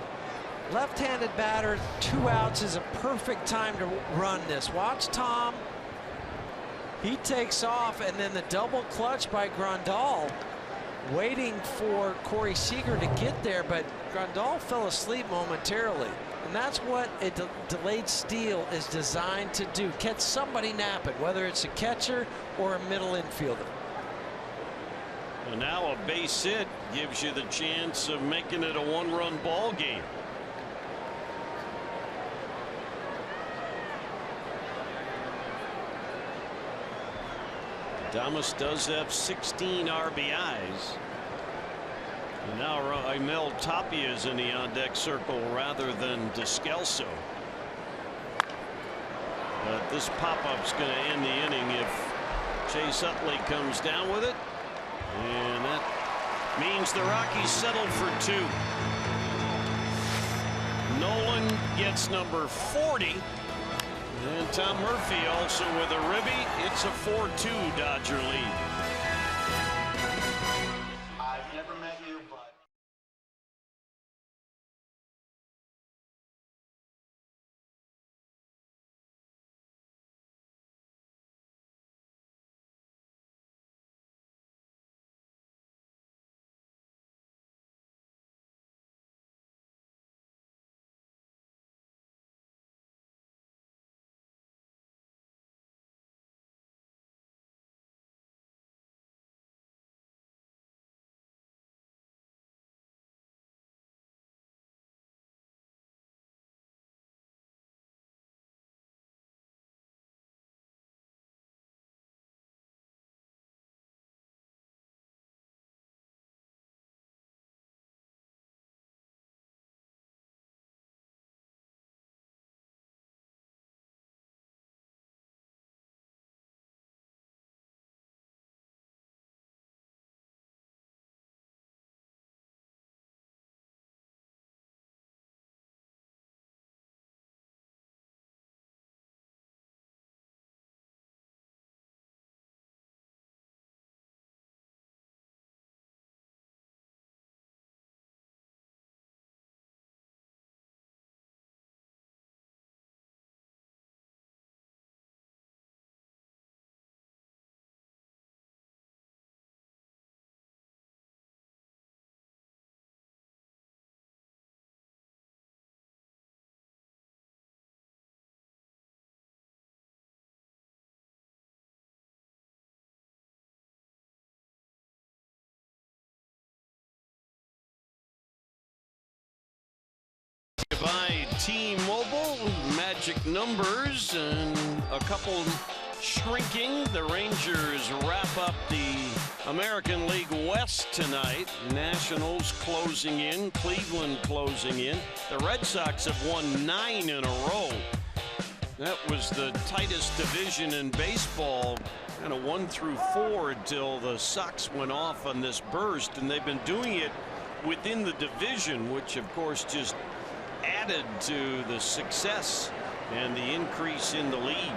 Left-handed batter, 2 outs is a perfect time to run this. Watch Tom. He takes off, and then the double clutch by Grandal, waiting for Corey Seager to get there, but Grandal fell asleep momentarily. And that's what a delayed steal is designed to do. Catch somebody napping, whether it's a catcher or a middle infielder. And now a base hit gives you the chance of making it a 1-run ball game. Adames does have 16 RBIs. And now Raimel Tapia is in the on-deck circle rather than Descalso. But this pop-up's going to end the inning if Chase Utley comes down with it. And that means the Rockies settled for 2. Nolan gets number 40. And Tom Murphy also with a ribby. It's a 4-2 Dodger lead. I've never met you, but By T-Mobile, magic numbers and a couple shrinking. The Rangers wrap up the American League West tonight. Nationals closing in, Cleveland closing in. The Red Sox have won 9 in a row. That was the tightest division in baseball, kind of 1 through 4 until the Sox went off on this burst, and they've been doing it within the division, which of course just added to the success and the increase in the lead.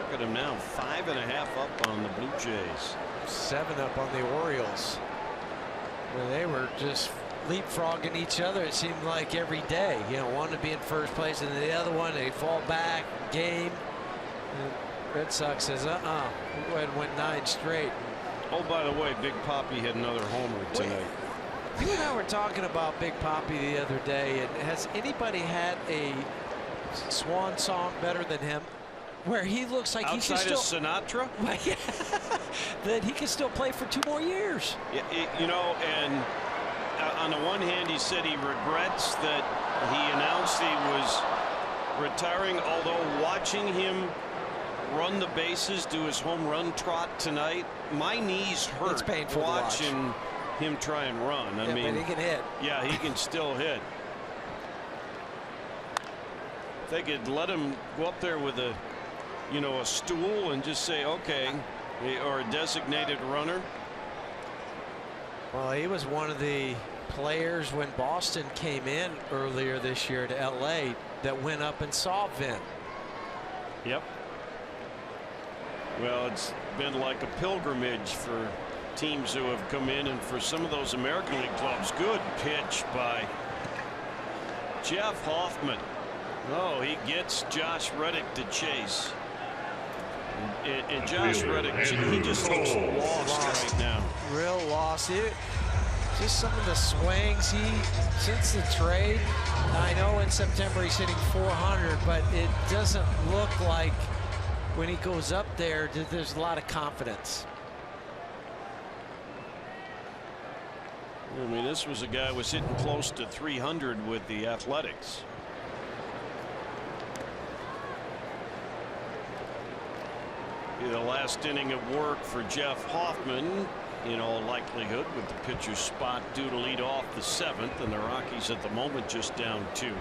Look at them now, 5.5 up on the Blue Jays. 7 up on the Orioles. Well, they were just leapfrogging each other, it seemed like, every day. You know, one to be in first place and the other one, they fall back, game. And Red Sox says, we go ahead and win 9 straight. Oh, by the way, Big Papi had another homer tonight. You and I were talking about Big Papi the other day, and has anybody had a swan song better than him, where he looks like he can still, Sinatra, that he can still play for 2 more years? Yeah, you know, and on the one hand, he said he regrets that he announced he was retiring, although watching him run the bases, do his home run trot tonight, my knees hurt. It's painful watching him try and run. I mean, but he can hit. Yeah, he can still hit. If they could let him go up there with a, you know, a stool and just say, okay, or a designated runner. Well, he was one of the players when Boston came in earlier this year to LA that went up and saw Vin. Yep. Well, it's been like a pilgrimage for teams who have come in, and for some of those American League clubs. Good pitch by Jeff Hoffman. Oh, he gets Josh Reddick to chase. And Josh Reddick, he just looks lost right now. Real lost. Just some of the swings since the trade. I know in September he's hitting 400, but it doesn't look like when he goes up there there's a lot of confidence. I mean, this was a guy who was hitting close to 300 with the Athletics. The last inning of work for Jeff Hoffman, in all likelihood, with the pitcher's spot due to lead off the 7th, and the Rockies at the moment just down 2.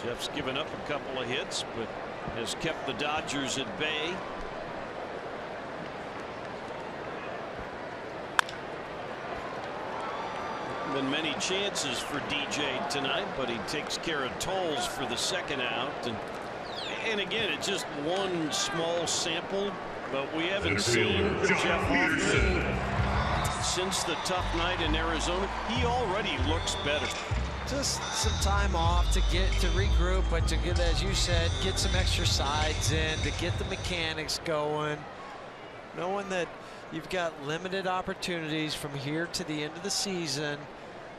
Jeff's given up a couple of hits, but has kept the Dodgers at bay. Been many chances for DJ tonight, but he takes care of Tolles for the 2nd out. And again, it's just one small sample, but we haven't seen Jeff Hoffman since the tough night in Arizona. He already looks better. Just some time off to regroup, but to get, as you said, get some extra sides in, to get the mechanics going, knowing that you've got limited opportunities from here to the end of the season.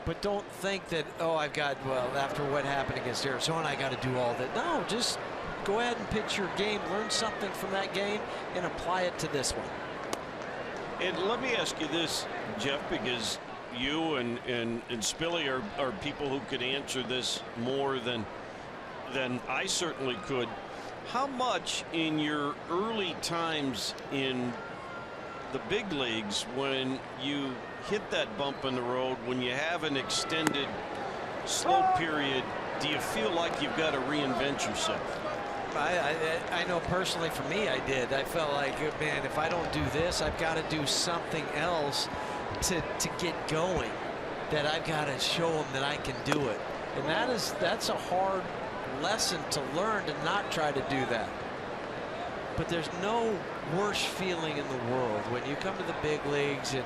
But don't think that, oh, after what happened against Arizona, I got to do all that. No, just go ahead and pitch your game, learn something from that game, and apply it to this one. And let me ask you this, Jeff, because you and Spilly are people who could answer this more than I certainly could. How much in your early times in the big leagues, when you hit that bump in the road, when you have an extended slow period, do you feel like you've got to reinvent yourself? I know personally for me, I did. I felt like, man, if I don't do this, I've got to do something else to get going, that I've got to show them that I can do it. And that's a hard lesson to learn, to not try to do that. But there's no worse feeling in the world when you come to the big leagues and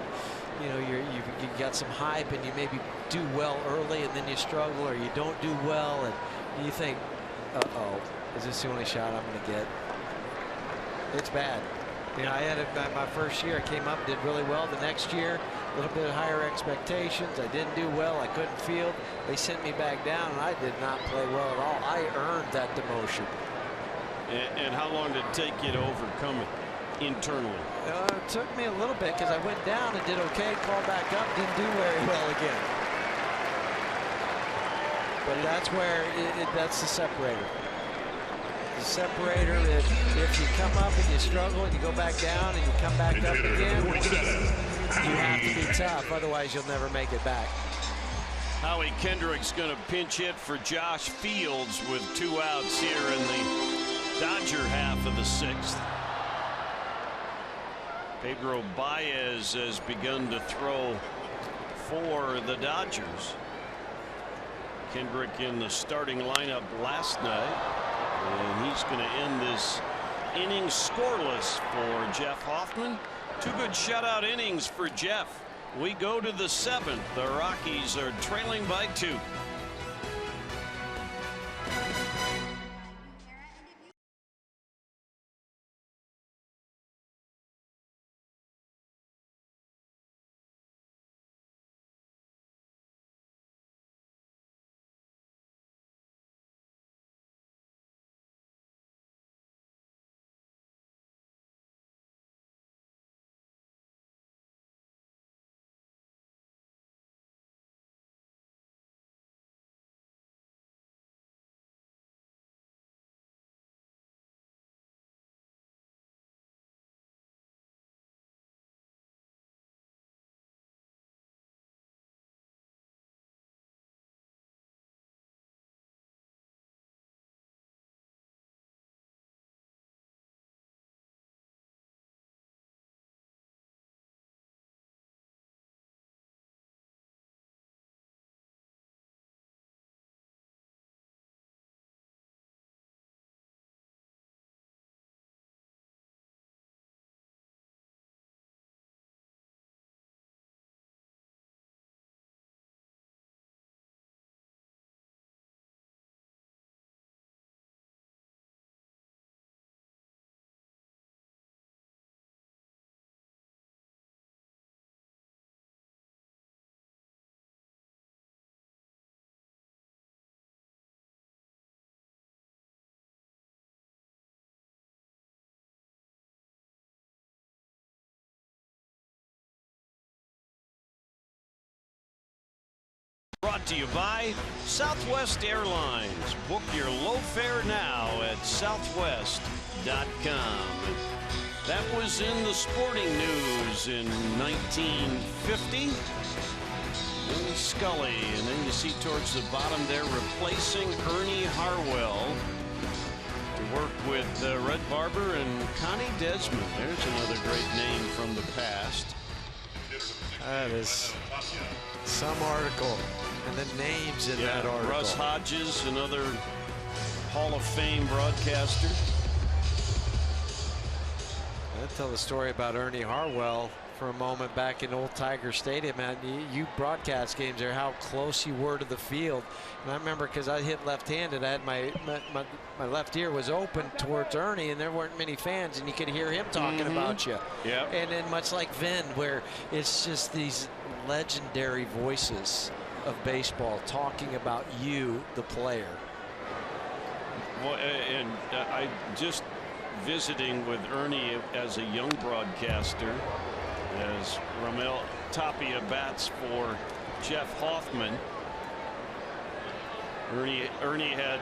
you got some hype and you maybe do well early and then you struggle, or you don't do well and you think, uh-oh, is this the only shot I'm going to get? It's bad. I had it my first year. I came up, did really well. The next year, a little bit higher expectations. I didn't do well. I couldn't field. They sent me back down, and I did not play well at all. I earned that demotion. And how long did it take you to overcome it internally? It took me a little bit, because I went down and did okay, called back up, didn't do very well again. But that's where that's the separator. The separator, if you come up and you struggle and you go back down and you come back up again, you have to be tough, otherwise you'll never make it back. Howie Kendrick's going to pinch hit for Josh Fields with 2 outs here in the Dodger half of the 6th. Pedro Baez has begun to throw for the Dodgers. Kendrick in the starting lineup last night, and he's going to end this inning scoreless for Jeff Hoffman. 2 good shutout innings for Jeff. We go to the 7th. The Rockies are trailing by 2. Brought to you by Southwest Airlines. Book your low fare now at southwest.com. That was in the sporting news in 1950. Vin Scully, and then you see towards the bottom there replacing Ernie Harwell to work with Red Barber and Connie Desmond. There's another great name from the past. That is some article, and the names in that article. Russ Hodges, another Hall of Fame broadcaster. I'll tell the story about Ernie Harwell for a moment back in Old Tiger Stadium. And you broadcast games there, how close you were to the field. And I remember because I hit left-handed, I had my left ear was open towards Ernie, and there weren't many fans, and you could hear him talking about you. Yeah. And then much like Vin, where it's just these legendary voices of baseball talking about you, the player. Well, and I just visiting with Ernie as a young broadcaster as Ramel Tapia bats for Jeff Hoffman. Ernie had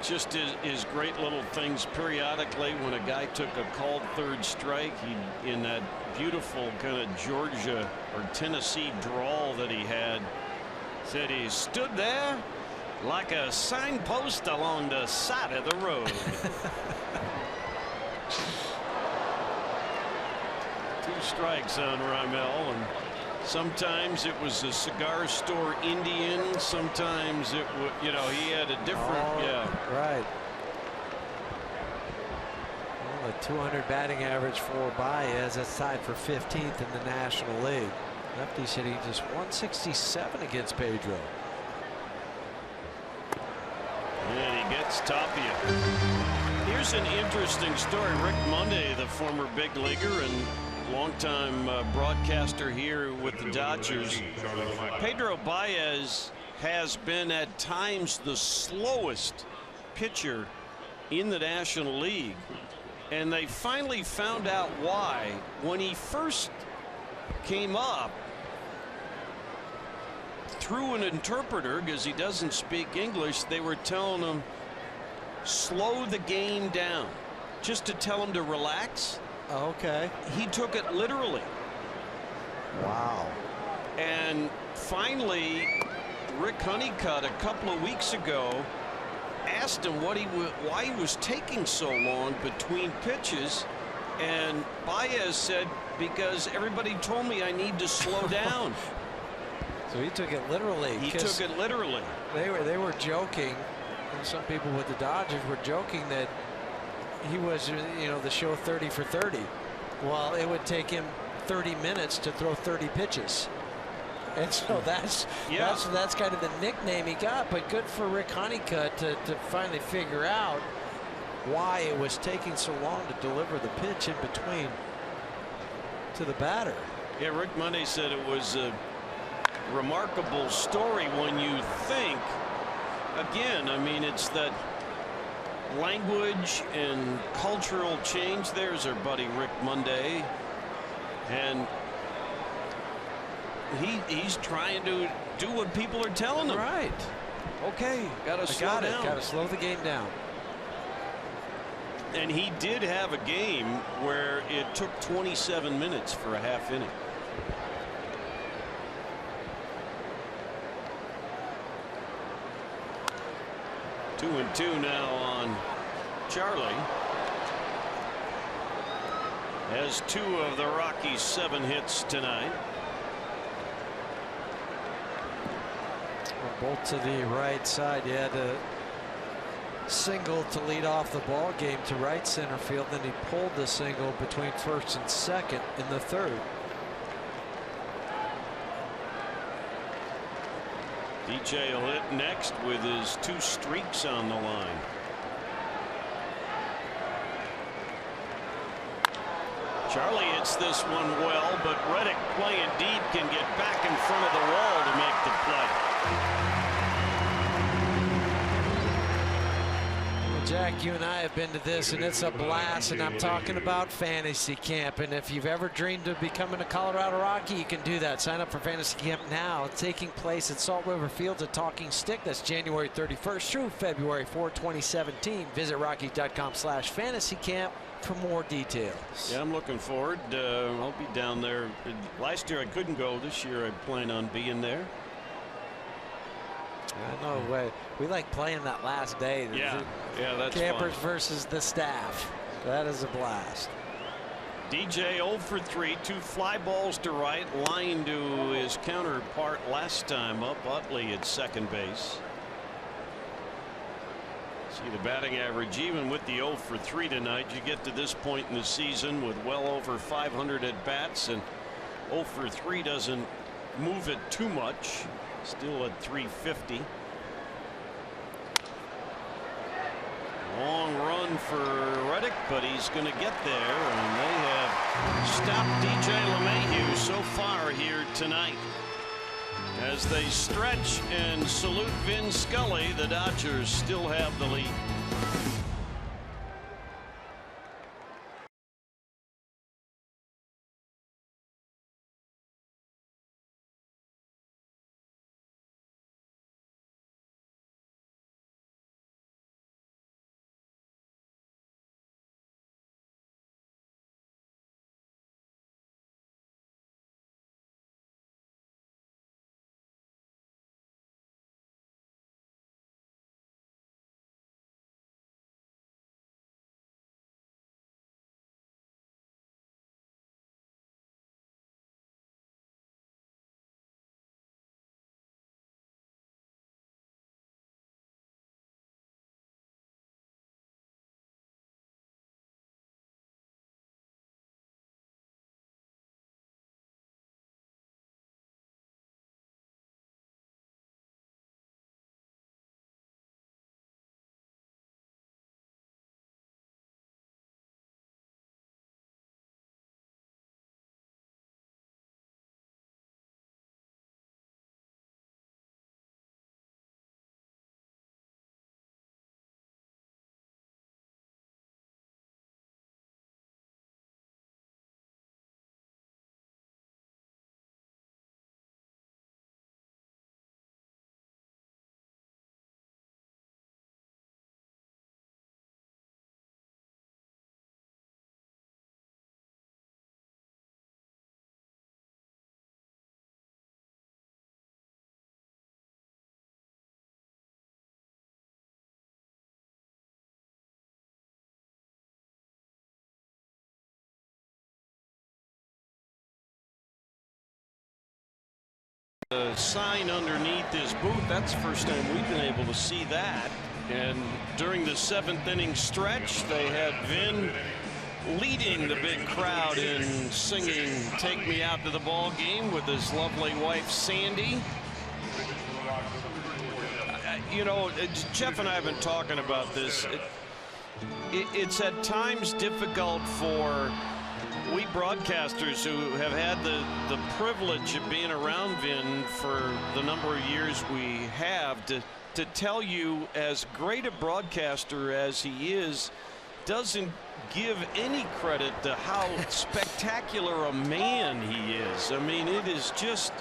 just his great little things periodically when a guy took a called third strike. He, in that beautiful kind of Georgia or Tennessee drawl that he had, said he stood there like a signpost along the side of the road. 2 strikes on Ramel, and sometimes it was a cigar store Indian, sometimes it would, you know, he had a different, Right. Well, a 200 batting average for Baez. That's tied for 15th in the National League. Lefty's hitting just 167 against Pedro. And he gets Tapia. Here's an interesting story. Rick Monday, the former big leaguer and longtime broadcaster here with the Dodgers. Pedro Baez has been at times the slowest pitcher in the National League, and they finally found out why. When he first came up, through an interpreter, because he doesn't speak English, they were telling him slow the game down, just to tell him to relax. Okay. He took it literally. Wow. And finally, Rick Honeycutt a couple of weeks ago asked him why he was taking so long between pitches, and Baez said, because everybody told me I need to slow down. So he took it literally. He took it literally. They were joking, and some people with the Dodgers were joking that he was, you know, the show 30 for 30. Well, it would take him 30 minutes to throw 30 pitches. And so that's kind of the nickname he got. But good for Rick Honeycutt to finally figure out why it was taking so long to deliver the pitch in between to the batter. Yeah, Rick Monday said it was a remarkable story when you think, again, I mean, it's that language and cultural change. There's our buddy Rick Monday, and he's trying to do what people are telling him. Right. Okay, gotta slow down. Gotta slow the game down. And he did have a game where it took 27 minutes for a half inning. Two and two now on Charlie. Has 2 of the Rockies' 7 hits tonight. Bolt to the right side. He had a single to lead off the ball game to right center field. Then he pulled the single between first and second in the third. DJ will hit next with his 2 streaks on the line. Charlie hits this one well, but Reddick playing deep can get back in front of the wall to make the play. Jack, you and I have been to this, and it's a blast, and I'm talking about fantasy camp. And if you've ever dreamed of becoming a Colorado Rocky, you can do that. Sign up for fantasy camp now. It's taking place at Salt River Fields at Talking Stick. That's January 31st through February 4, 2017. Visit Rockies.com/fantasycamp for more details. Yeah, I'm looking forward. I'll be down there. Last year I couldn't go. This year I plan on being there. I know. We like playing that last day. Yeah, that's Campers fun. versus the staff. That is a blast. DJ 0 for 3, 2 fly balls to right, line to his counterpart last time up, Utley at second base. See the batting average, even with the 0 for 3 tonight, you get to this point in the season with well over 500 at bats, and 0 for 3 doesn't move it too much. Still at 350. Long run for Reddick, but he's going to get there, and they have stopped DJ LeMahieu so far here tonight. As they stretch and salute Vin Scully, the Dodgers still have the lead. The sign underneath his boot, that's the first time we've been able to see that. And during the 7th inning stretch, they had Vin leading the big crowd in singing "Take Me Out to the Ball Game" with his lovely wife Sandy. You know, Jeff and I have been talking about this. It's at times difficult for we broadcasters who have had the privilege of being around Vin for the number of years we have to tell you, as great a broadcaster as he is, doesn't give any credit to how spectacular a man he is. I mean, it is just,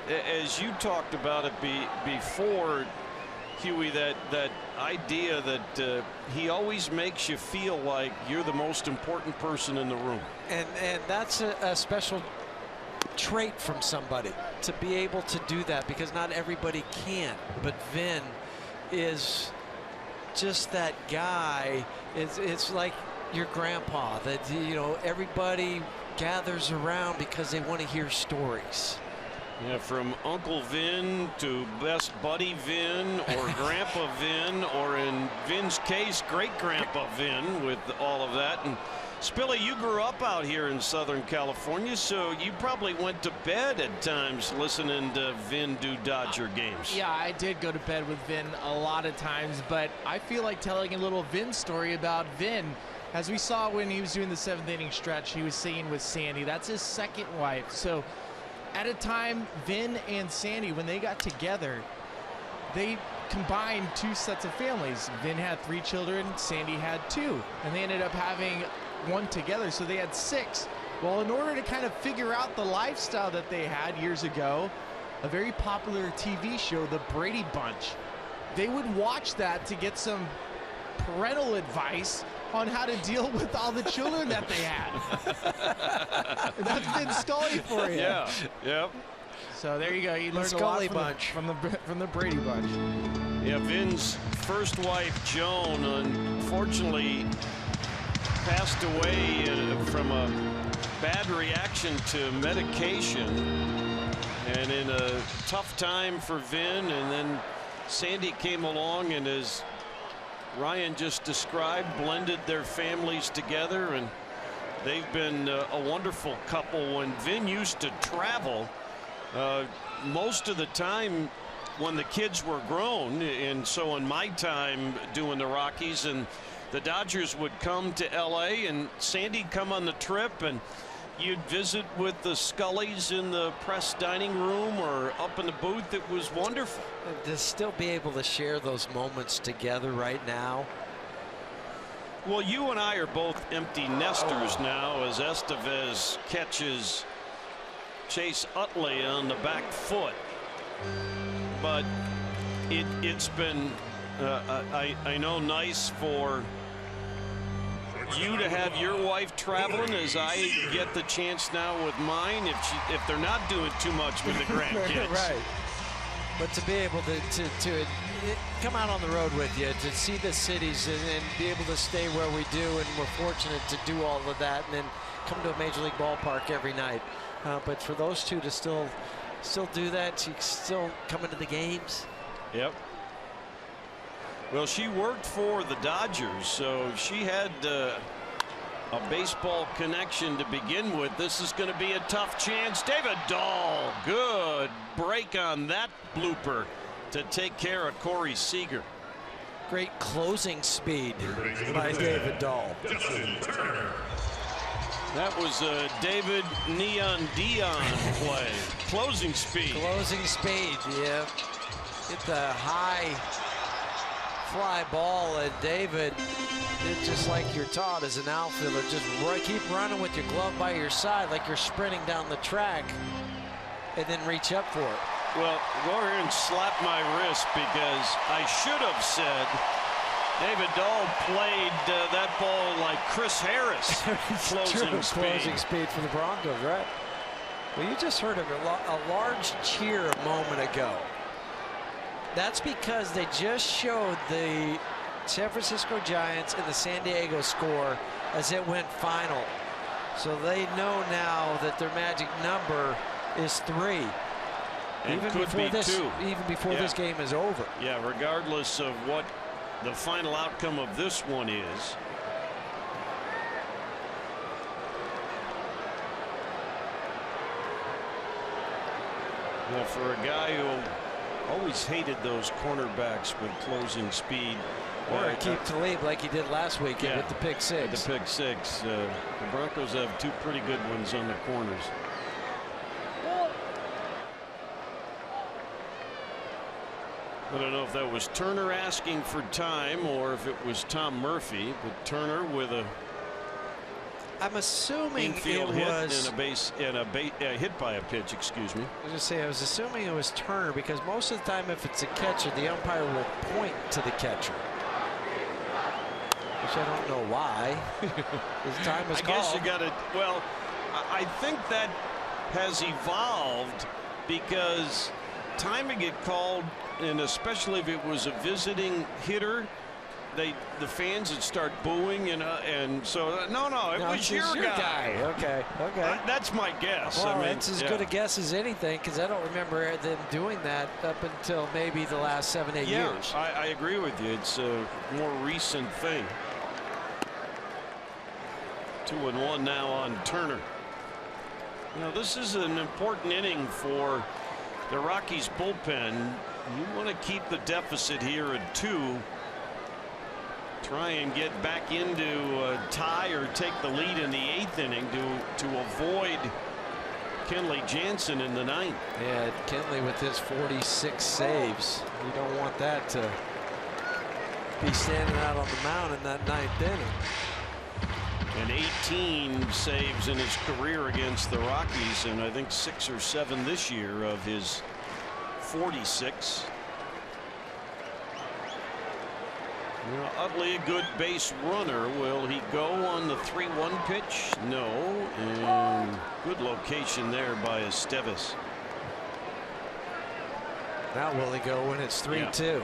as you talked about it before, Huey, that idea that he always makes you feel like you're the most important person in the room. And that's a special trait from somebody, to be able to do that, because not everybody can. But Vin is just that guy. It's like your grandpa, that, you know, everybody gathers around because they want to hear stories. Yeah, from Uncle Vin to best buddy Vin, or Grandpa Vin, or in Vin's case, great Grandpa Vin, with all of that. And Spilly, you grew up out here in Southern California, so you probably went to bed at times listening to Vin do Dodger games. Yeah, I did go to bed with Vin a lot of times, but I feel like telling a little Vin story about Vin. As we saw when he was doing the 7th inning stretch, he was singing with Sandy. That's his second wife. So at a time, Vin and Sandy, when they got together, they combined 2 sets of families. Vin had 3 children, Sandy had 2, and they ended up having 1 together, so they had 6. Well, in order to kind of figure out the lifestyle that they had years ago, a very popular TV show, The Brady Bunch, they would watch that to get some parental advice on how to deal with all the children that they had. That's Vin Scully for you. Yeah, yep. So there you go. You learned a lot from the Brady Bunch. Yeah, Vin's first wife, Joan, unfortunately passed away from a bad reaction to medication. And in a tough time for Vin, and then Sandy came along and, as Ryan just described, blended their families together, and they've been a wonderful couple. When Vin used to travel, most of the time when the kids were grown, and so in my time doing the Rockies, and the Dodgers would come to LA and Sandy'd come on the trip, and you'd visit with the Scullys in the press dining room or up in the booth. It was wonderful. To still be able to share those moments together right now. Well, you and I are both empty nesters now, as Estevez catches Chase Utley on the back foot. But it's been, I know, nice for you to have your wife traveling, as I get the chance now with mine, if they're not doing too much with the grandkids. Right. But to be able to come out on the road with you, to see the cities and be able to stay where we do, and we're fortunate to do all of that, and then come to a major league ballpark every night. But for those two to still do that, to still come into the games. Yep. Well, she worked for the Dodgers, so she had a baseball connection to begin with. This is going to be a tough chance. David Dahl, good break on that blooper to take care of Corey Seager. Great closing speed by David Dahl. That was a David Neon Dion play. Closing speed. Closing speed, yeah. Hit the high fly ball, and David did just like you're taught as an outfielder. Just keep running with your glove by your side like you're sprinting down the track, and then reach up for it. Well, go here and slap my wrist, because I should have said David Dahl played that ball like Chris Harris. Closing speed for the Broncos, right? Well, you just heard a large cheer a moment ago. That's because they just showed the San Francisco Giants and the San Diego score as it went final. So they know now that their magic number is 3. And even could before be this, 2. Even before this game is over. Yeah, regardless of what the final outcome of this one is. Well, for a guy who always hated those cornerbacks with closing speed. Or keep Talib like he did last weekend with the pick 6. With the pick 6. The Broncos have 2 pretty good ones on the corners. I don't know if that was Turner asking for time or if it was Tom Murphy, but Turner with a I'm assuming infield it hit was and a hit by a pitch, excuse me. I was assuming it was Turner, because most of the time if it's a catcher, the umpire will point to the catcher, which I don't know why. His time was called. I guess you got to. Well, I think that has evolved, because timing it called, and especially if it was a visiting hitter, the fans would start booing, and so no, it was your guy. Okay. That's my guess. Well, I mean, it's as good a guess as anything, because I don't remember them doing that up until maybe the last 7-8 years. I agree with you. It's a more recent thing. 2-1 now on Turner. This is an important inning for the Rockies bullpen. You want to keep the deficit here at 2. Try and get back into a tie or take the lead in the 8th inning to avoid Kenley Jansen in the ninth. Yeah, Kenley with his 46 saves. You don't want that to be standing out on the mound in that ninth inning. And 18 saves in his career against the Rockies, and I think 6 or 7 this year of his 46. You know, Utley, a good base runner. Will he go on the 3-1 pitch? No. And good location there by Estevez. Now will he go when it's 3-2?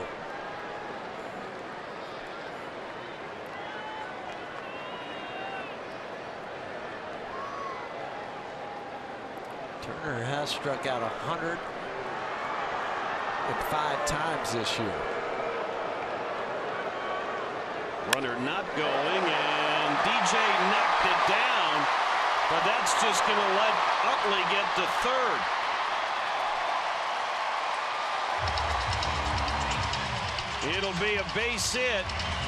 Turner has struck out 105 times this year. Runner not going, and DJ knocked it down, but that's just going to let Utley get to third. It'll be a base hit,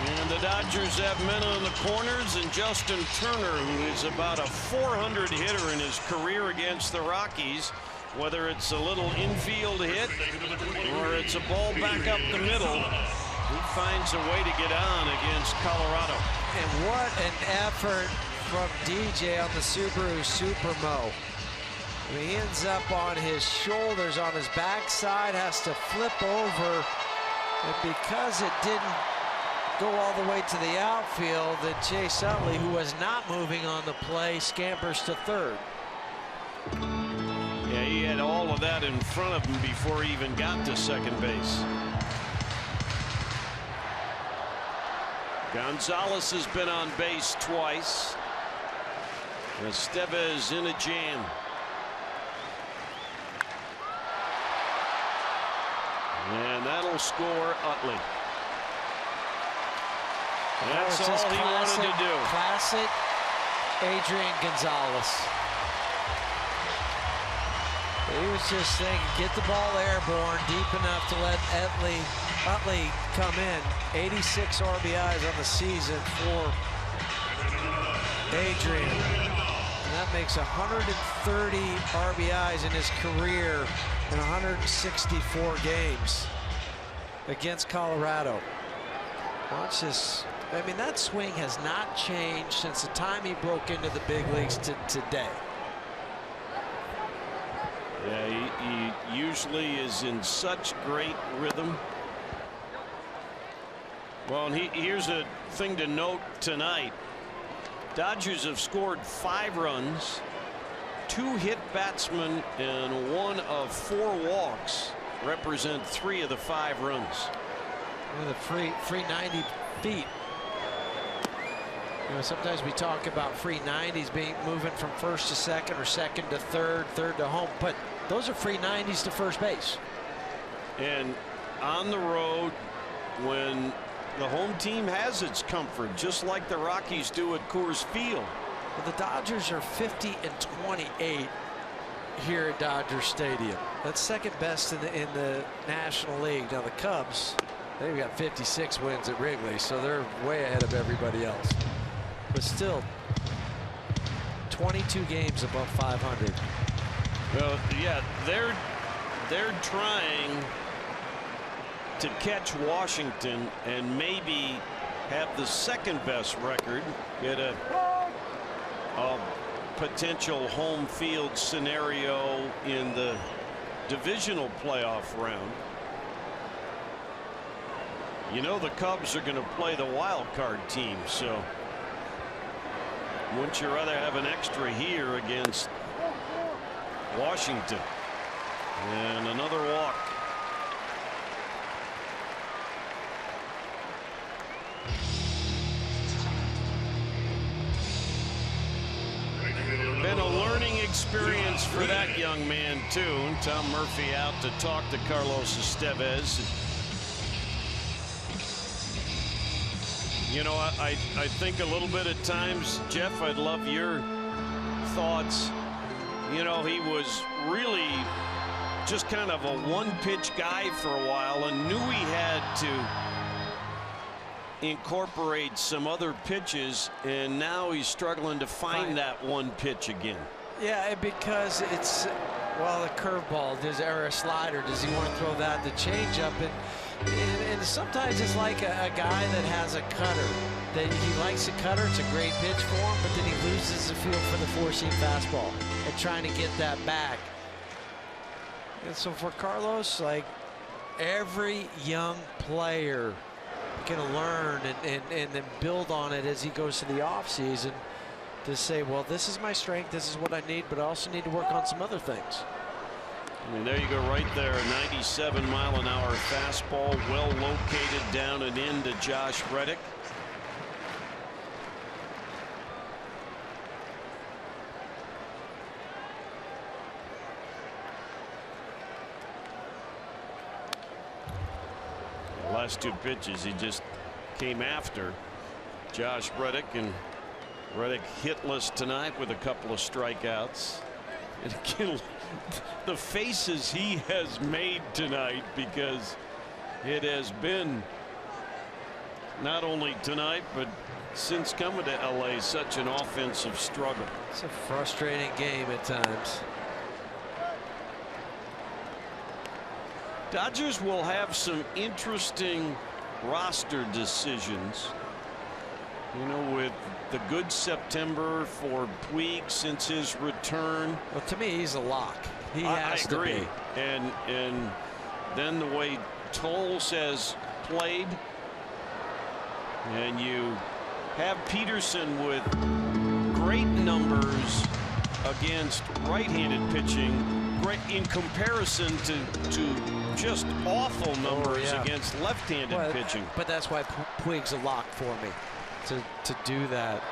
and the Dodgers have men on the corners, and Justin Turner, who is about a .400 hitter in his career against the Rockies, whether it's a little infield hit or it's a ball back up the middle, he finds a way to get on against Colorado. And what an effort from DJ on the Subaru Supermo. I mean, he ends up on his shoulders, on his backside, has to flip over. And because it didn't go all the way to the outfield, then Chase Utley, who was not moving on the play, scampers to third. Yeah, he had all of that in front of him before he even got to second base. Gonzalez has been on base twice. Estevez in a jam. And that'll score Utley. That's all he wanted to do. Classic Adrian Gonzalez. He was just thinking, get the ball airborne deep enough to let Utley come in. 86 RBIs on the season for Adrian. And that makes 130 RBIs in his career in 164 games against Colorado. Watch this. I mean, that swing has not changed since the time he broke into the big leagues to today. Yeah, he usually is in such great rhythm. Well, and here's a thing to note tonight. Dodgers have scored 5 runs, 2 hit batsmen, and 1 of 4 walks represent 3 of the 5 runs. With a free 90 feet. You know, sometimes we talk about free 90s being moving from first to second or second to third, third to home, but those are free 90s to first base. And on the road, when the home team has its comfort, just like the Rockies do at Coors Field. Well, the Dodgers are 50-28 here at Dodger Stadium. That's second best in the National League. Now the Cubs, they've got 56 wins at Wrigley, so they're way ahead of everybody else. But still, 22 games above 500. Well, yeah, they're trying to catch Washington and maybe have the second best record, get a potential home field scenario in the divisional playoff round. You know, the Cubs are going to play the wild card team, so wouldn't you rather have an extra here against Washington? And another walk. Been a learning experience for that young man too. Tom Murphy out to talk to Carlos Estevez. You know, I think a little bit at times, Jeff, I'd love your thoughts. You know, he was really just kind of a one-pitch guy for a while and knew he had to incorporate some other pitches, and now he's struggling to find that one pitch again. Yeah, because it's, well, the curveball, or a slider. Does he want to throw that? The changeup, and sometimes it's like a guy that has a cutter. That he likes a cutter. It's a great pitch for him, but then he loses the feel for the four-seam fastball and trying to get that back. And so for Carlos, like, every young player can learn and then build on it as he goes to the offseason to say, well, this is my strength, this is what I need, but I also need to work on some other things. I mean, there you go right there. A 97-mile-an-hour fastball, well located down and into Josh Reddick. The last two pitches he just came after Josh Reddick, and Reddick hitless tonight with a couple of strikeouts. And again, the faces he has made tonight, because it has been not only tonight but since coming to LA such an offensive struggle. It's a frustrating game at times. Dodgers will have some interesting roster decisions, you know, with the good September for Puig since his return. Well, to me, he's a lock. He has to be. And then the way Tolles has played, and you have Peterson with great numbers against right-handed pitching, great in comparison to just awful numbers against left-handed pitching. But that's why Puig's a lock for me, to do that.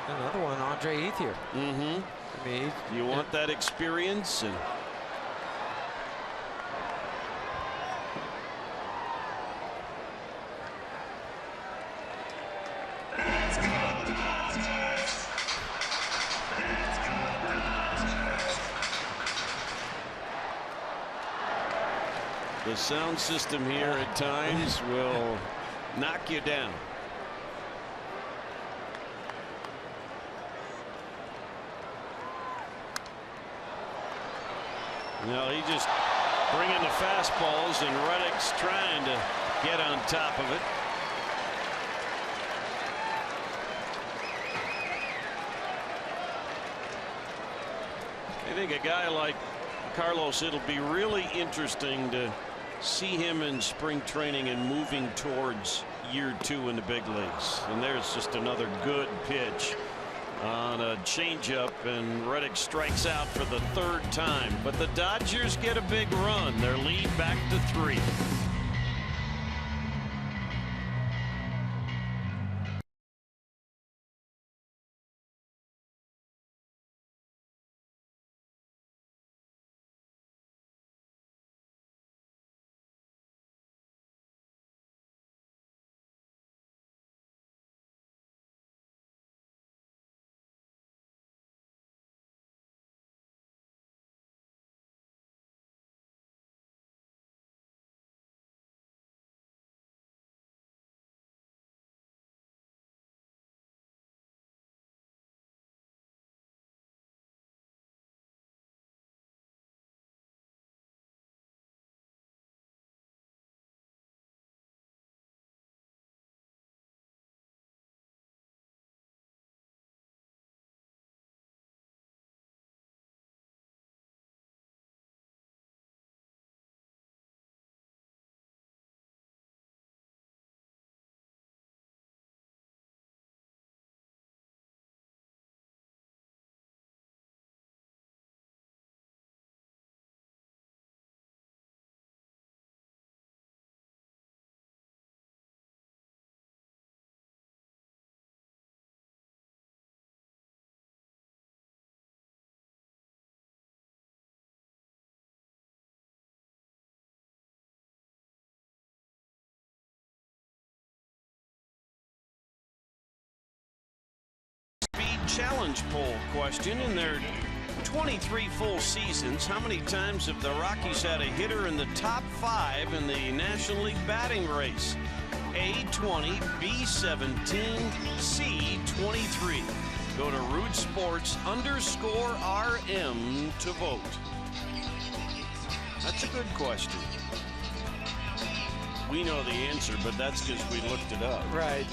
Another one, Andre Ethier. Mm-hmm. I mean, you want that experience, and the sound system here at times will knock you down. Now he just bringing the fastballs, and Reddick's trying to get on top of it. I think a guy like Carlos, it'll be really interesting to see him in spring training and moving towards year 2 in the big leagues. And there's just another good pitch on a changeup, and Reddick strikes out for the 3rd time. But the Dodgers get a big run. Their lead back to 3. Challenge poll question. In their 23 full seasons, how many times have the Rockies had a hitter in the top 5 in the National League batting race? A, 20, B, 17, C, 23. Go to rootsports_RM to vote. That's a good question. We know the answer, but that's because we looked it up. Right.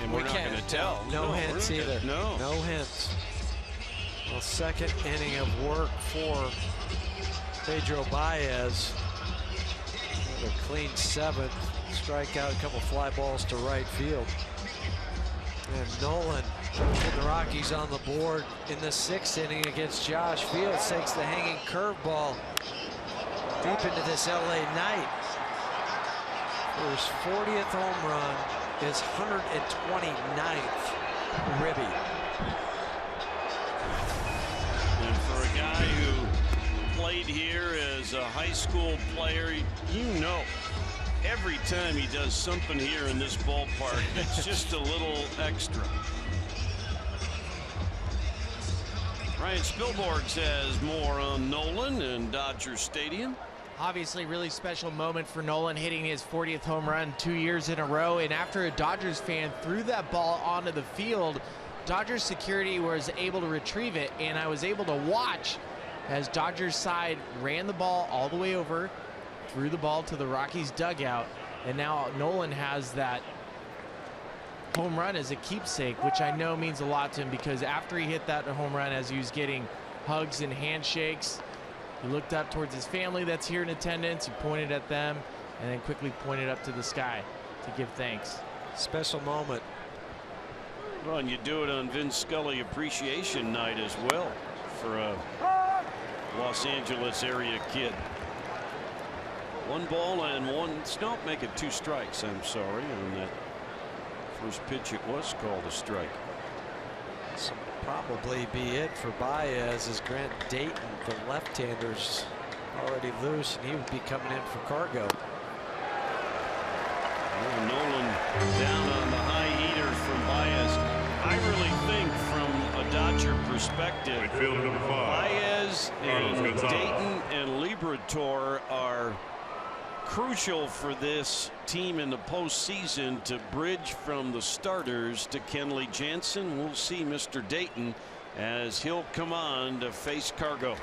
And we're not going to tell. No hints either. No. No hints. Well, second inning of work for Pedro Baez. A clean seventh. Strikeout, a couple fly balls to right field. And Nolan put the Rockies on the board in the sixth inning against Josh Fields. Takes the hanging curveball deep into this LA night. For his 40th home run, his 129th ribby. And for a guy who played here as a high school player, you know, every time he does something here in this ballpark, it's just a little extra. Ryan Spilborghs has more on Nolan and Dodger Stadium. Obviously, really special moment for Nolan, hitting his 40th home run 2 years in a row. And after a Dodgers fan threw that ball onto the field, Dodgers security was able to retrieve it, and I was able to watch as Dodgers side ran the ball all the way over, threw the ball to the Rockies dugout, and now Nolan has that home run as a keepsake, which I know means a lot to him, because after he hit that home run, as he was getting hugs and handshakes, he looked up towards his family that's here in attendance. He pointed at them and then quickly pointed up to the sky to give thanks. Special moment. Well, and you do it on Vince Scully Appreciation Night as well for a Los Angeles area kid. One ball and one. No, make it 2 strikes. I'm sorry. On that first pitch, it was called a strike. This will probably be it for Baez, as Grant Dayton, the left-hander's already loose, and he would be coming in for Cargo. Well, Nolan down on the high heater from Baez. I really think from a Dodger perspective, Baez and Dayton and Liberatore are crucial for this team in the postseason to bridge from the starters to Kenley Jansen. We'll see Mr. Dayton as he'll come on to face Cargo.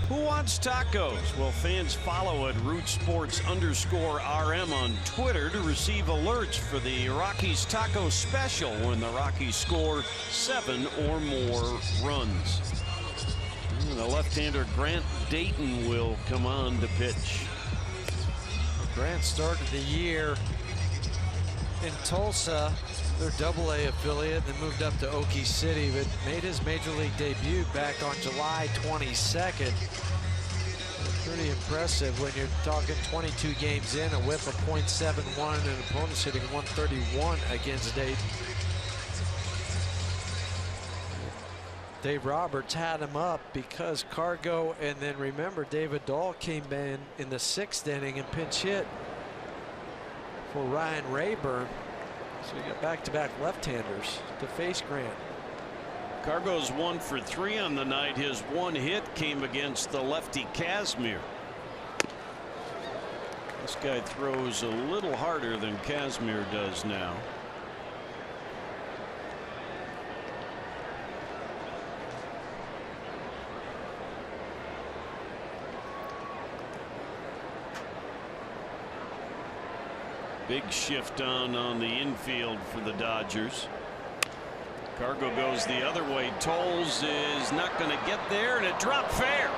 Who wants tacos? Well, fans follow at rootsports_RM on Twitter to receive alerts for the Rockies taco special when the Rockies score 7 or more runs. And the left-hander Grant Dayton will come on to pitch. Grant started the year in Tulsa, their AA affiliate, then moved up to Okie City, but made his major league debut back on July 22nd. Pretty impressive when you're talking 22 games in, a whip of .71 and opponents hitting 131 against Dayton. Dave Roberts had him up because Cargo, and then remember David Dahl came in the 6th inning and pinch hit for Ryan Rayburn. So you got back-to-back left-handers to face Grant. Cargo's 1 for 3 on the night. His one hit came against the lefty Kazmir. This guy throws a little harder than Kazmir does now. Big shift on the infield for the Dodgers. Cargo goes the other way. Tolles is not going to get there, and it dropped fair.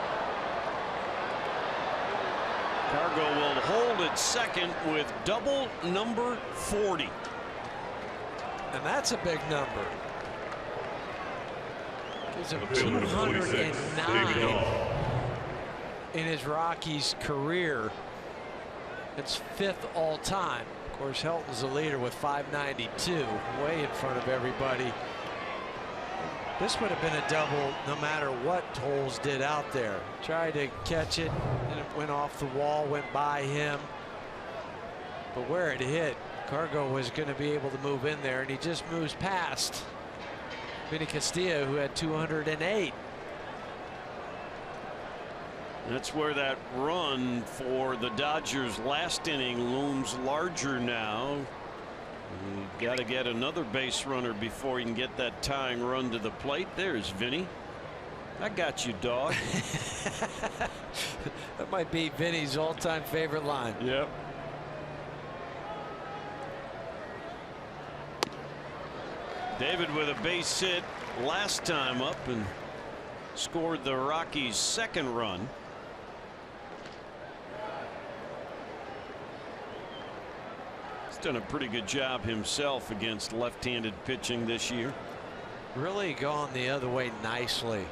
Cargo will hold at second with double number 40. And that's a big number. Gives him 209 in his Rockies career. It's 5th all time. Of course, Helton's the leader with 592, way in front of everybody. This would have been a double no matter what Tolles did out there. Tried to catch it, and it went off the wall, went by him. But where it hit, Cargo was going to be able to move in there, and he just moves past Vinny Castilla, who had 208. That's where that run for the Dodgers last inning looms larger now. You've got to get another base runner before you can get that tying run to the plate. There's Vinny. I got you, dog. That might be Vinny's all-time favorite line. Yep. David with a base hit last time up and scored the Rockies' 2nd run. Done a pretty good job himself against left-handed pitching this year. Really gone the other way nicely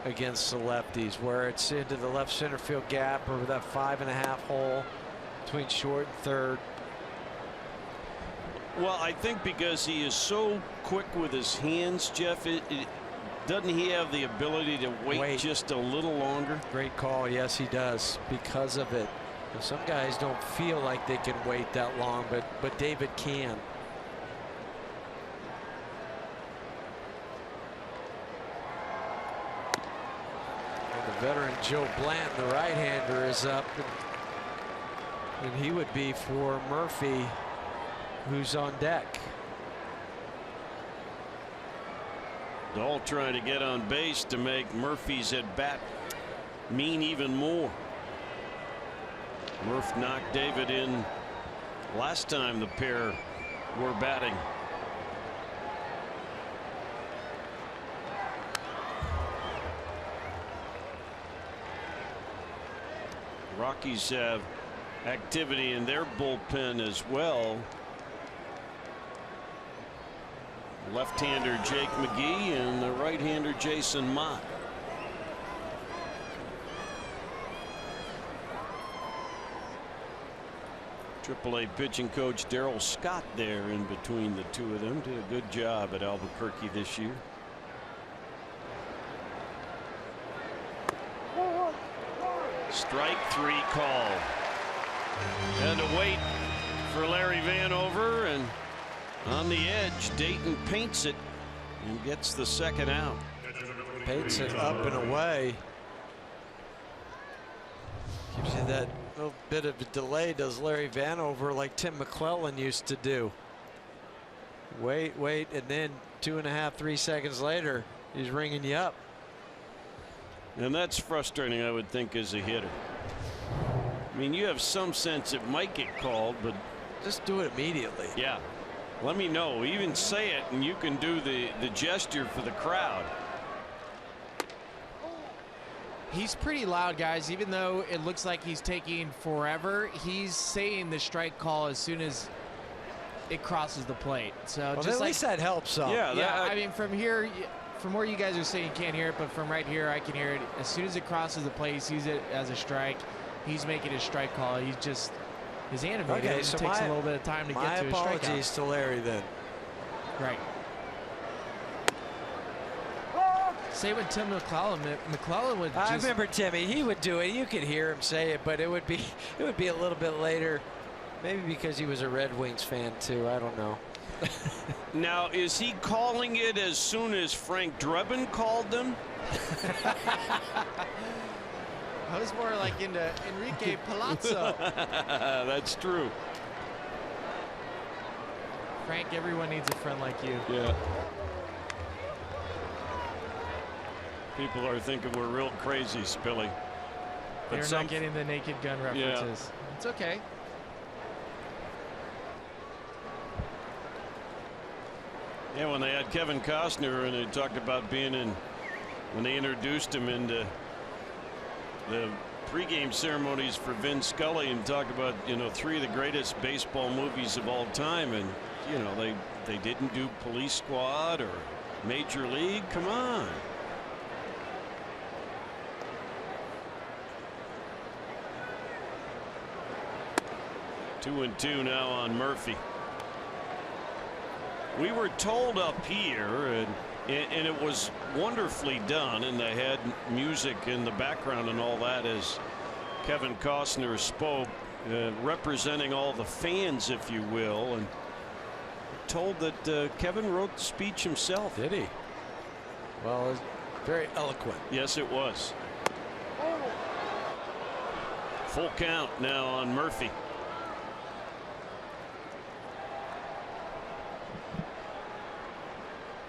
against the lefties, where it's into the left center field gap over that 5.5 hole between short and third. Well, I think because he is so quick with his hands, Jeff, doesn't he have the ability to wait just a little longer? Great call. Yes, he does, because of it. Some guys don't feel like they can wait that long, but David can. And the veteran Joe Blanton, the right-hander, is up, and he would be for Murphy, who's on deck. Dahl trying to get on base to make Murphy's at bat mean even more. Murph knocked David in last time the pair were batting. Rockies have activity in their bullpen as well. Left-hander Jake McGee and the right-hander Jason Mott. AAA pitching coach Darryl Scott there in between the two of them. Did a good job at Albuquerque this year. Strike 3 call. And to wait for Larry Vanover, and on the edge Dayton paints it and gets the 2nd out. Paints it up and away. Gives you that little bit of a delay, does Larry Vanover, like Tim McClellan used to do. Wait, and then 2.5, 3 seconds later, he's ringing you up. And that's frustrating, I would think, as a hitter. I mean, you have some sense it might get called, but just do it immediately. Yeah. Let me know. Even say it, and you can do the gesture for the crowd. He's pretty loud, guys. Even though it looks like he's taking forever, he's saying the strike call as soon as it crosses the plate. So well, just at least that helps some. Yeah, I mean, from here, from where you guys are saying you can't hear it, but from right here I can hear it. As soon as it crosses the plate, he sees it as a strike. He's making his strike call. He's just his animated. Okay, it so takes a little bit of time to get to his strikeout. My apologies to Larry then. Right. Same with Tim McClellan. McClellan would just... I remember Timmy. He would do it. You could hear him say it, but it would be a little bit later. Maybe because he was a Red Wings fan too. I don't know. Now, is he calling it as soon as Frank Drebin called them? I was more like into Enrique Palazzo. That's true. Frank, everyone needs a friend like you. Yeah. People are thinking we're real crazy, Spilly. They're not getting the Naked Gun references. Yeah. It's okay. Yeah, when they had Kevin Costner and they talked about being in, when they introduced him into the pregame ceremonies for Vin Scully and talked about, you know, 3 of the greatest baseball movies of all time, and you know they didn't do Police Squad or Major League. Come on. Two and two now on Murphy. We were told up here, and it was wonderfully done, and they had music in the background and all that as Kevin Costner spoke, representing all the fans, if you will, and told that Kevin wrote the speech himself. Did he? Well, it was very eloquent. Yes, it was. Full count now on Murphy.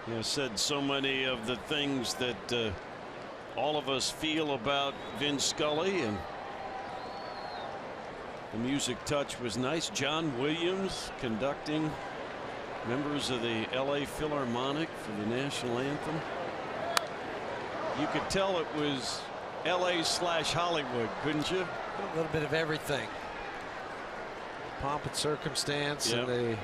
You know, said so many of the things that all of us feel about Vin Scully, and the music touch was nice. John Williams conducting members of the LA Philharmonic for the national anthem. You could tell it was LA/Hollywood, couldn't you? A little bit of everything. Pomp and circumstance. Yep.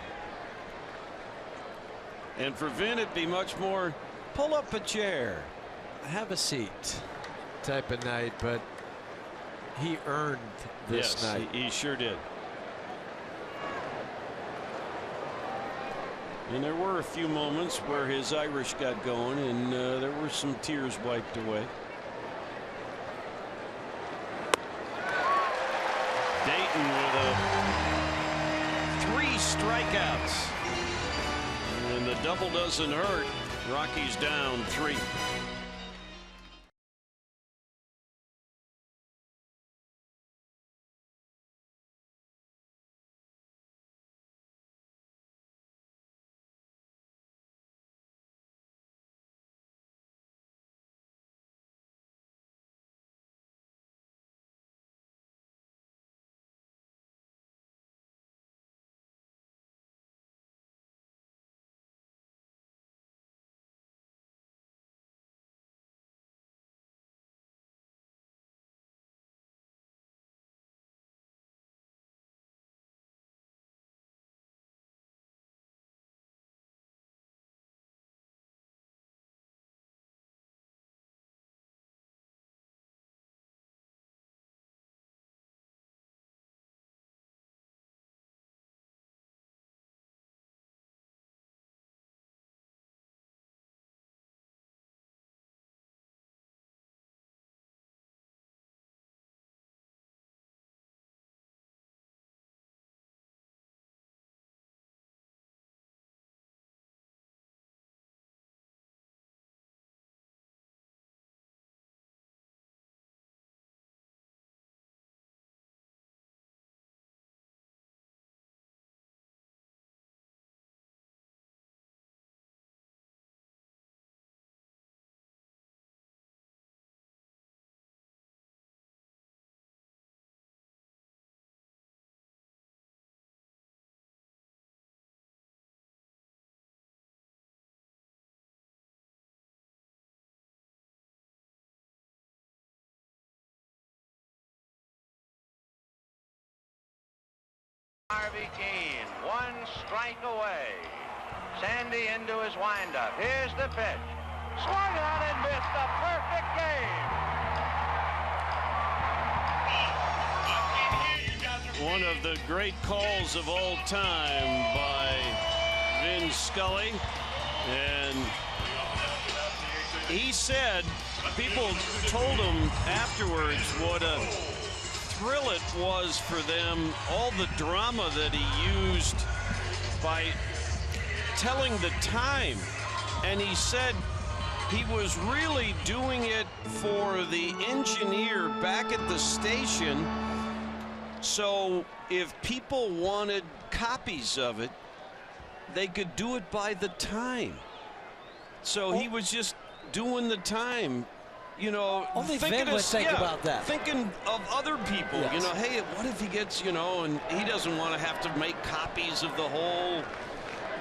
And for Vin, it'd be much more pull up a chair, have a seat type of night, but he earned this night. He sure did. And there were a few moments where his Irish got going, and there were some tears wiped away. Dayton with 3 strikeouts. And the double doesn't hurt. Rockies down 3. Harvey Keene, 1 strike away. Sandy into his windup. Here's the pitch. Swung on and missed. A perfect game. One of the great calls of all time by Vin Scully, and he said, people told him afterwards what a thrill it was for them, all the drama that he used by telling the time. And he said he was really doing it for the engineer back at the station. So if people wanted copies of it, they could do it by the time. So he was just doing the time, you know. Only Vin would think about that. Thinking of other people, Yes. you know, hey, what if he gets, you know, and he doesn't want to have to make copies of the whole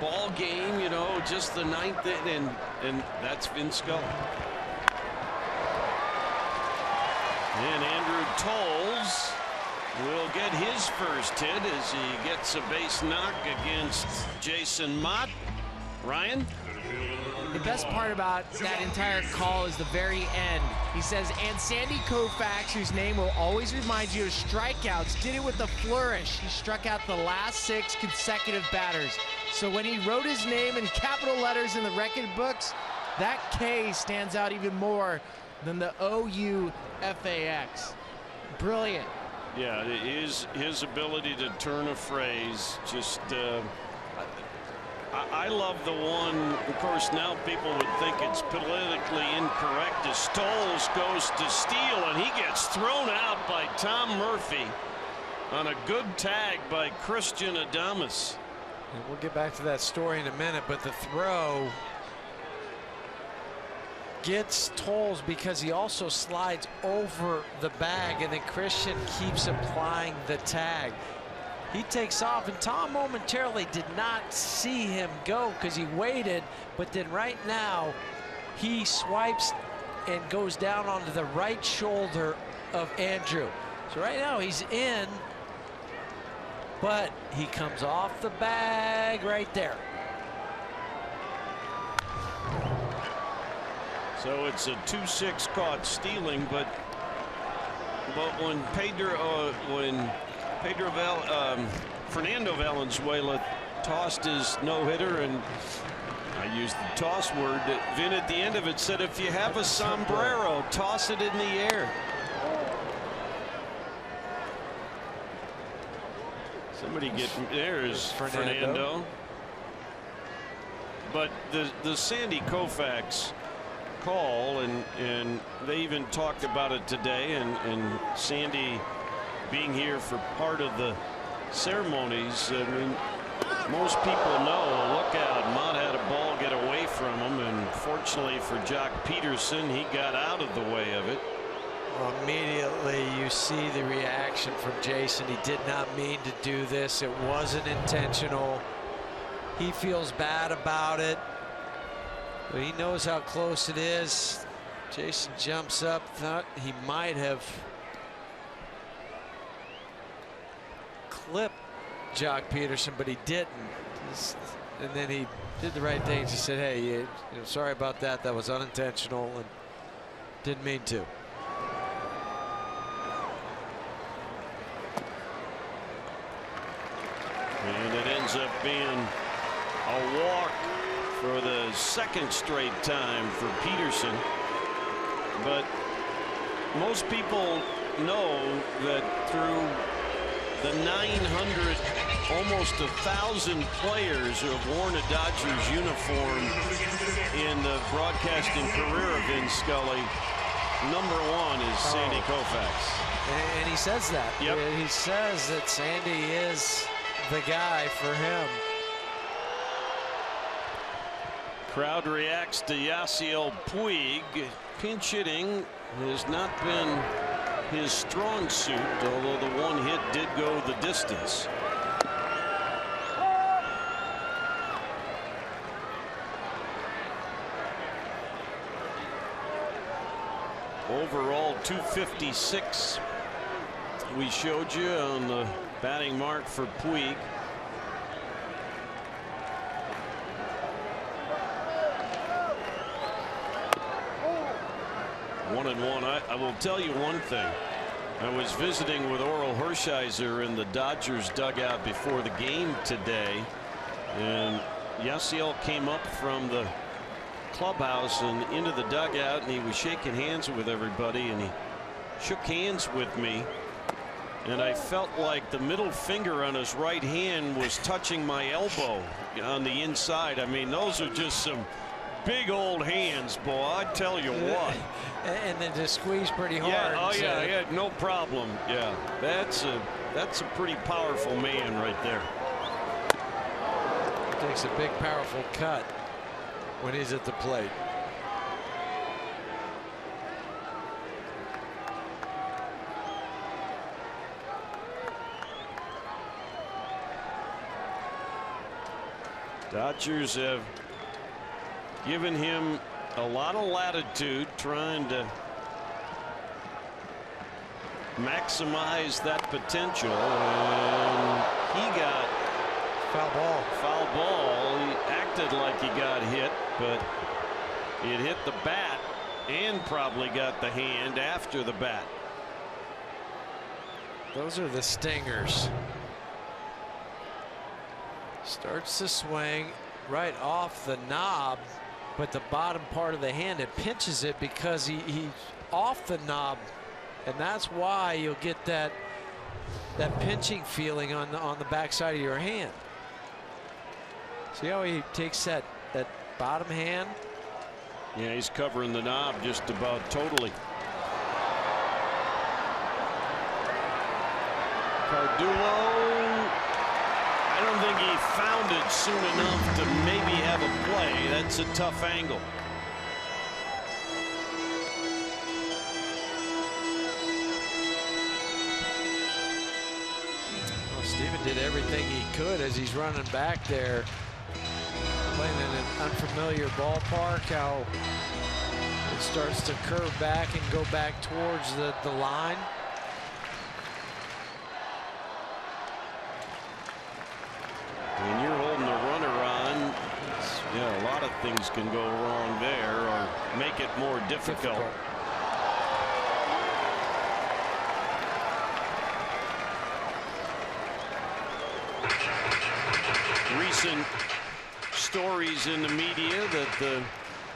ball game, you know, just the ninth inning, and that's Vin Scully. And Andrew Tolles will get his first hit as he gets a base knock against Jason Mott. Ryan? The best part about that entire call is the very end. He says, and Sandy Koufax, whose name will always remind you of strikeouts, did it with a flourish. He struck out the last 6 consecutive batters. So when he wrote his name in capital letters in the record books, that K stands out even more than the OUFAX. Brilliant. Yeah, his ability to turn a phrase just. I love the one, of course, now people would think it's politically incorrect as Tolles goes to steal, and he gets thrown out by Tom Murphy on a good tag by Christian Adames. And we'll get back to that story in a minute, but the throw gets Tolles because he also slides over the bag, and then Christian keeps applying the tag. He takes off, and Tom momentarily did not see him go because he waited, but then right now he swipes and goes down onto the right shoulder of Andrew. So right now he's in, but he comes off the bag right there. So it's a 2-6 caught stealing, but when Fernando Valenzuela tossed his no-hitter, and I used the toss word, that Vin at the end of it said, if you have a sombrero, toss it in the air. Somebody get there's Fernando. But the Sandy Koufax call, and they even talked about it today, and Sandy being here for part of the ceremonies. I mean, most people know, look out, Mott had a ball get away from him, and fortunately for Jock Peterson, he got out of the way of it. Well, immediately you see the reaction from Jason. He did not mean to do this. It wasn't intentional. He feels bad about it, but he knows how close it is. Jason jumps up, thought he might have clipped Jock Peterson, but he didn't. And then he did the right thing. He said, hey, you know, sorry about that. That was unintentional and didn't mean to. And it ends up being a walk for the second straight time for Peterson. But most people know that through the 900, almost 1,000 players who have worn a Dodgers uniform in the broadcasting career of Vin Scully, #1 is Sandy Koufax. And he says that. Yep. He says that Sandy is the guy for him. Crowd reacts to Yasiel Puig. Pinch hitting has not been his strong suit, although the one hit did go the distance. Overall 256 we showed you on the batting mark for Puig. One and one. I will tell you one thing. I was visiting with Orel Hershiser in the Dodgers dugout before the game today, and Yasiel came up from the clubhouse and into the dugout, and he was shaking hands with everybody, and he shook hands with me, and I felt like the middle finger on his right hand was touching my elbow on the inside. I mean, those are just some big old hands, boy. I tell you what. And then just squeeze pretty hard. Yeah, oh yeah, yeah, no problem. Yeah, that's a pretty powerful man right there. Takes a big, powerful cut when he's at the plate. Dodgers have given him a lot of latitude, trying to maximize that potential, and he got foul ball. Foul ball. He acted like he got hit, but it hit the bat and probably got the hand after the bat. Those are the stingers. Starts to swing right off the knob, but the bottom part of the hand, it pinches it because he's off the knob, and that's why you'll get that pinching feeling on the backside of your hand. See how he takes that bottom hand? Yeah, he's covering the knob just about totally. Cardullo, I don't think he found it soon enough to maybe have a play. That's a tough angle. Well, Steven did everything he could as he's running back there, playing in an unfamiliar ballpark. How it starts to curve back and go back towards the line. When you're holding a runner on, yeah, a lot of things can go wrong there or make it more difficult. Recent stories in the media that the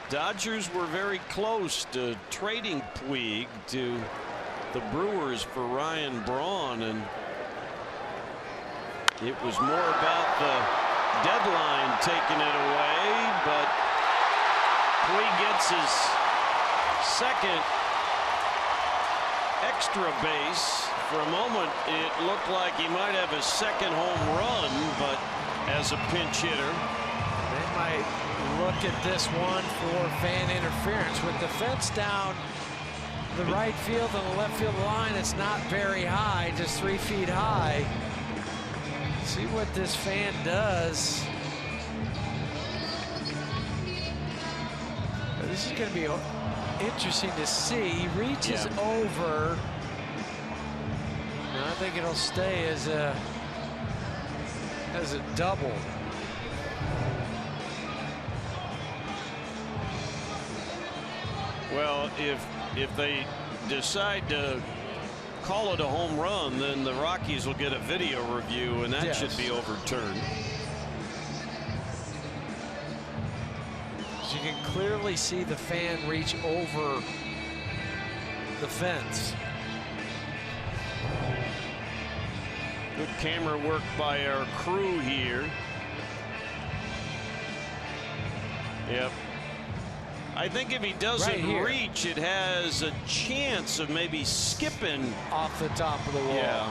Dodgers were very close to trading Puig to the Brewers for Ryan Braun, and it was more about the deadline taking it away, but Puig gets his second extra base. For a moment, it looked like he might have his second home run, but as a pinch hitter. They might look at this one for fan interference. With the fence down the right field and the left field line, it's not very high, just 3 feet high. See what this fan does. This is going to be interesting to see. He reaches over. And I think it'll stay as a double. Well, if they decide to call it a home run, then the Rockies will get a video review, and that should be overturned. You can clearly see the fan reach over the fence. Good camera work by our crew here. Yep. I think if he doesn't reach, it has a chance of maybe skipping off the top of the wall. Yeah.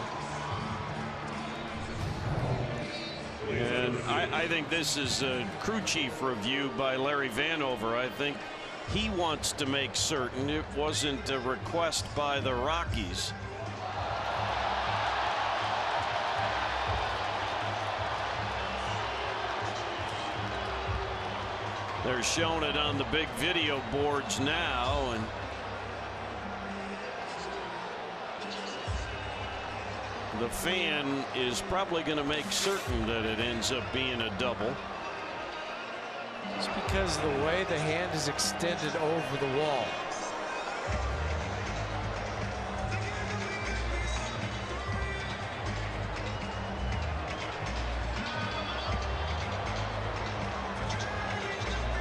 And I think this is a crew chief review by Larry Vanover. I think he wants to make certain it wasn't a request by the Rockies. They're showing it on the big video boards now, and the fan is probably going to make certain that it ends up being a double. It's because of the way the hand is extended over the wall.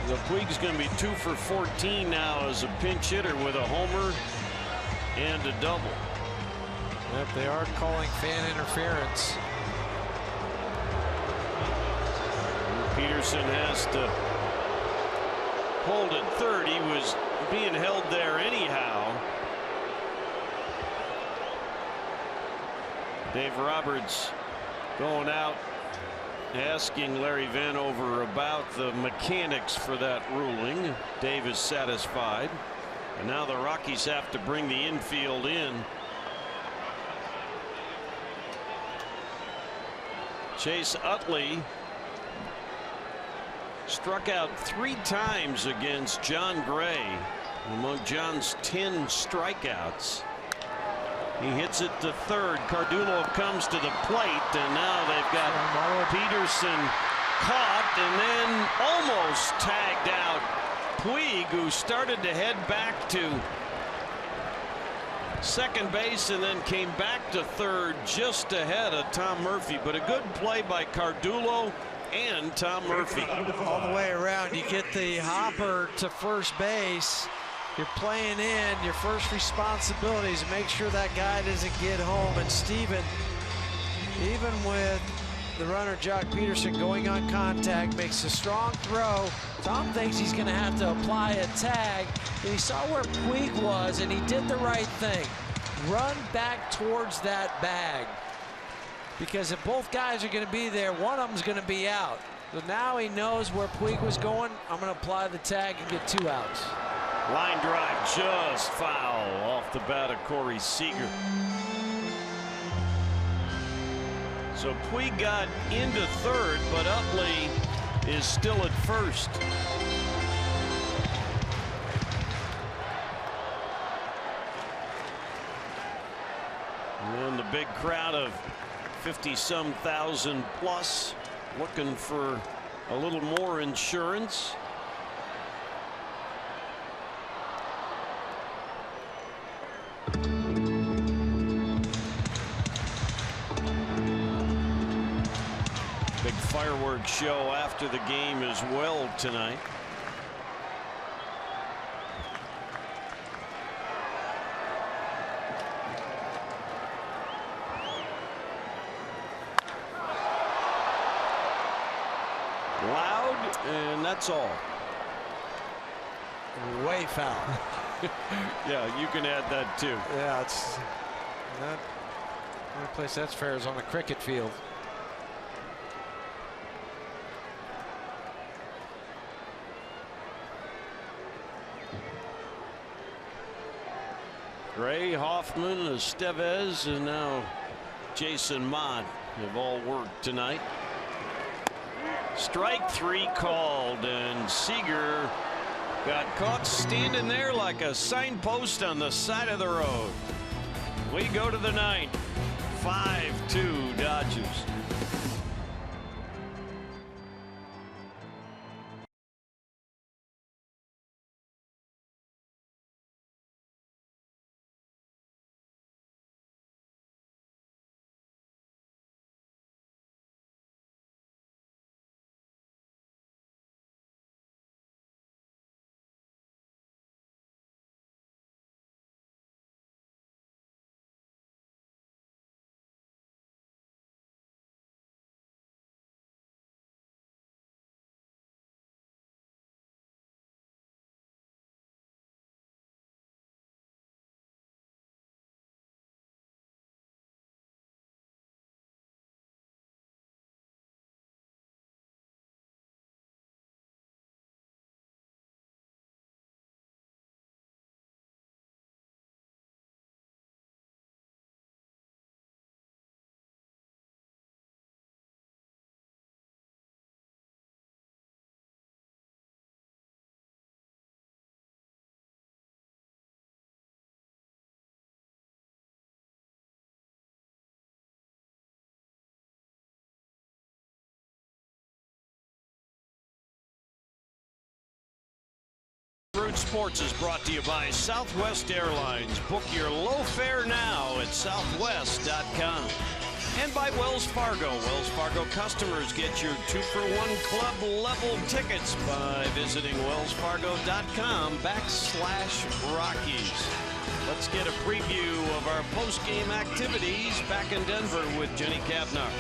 The So Puig's going to be 2 for 14 now as a pinch hitter with a homer and a double. Yep, they are calling fan interference. Peterson has to hold at third. He was being held there anyhow. Dave Roberts going out asking Larry Vanover about the mechanics for that ruling. Dave is satisfied. And now the Rockies have to bring the infield in. Chase Utley struck out 3 times against John Gray, among John's 10 strikeouts. He hits it to third. Cardullo comes to the plate, and now they've got Peterson caught and then almost tagged out Puig, who started to head back to second base and then came back to third just ahead of Tom Murphy. But a good play by Cardullo and Tom Murphy. All the way around, you get the hopper to first base. You're playing in. Your first responsibility is to make sure that guy doesn't get home. And Steven, even with the runner Jock Peterson going on contact, makes a strong throw. Tom thinks he's going to have to apply a tag. And he saw where Puig was, and he did the right thing. Run back towards that bag. Because if both guys are going to be there, one of them's going to be out. So now he knows where Puig was going. I'm going to apply the tag and get 2 outs. Line drive just foul off the bat of Corey Seager. So Puig got into third, but Utley is still at first. And the big crowd of 50-some thousand plus looking for a little more insurance. Big fireworks show after the game as well tonight. Loud, and that's all. Way foul. Yeah, you can add that too. Yeah, it's not. The only place that's fair is on a cricket field. Gray, Hoffman, Estevez, and now Jason Mott have all worked tonight. Strike 3 called, and Seager got caught standing there like a signpost on the side of the road. We go to the 9th. 5-2 Dodgers. Root Sports is brought to you by Southwest Airlines. Book your low fare now at southwest.com. And by Wells Fargo. Wells Fargo customers get your 2-for-1 club level tickets by visiting wellsfargo.com/Rockies. Let's get a preview of our post-game activities back in Denver with Jenny Kavnar.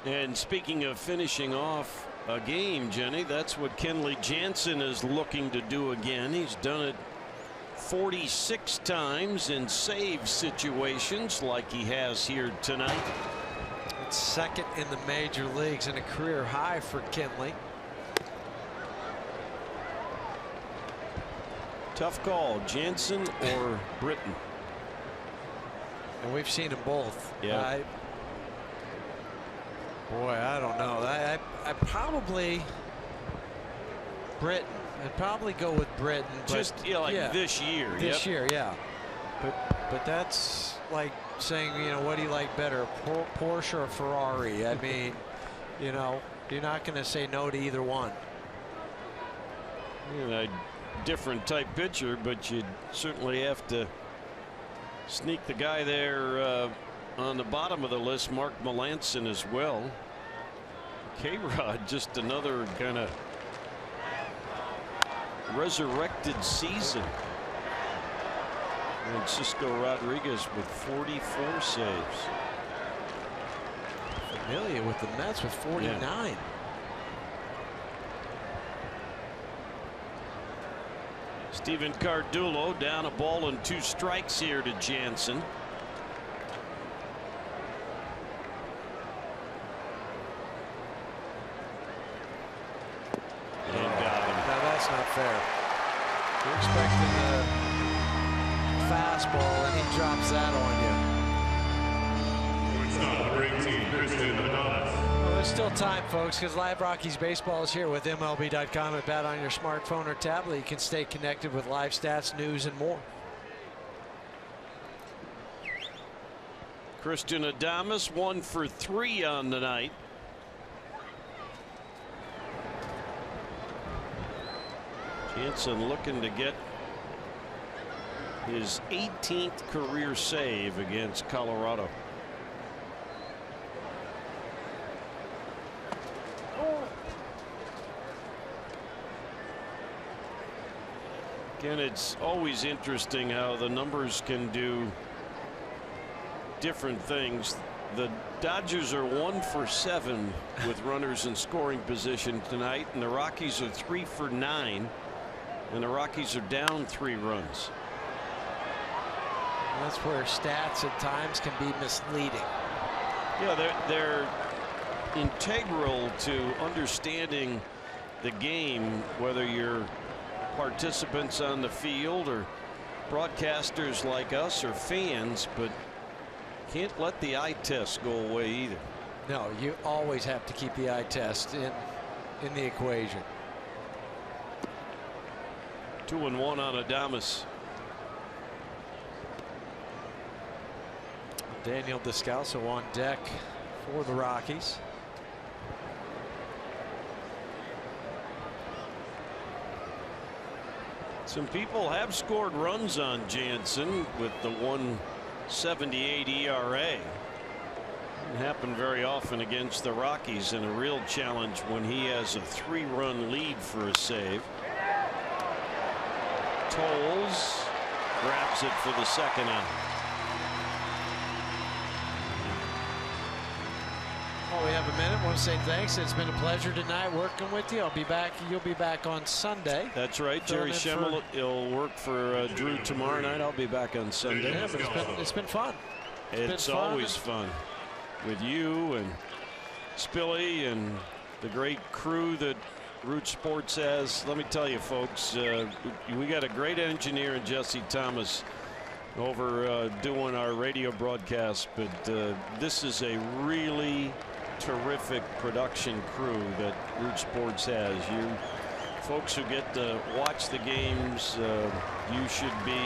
And speaking of finishing off a game, Jenny, that's what Kenley Jansen is looking to do again. He's done it 46 times in save situations like he has here tonight. It's second in the major leagues and a career high for Kenley. Tough call, Jansen or Britton. And we've seen them both. Yeah. Boy, I don't know. I probably Britton. I'd probably go with Britton. Just this year. This year, yeah. But that's like saying, what do you like better, Porsche or Ferrari? I mean, you're not going to say no to either one. A different type pitcher, but you'd certainly have to sneak the guy there on the bottom of the list, Mark Melancon, as well. K-Rod, just another kind of resurrected season. Francisco Rodriguez with 44 saves. Familiar with the Mets with 49. Yeah. Steven Cardullo down a ball and 2 strikes here to Jansen. Not fair. You're expecting the fastball and he drops that on you. Well, there's still time, folks, because Live Rockies baseball is here with MLB.com. At bat on your smartphone or tablet, you can stay connected with live stats, news, and more. Christian Adames 1 for 3 on the night. Jansen looking to get his 18th career save against Colorado. Again, it's always interesting how the numbers can do different things. The Dodgers are 1 for 7 with runners in scoring position tonight, and the Rockies are 3 for 9. And the Rockies are down 3 runs. That's where stats at times can be misleading. Yeah, they're integral to understanding the game, whether you're participants on the field or broadcasters like us or fans, but can't let the eye test go away either. No, you always have to keep the eye test in the equation. 2-1 on Adames. Daniel Descalso on deck for the Rockies. Some people have scored runs on Jansen with the 1.78 ERA. Doesn't happen very often against the Rockies, and a real challenge when he has a 3-run lead for a save. Tolles grabs it for the second out. Well, we have a minute. I want to say thanks. It's been a pleasure tonight working with you. I'll be back. You'll be back on Sunday. That's right. Jerry Schemmel will work for Drew tomorrow night. I'll be back on Sunday. Yeah, but it's been fun. It's always fun with you and Spilly and the great crew that Root Sports has. Let me tell you, folks, we got a great engineer in Jesse Thomas over doing our radio broadcast, but this is a really terrific production crew that Root Sports has. You folks who get to watch the games, you should be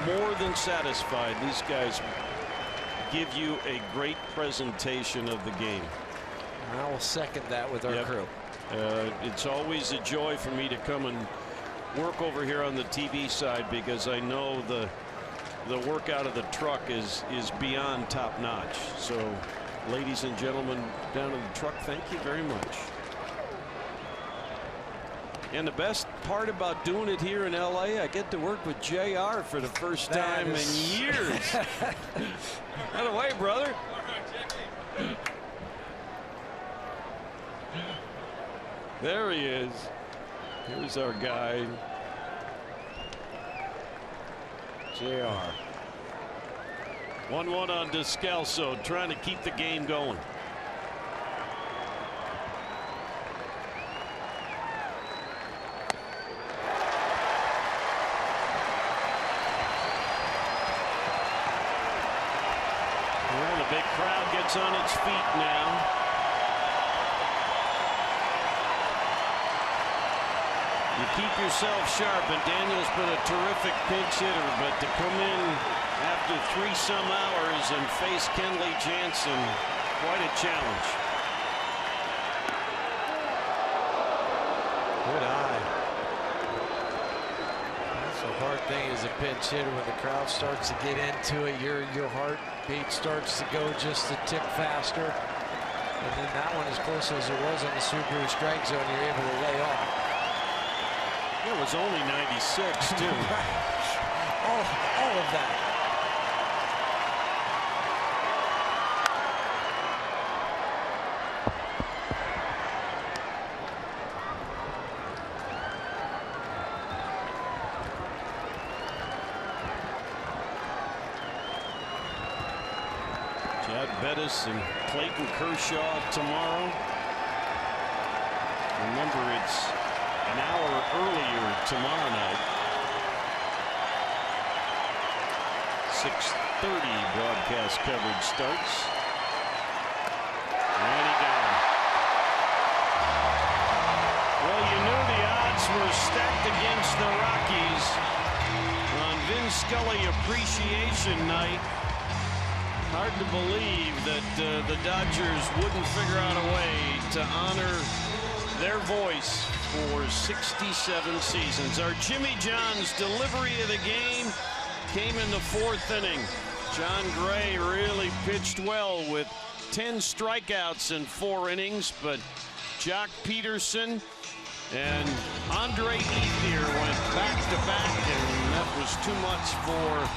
more than satisfied. These guys give you a great presentation of the game. I will second that with our crew. It's always a joy for me to come and work over here on the TV side, because I know the work out of the truck is beyond top notch. So, ladies and gentlemen down in the truck, thank you very much. And the best part about doing it here in LA, I get to work with JR for the first time in years. Out of the way, brother. There he is. Here's our guy, JR. 1-1 on Descalso, trying to keep the game going. Well, the big crowd gets on its feet now. You keep yourself sharp, and Daniel's been a terrific pinch hitter, but to come in after 3-some hours and face Kenley Jansen, quite a challenge. Good eye. That's a hard thing as a pinch hitter. When the crowd starts to get into it, your heartbeat starts to go just a tick faster. And then that one, as close as it was on the Subaru strike zone, you're able to lay off. It was only 96, too. all of that. Chad Bettis and Clayton Kershaw tomorrow. Remember, it's an hour earlier tomorrow night. 6:30 broadcast coverage starts. And he got him. Well, you knew the odds were stacked against the Rockies on Vin Scully Appreciation Night. Hard to believe that the Dodgers wouldn't figure out a way to honor their voice for 67 seasons. Our Jimmy John's delivery of the game came in the 4th inning. John Gray really pitched well with 10 strikeouts in 4 innings, but Jock Peterson and Andre Ethier went back-to-back, and that was too much for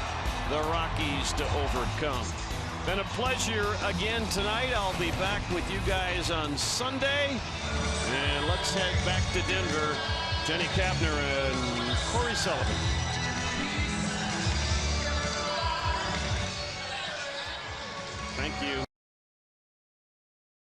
the Rockies to overcome. Been a pleasure again tonight. I'll be back with you guys on Sunday. And let's head back to Denver. Jenny Kapner and Corey Sullivan. Thank you.